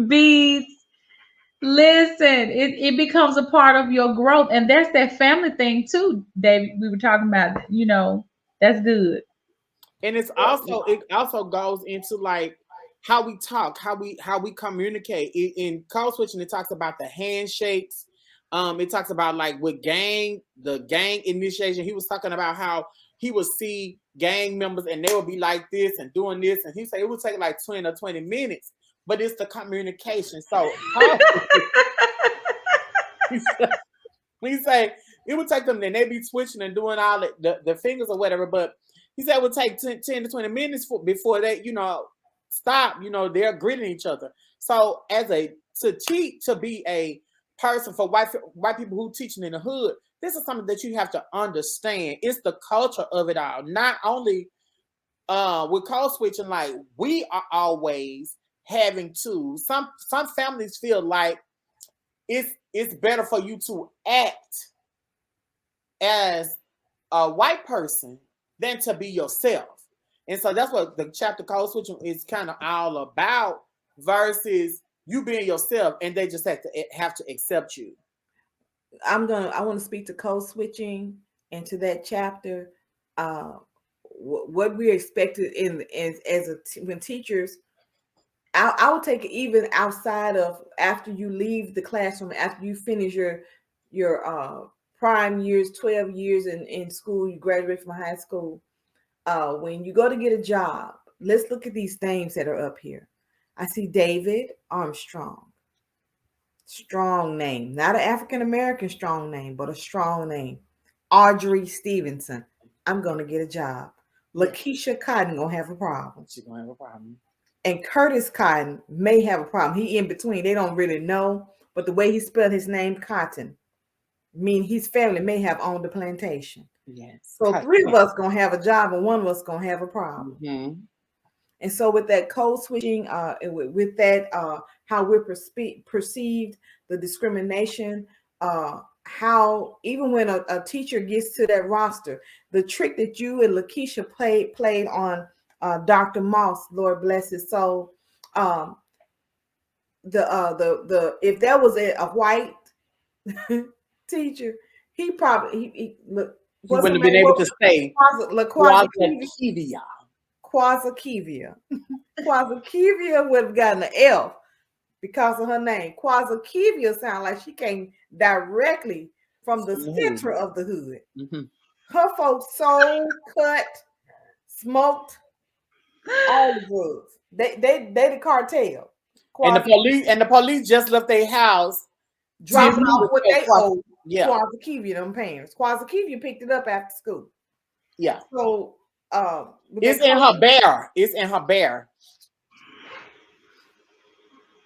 [SPEAKER 3] beads. Listen, it becomes a part of your growth, and that's that family thing too, David. We were talking about, that's good.
[SPEAKER 1] And it also goes into like how we talk, how we communicate. In code switching, it talks about the handshakes. It talks about like with the gang initiation. He was talking about how he would see gang members and they would be like this and doing this, and he said it would take like 20 or 20 minutes, but it's the communication. So we say it would take them, then they be switching and doing all the fingers or whatever, but he said it would take 10 to 20 minutes before they, stop, they're greeting each other. So to be a person for white people who teaching in the hood, this is something that you have to understand. It's the culture of it all. Not only with code switching, like we are always having to, some families feel like it's better for you to act as a white person than to be yourself. And so that's what the chapter code switching is kind of all about, versus you being yourself and they just have to accept you.
[SPEAKER 2] I want to speak to code switching and to that chapter. Uh, what we expected when teachers, I would take it even outside of after you leave the classroom, after you finish your prime years, 12 years in school, you graduate from high school. When you go to get a job, let's look at these names that are up here. I see David Armstrong. Strong name, not an African American strong name, but a strong name. Audrey Stevenson. I'm gonna get a job. Lakeisha Cotton gonna have a problem.
[SPEAKER 1] She's gonna have a problem.
[SPEAKER 2] And Curtis Cotton may have a problem. He in between. They don't really know, but the way he spelled his name, Cotton, mean his family may have owned the plantation.
[SPEAKER 1] Yes.
[SPEAKER 2] So three of us gonna have a job, and one of us gonna have a problem.
[SPEAKER 1] Mm-hmm.
[SPEAKER 2] And so with that code switching, with that, how we're perceived, the discrimination, how even when a teacher gets to that roster, the trick that you and Lakeisha played on Dr. Moss, Lord bless his soul, the if that was a white teacher, he probably he look.
[SPEAKER 1] He wouldn't have been able to say
[SPEAKER 2] Quasakivia. Quasakivia. Quasakivia would have gotten an F because of her name. Quasakivia sounds like she came directly from the center of the hood.
[SPEAKER 1] Mm-hmm.
[SPEAKER 2] Her folks sold, cut, smoked, all the drugs. They the cartel.
[SPEAKER 1] And the police just left their house,
[SPEAKER 2] dropping off what they owed.
[SPEAKER 1] Yeah.
[SPEAKER 2] Quasakivia them parents. Quasakivia picked it up after school.
[SPEAKER 1] Yeah.
[SPEAKER 2] So
[SPEAKER 1] it's in her bear. It's in her bear.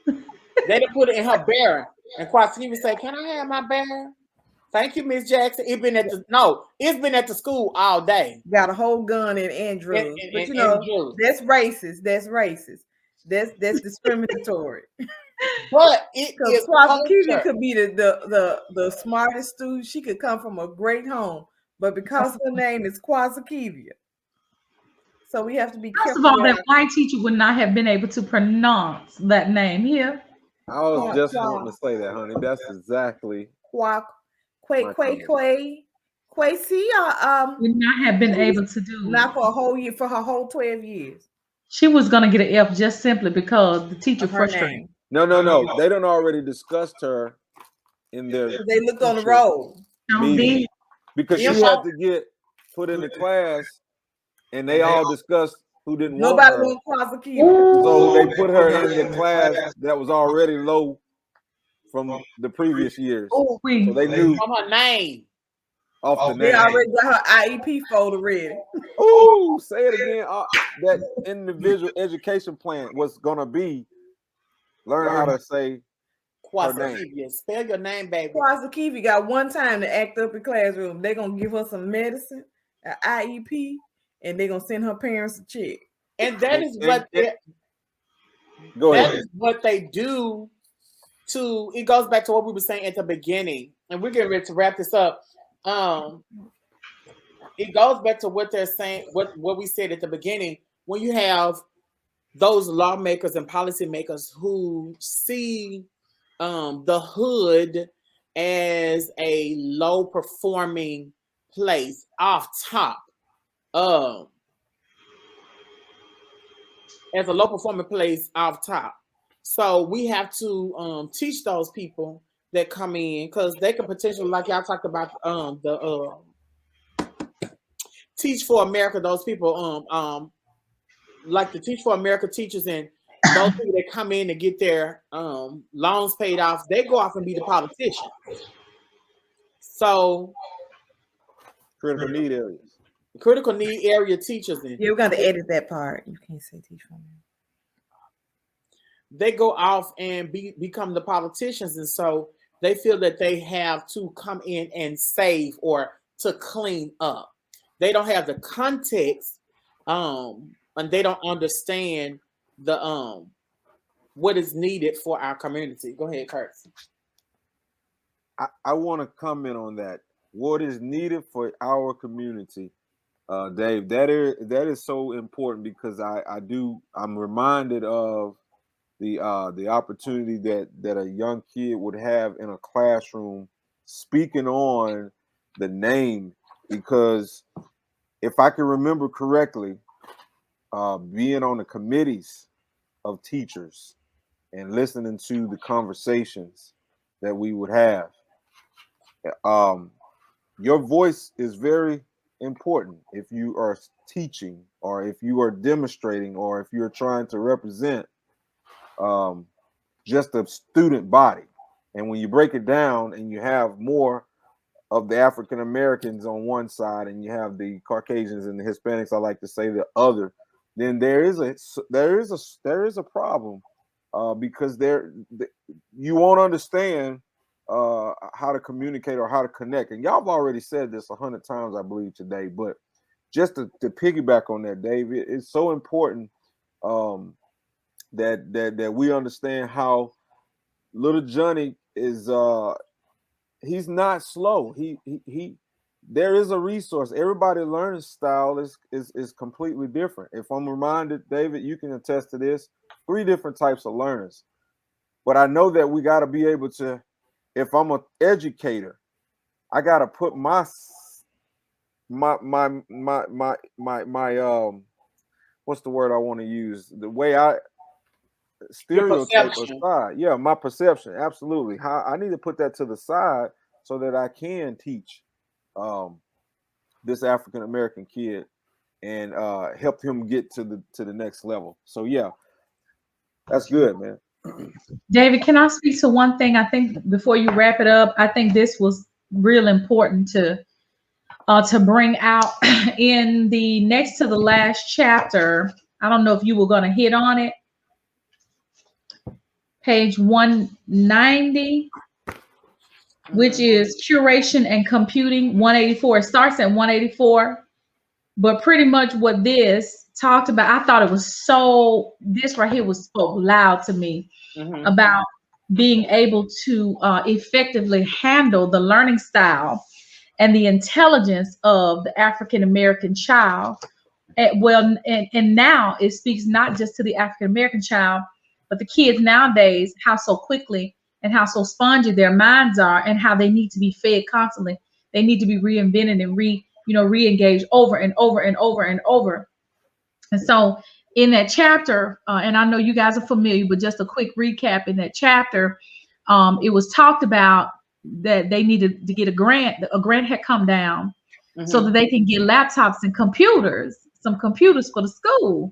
[SPEAKER 1] They didn't put it in her bear. And Quasakivia said, "Can I have my bear? Thank you, Miss Jackson." It's been at the school all day.
[SPEAKER 2] Got a whole gun and Andrews. But you know, that's racist. That's racist. That's discriminatory.
[SPEAKER 1] But because
[SPEAKER 2] Quasakivia could be the smartest student. She could come from a great home, but because her name is Quasakivia, so we have to be careful.
[SPEAKER 3] First of all, that white teacher would not have been able to pronounce that name here.
[SPEAKER 4] I was just wanting to say that, honey. That's exactly
[SPEAKER 2] Quay. See,
[SPEAKER 3] would not have been able to do
[SPEAKER 2] not for a whole year, for her whole 12 years.
[SPEAKER 3] She was gonna get an F just simply because the teacher frustrated.
[SPEAKER 4] No. They done already discussed her in their.
[SPEAKER 2] They looked on the road
[SPEAKER 4] meeting because she had to get put in the class, and they all discussed who didn't want her. So they put her in the class that was already low from the previous years. So they knew
[SPEAKER 1] from her name.
[SPEAKER 4] Off the name.
[SPEAKER 2] They already got her IEP folder ready.
[SPEAKER 4] Oh, say it again. That individual education plan was gonna be learn how to say
[SPEAKER 1] Quasakivia. Spell your name, baby.
[SPEAKER 2] Quasakivia got one time to act up in classroom. They're gonna give her some medicine, an IEP, and they're gonna send her parents a check.
[SPEAKER 1] And that is what what they do to it goes back to what we were saying at the beginning. And we're getting ready to wrap this up. It goes back to what they're saying, what we said at the beginning. When you have those lawmakers and policymakers who see the hood as a low performing place off top, as a low performing place off top. So we have to teach those people that come in, because they could potentially, like y'all talked about, the Teach for America, those people like the Teach for America teachers and those people that come in to get their loans paid off, they go off and be the politicians. So
[SPEAKER 4] critical need areas.
[SPEAKER 1] Critical need area teachers.
[SPEAKER 2] Yeah, we're gonna edit that part. You can't say Teach for America.
[SPEAKER 1] They go off and become the politicians, and so they feel that they have to come in and save or to clean up. They don't have the context, and they don't understand the what is needed for our community. Go ahead, Kurt.
[SPEAKER 4] I want to comment on that. What is needed for our community, Dave? That is so important, because I'm reminded of the opportunity that a young kid would have in a classroom speaking on the name, because if I can remember correctly, being on the committees of teachers and listening to the conversations that we would have, your voice is very important if you are teaching or if you are demonstrating or if you're trying to represent just a student body. And when you break it down and you have more of the African Americans on one side and you have the Caucasians and the Hispanics, I like to say the other, then there is a problem, because you won't understand how to communicate or how to connect. And y'all have already said this 100 times, I believe, today. But just to piggyback on that, Dave, it's so important that we understand how little Johnny is. He's not slow. He there is a resource. Everybody's learning style is completely different. If I'm reminded, David, you can attest to this, 3 different types of learners. But I know that we got to be able to, if I'm an educator, I got to put my what's the word I want to use? The way I stereotype aside. Yeah, my perception. Absolutely. How I need to put that to the side so that I can teach this African American kid and help him get to the next level. So yeah, that's good, man.
[SPEAKER 3] David, can I speak to one thing? I think before you wrap it up, I think this was real important to bring out in the next to the last chapter. I don't know if you were going to hit on it. Page 190, which is curation and computing, 184. It starts at 184, but pretty much what this talked about, I thought it was this right here was so loud to me about being able to effectively handle the learning style and the intelligence of the African American child. And now it speaks not just to the African American child, but the kids nowadays, how so quickly and how so spongy their minds are, and how they need to be fed constantly. They need to be reinvented and re-engaged over and over and over and over. And so in that chapter, and I know you guys are familiar, but just a quick recap in that chapter, it was talked about that they needed to get a grant. A grant had come down so that they can get laptops and some computers for the school.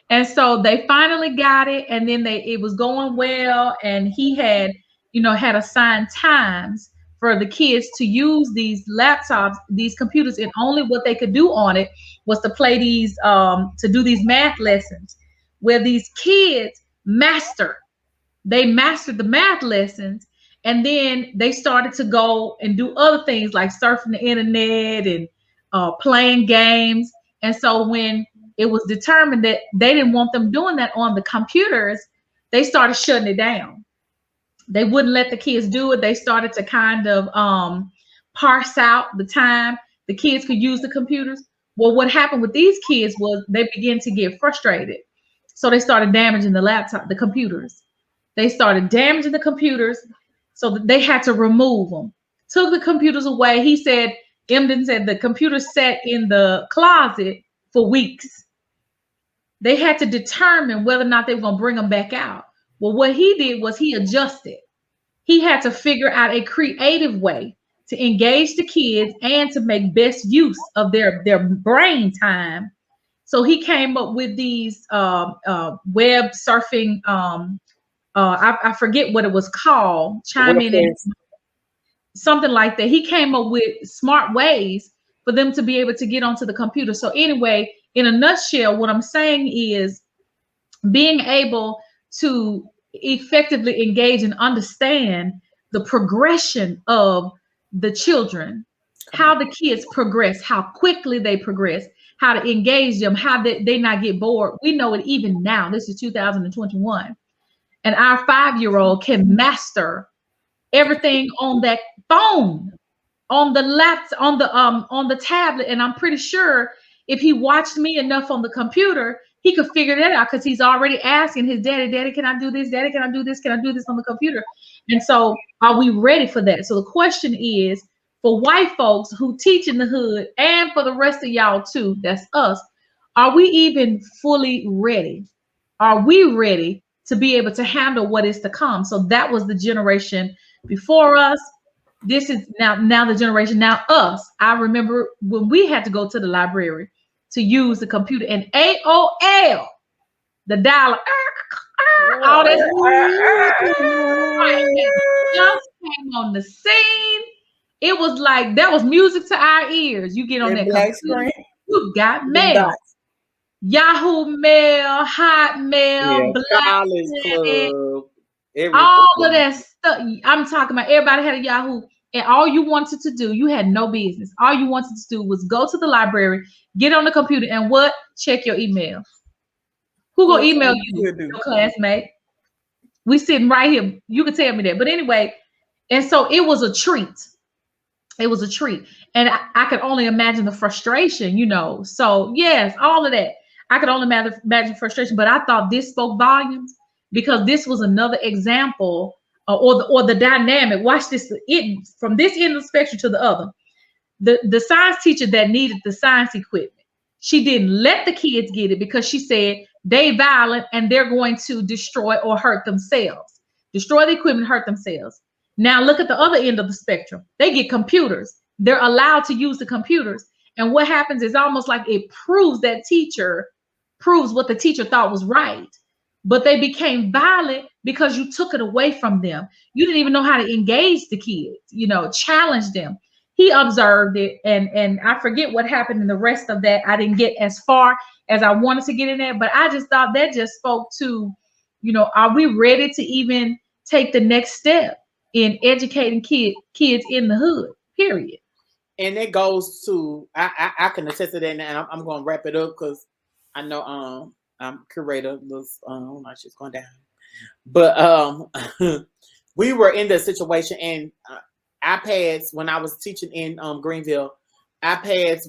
[SPEAKER 3] And so they finally got it, and then it was going well, and he had assigned times for the kids to use these laptops, these computers, and only what they could do on it was to play to do these math lessons, where these kids mastered the math lessons, and then they started to go and do other things like surfing the internet and playing games. And so when it was determined that they didn't want them doing that on the computers, they started shutting it down. They wouldn't let the kids do it. They started to kind of parse out the time the kids could use the computers. Well, what happened with these kids was they began to get frustrated. So they started damaging the computers. They started damaging the computers, so that they had to remove them. Took the computers away. Emdin said the computers sat in the closet for weeks. They had to determine whether or not they were going to bring them back out. Well, what he did was he adjusted. He had to figure out a creative way to engage the kids and to make best use of their brain time. So he came up with these web surfing. I forget what it was called. Chime in and something like that. He came up with smart ways for them to be able to get onto the computer. So anyway, in a nutshell, what I'm saying is being able to effectively engage and understand the progression of the children, how the kids progress, how quickly they progress, how to engage them, how they not get bored. We know it even now. This is 2021. And our 5-year-old can master everything on that phone, on the laptop, on the tablet. And I'm pretty sure if he watched me enough on the computer, he could figure that out because he's already asking his daddy, can I do this? Daddy, can I do this? Can I do this on the computer? And so are we ready for that? So the question is, for white folks who teach in the hood, and for the rest of y'all too, that's us, are we even fully ready? Are we ready to be able to handle what is to come? So that was the generation before us. This is now the generation, now us. I remember when we had to go to the library to use the computer, and AOL, the dial, all that just came on the scene. It was like that was music to our ears. You get on that
[SPEAKER 2] black
[SPEAKER 3] computer,
[SPEAKER 2] screen.
[SPEAKER 3] you got
[SPEAKER 2] Them
[SPEAKER 3] mail.
[SPEAKER 2] dots.
[SPEAKER 3] Yahoo Mail, Hotmail,
[SPEAKER 1] College
[SPEAKER 3] Blackberry,
[SPEAKER 1] Club, everything.
[SPEAKER 3] all of that stuff. I'm talking about everybody had a Yahoo, and all you wanted to do, you had no business. All you wanted to do was go to the library, get on the computer, and what? Check your email. Who gonna email you? Your classmate. We sitting right here. You can tell me that. But anyway, and so it was a treat. It was a treat. And I could only imagine the frustration, So yes, all of that. I could only imagine frustration, but I thought this spoke volumes because this was another example or the dynamic. Watch this, from this end of the spectrum to the other. The science teacher that needed the science equipment, she didn't let the kids get it because she said they violent and they're going to destroy or hurt themselves. Destroy the equipment, hurt themselves. Now look at the other end of the spectrum. They get computers. They're allowed to use the computers. And what happens is almost like it proves what the teacher thought was right. But they became violent because you took it away from them. You didn't even know how to engage the kids, challenge them. He observed it, and I forget what happened in the rest of that. I didn't get as far as I wanted to get in there, but I just thought that just spoke to, are we ready to even take the next step in educating kids in the hood, period.
[SPEAKER 1] And it goes to I can attest to that, and I'm going to wrap it up because I know I'm curator. She's going down, but we were in the situation, and iPads when I was teaching in Greenville, iPads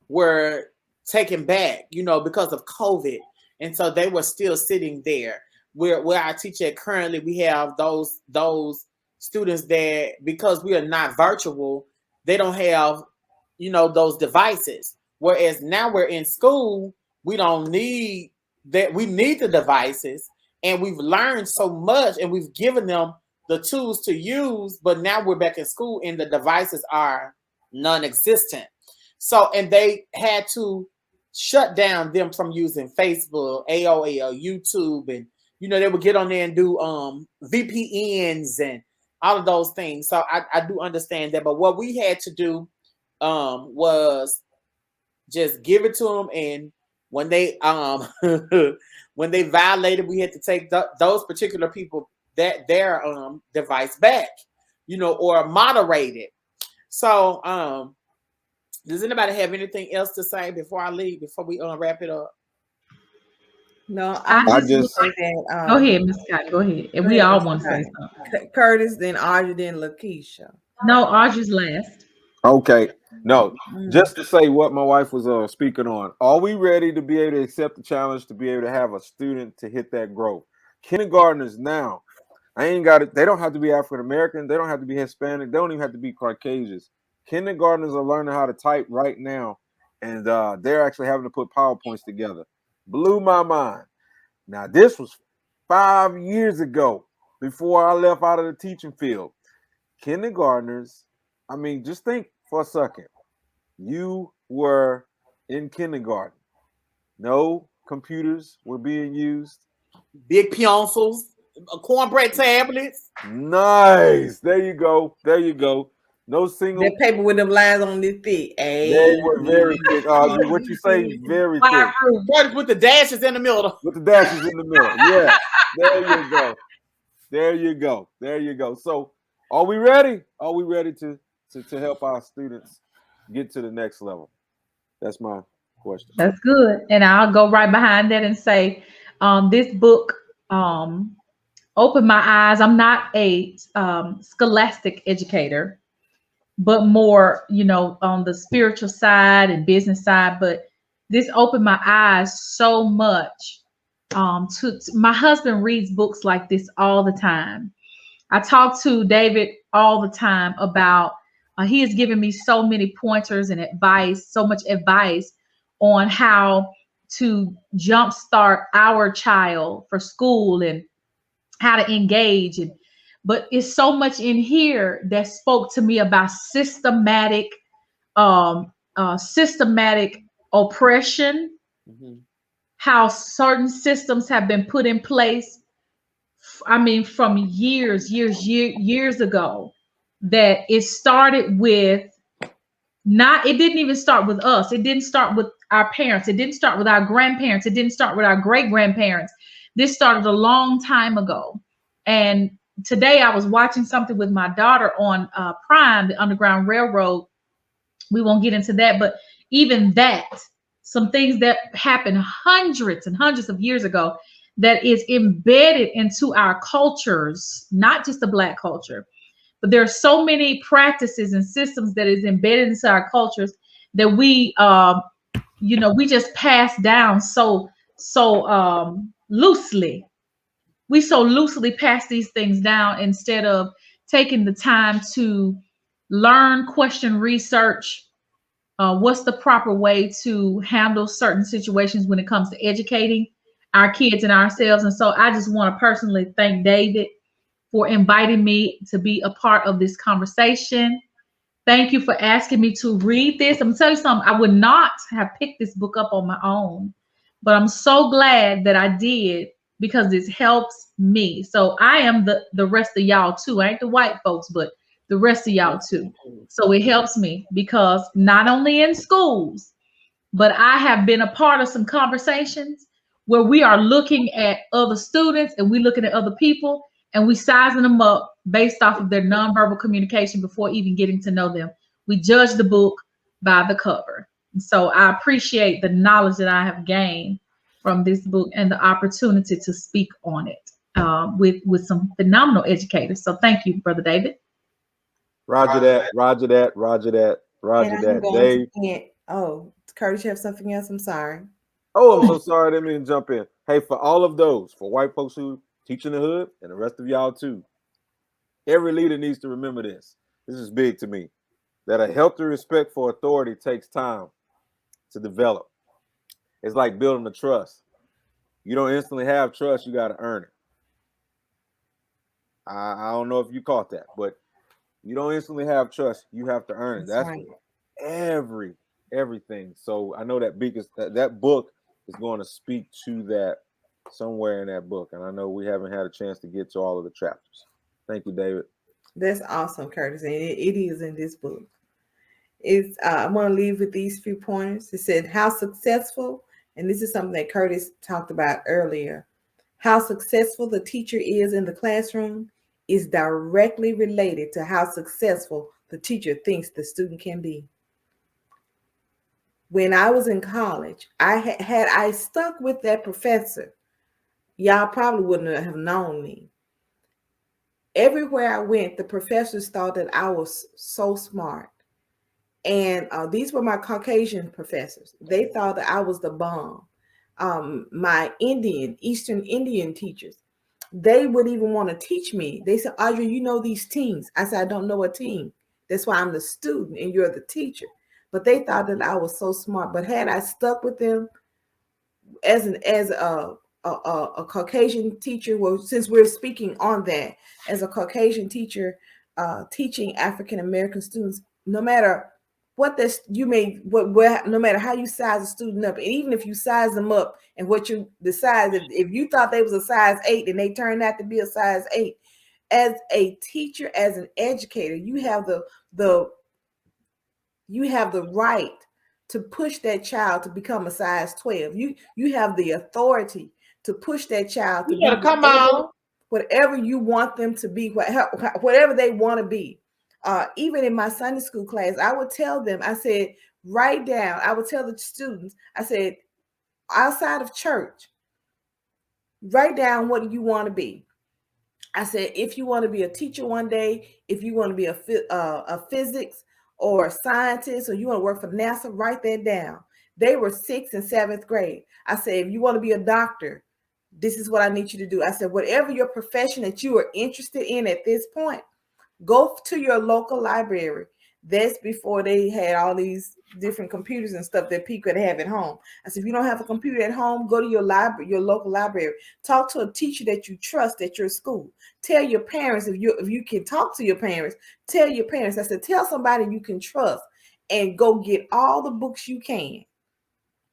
[SPEAKER 1] were taken back, because of COVID, and so they were still sitting there. Where I teach at currently, we have those students that, because we are not virtual, they don't have, those devices. Whereas now we're in school, we don't need that. We need the devices, and we've learned so much, and we've given them the tools to use. But now we're back in school, and the devices are non-existent. So, and they had to shut down them from using Facebook, AOL, YouTube, and they would get on there and do VPNs and all of those things. So I do understand that. But what we had to do was just give it to them, and when they when they violated, we had to take those particular people their device back, or moderate it. So does anybody have anything else to say before I leave? Before we wrap it up?
[SPEAKER 2] No,
[SPEAKER 3] I
[SPEAKER 4] just
[SPEAKER 2] say that.
[SPEAKER 3] Go ahead, Miss Scott. Go ahead. And we all want to say something.
[SPEAKER 2] Curtis, then Audrey, then Lakeisha.
[SPEAKER 3] No, Audrey's last.
[SPEAKER 4] Okay. No, just to say what my wife was speaking on. Are we ready to be able to accept the challenge to be able to have a student to hit that growth? Kindergartners now, they don't have to be African American. They don't have to be Hispanic. They don't even have to be Caucasians. Kindergartners are learning how to type right now, and they're actually having to put PowerPoints together. Blew my mind. Now, this was 5 years ago, before I left out of the teaching field. Kindergartners, just think for a second. You were in kindergarten. No computers were being used.
[SPEAKER 1] Big pencils, cornbread tablets.
[SPEAKER 4] Nice. There you go. No single.
[SPEAKER 2] That paper with them lines on this thick.
[SPEAKER 4] They were very thick. What you say? Very thick.
[SPEAKER 1] With the dashes in the middle.
[SPEAKER 4] With the dashes in the middle. Yeah. There you go. So, are we ready? Are we ready to help our students get to the next level? That's my question.
[SPEAKER 3] That's good. And I'll go right behind that and say, this book opened my eyes. I'm not a scholastic educator, but more, on the spiritual side and business side. But this opened my eyes so much. My husband reads books like this all the time. I talk to David all the time about, he has given me so many pointers and advice, so much advice on how to jumpstart our child for school and how to engage. But it's so much in here that spoke to me about systematic oppression,
[SPEAKER 1] Mm-hmm.
[SPEAKER 3] how certain systems have been put in place. I mean, from years ago, that it started with not, it didn't even start with us. It didn't start with our parents. It didn't start with our grandparents. It didn't start with our great grandparents. This started a long time ago. And today I was watching something with my daughter on Prime, the Underground Railroad. We won't get into that, but even that, some things that happened hundreds and hundreds of years ago that is embedded into our cultures, not just the Black culture, but there are so many practices and systems that is embedded into our cultures that we just pass down so loosely. We so loosely pass these things down instead of taking the time to learn, question, research, what's the proper way to handle certain situations when it comes to educating our kids and ourselves. And so I just want to personally thank David for inviting me to be a part of this conversation. Thank you for asking me to read this. I'm gonna tell you something. I would not have picked this book up on my own, but I'm so glad that I did because this helps me. So I am the rest of y'all too. I ain't the white folks, but the rest of y'all too. So it helps me because not only in schools, but I have been a part of some conversations where we are looking at other students and we looking at other people and we sizing them up based off of their nonverbal communication before even getting to know them. We judge the book by the cover. And so I appreciate the knowledge that I have gained from this book and the opportunity to speak on it with some phenomenal educators. So thank you, Brother David.
[SPEAKER 4] Roger that. Roger that. Roger that.
[SPEAKER 2] And
[SPEAKER 4] Roger
[SPEAKER 2] I'm
[SPEAKER 4] that.
[SPEAKER 2] going
[SPEAKER 4] Dave.
[SPEAKER 2] to end. Oh, Curtis, you have something else? I'm sorry.
[SPEAKER 4] Oh, I'm so sorry. I didn't mean to jump in. Hey, for all of those, for white folks who teach in the hood and the rest of y'all too, every leader needs to remember this. This is big to me. That a healthy respect for authority takes time to develop. It's like building a trust. You don't instantly have trust, you got to earn it. I don't know if you caught that, but you don't instantly have trust, you have to earn it.
[SPEAKER 2] That's
[SPEAKER 4] That's
[SPEAKER 2] right.
[SPEAKER 4] everything. So I know that that book is going to speak to that somewhere in that book. And I know we haven't had a chance to get to all of the chapters. Thank you, David.
[SPEAKER 2] That's awesome, Curtis. And it is in this book. It's I want to leave with these few pointers. It said how successful, and this is something that Curtis talked about earlier, how successful the teacher is in the classroom is directly related to how successful the teacher thinks the student can be. When I was in college, I stuck with that professor, y'all probably wouldn't have known me. Everywhere I went, the professors thought that I was so smart. And these were my Caucasian professors. They thought that I was the bomb. My Eastern Indian teachers, they would even want to teach me. They said, Audrey, you know these teams. I said, I don't know a team. That's why I'm the student and you're the teacher. But they thought that I was so smart. But had I stuck with them as a Caucasian teacher, well, since we're speaking on that, as a Caucasian teacher teaching African American students, no matter what this you may no matter how you size a student up, and even if you size them up and what you decide, if you thought they was a size 8 and they turned out to be a size 8, as a teacher, as an educator, you have the right to push that child to become a size 12. You have the authority to push that child to be whatever you want them to be, whatever they want to be. Even in my Sunday school class, I would tell them, I said, write down, I would tell the students, I said, outside of church, write down what you want to be. I said, if you want to be a teacher one day, if you want to be a physics or a scientist, or you want to work for NASA, write that down. They were 6th and 7th grade. I said, if you want to be a doctor, this is what I need you to do. I said, whatever your profession that you are interested in at this point, go to your local library. That's before they had all these different computers and stuff that people could have at home. I said, if you don't have a computer at home, go to your library, your local library. Talk to a teacher that you trust at your school. Tell your parents, if you can talk to your parents, tell your parents. I said, tell somebody you can trust and go get all the books you can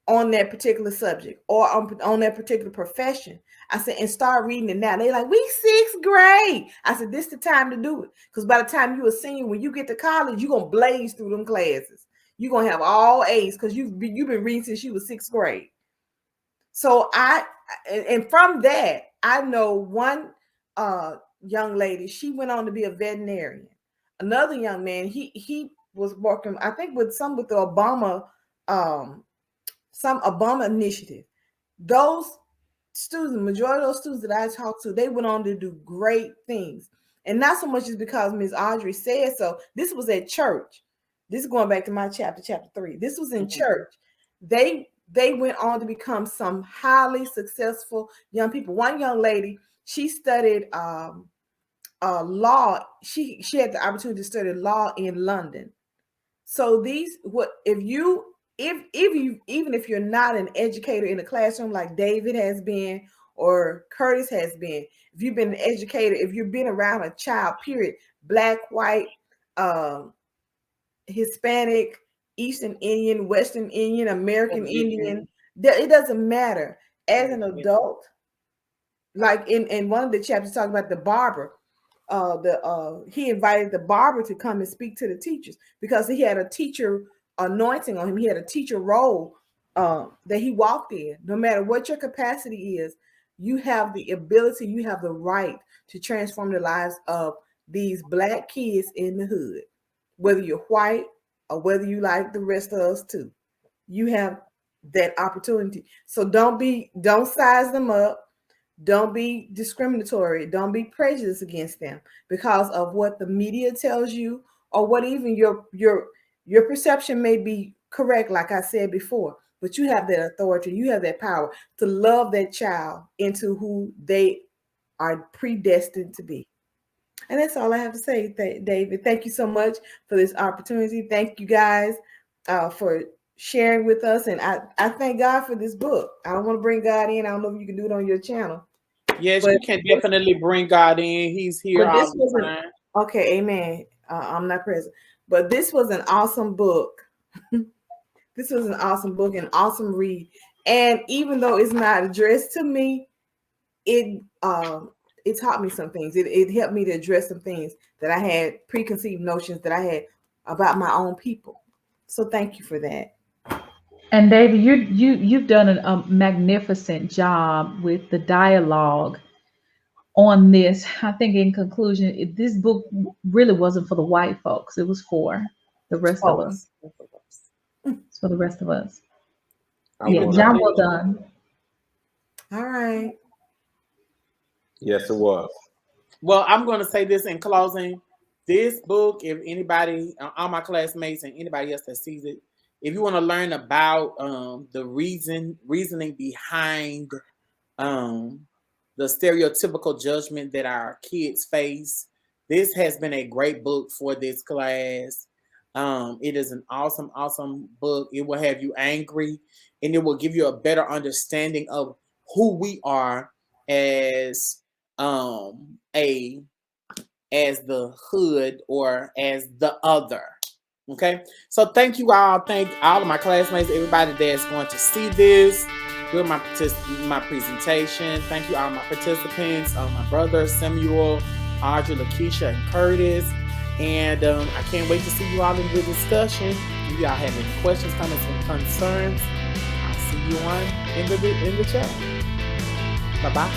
[SPEAKER 2] on that particular subject or on that particular profession. I said, and start reading it now. They're like, we 6th grade. I said, this is the time to do it. Because by the time you're a senior, when you get to college, you're going to blaze through them classes. You're going to have all A's because you've been reading since you was 6th grade. So and from that, I know one young lady, she went on to be a veterinarian. Another young man, he was working, I think with the Obama, some Obama initiative. Those students, the majority of those students that I talked to, they went on to do great things. And not so much is because Ms. Audrey said so. This was at church. This is going back to my chapter 3. This was in church. They went on to become some highly successful young people. One young lady, she studied law. She had the opportunity to study law in London. So even if you're not an educator in the classroom like David has been or Curtis has been, if you've been an educator, if you've been around a child, period, Black, white, Hispanic, Eastern Indian, Western Indian, American Indian, it doesn't matter. As an adult, like in one of the chapters talking about the barber, he invited the barber to come and speak to the teachers because he had a teacher anointing on him. He had a teacher role that he walked in. No matter what your capacity is, you have the ability, you have the right to transform the lives of these Black kids in the hood, whether you're white or whether you like the rest of us too. You have that opportunity. So don't size them up. Don't be discriminatory. Don't be prejudiced against them because of what the media tells you or what even your perception may be correct, like I said before, but you have that authority, you have that power to love that child into who they are predestined to be. And that's all I have to say, David. Thank you so much for this opportunity. Thank you guys for sharing with us. And I thank God for this book. I don't want to bring God in. I don't know if you can do it on your channel.
[SPEAKER 1] Yes, you can definitely bring God in. He's here all the time.
[SPEAKER 2] Okay, amen. I'm not present. But this was an awesome book. This was an awesome book, an awesome read. And even though it's not addressed to me, it taught me some things. It helped me to address some things that I had preconceived notions that I had about my own people. So thank you for that.
[SPEAKER 3] And David, you've done a magnificent job with the dialogue on this. I think in conclusion, this book really wasn't for the white folks. It was for the rest of us. It's for the rest of us. Yeah, job well done.
[SPEAKER 2] All right.
[SPEAKER 4] Yes, it was.
[SPEAKER 1] Well, I'm going to say this in closing. This book, if anybody, all my classmates and anybody else that sees it, if you want to learn about the reasoning behind the stereotypical judgment that our kids face, this has been a great book for this class. It is an awesome, awesome book. It will have you angry, and it will give you a better understanding of who we are as the hood or as the other. Okay, so thank you all. Thank all of my classmates, everybody that's going to see this during my presentation. Thank you all my participants, my brothers Samuel, Audrey, Lakeisha, and Curtis. And I can't wait to see you all in the discussion. If y'all have any questions, comments, and concerns, I'll see you in the chat. Bye-bye.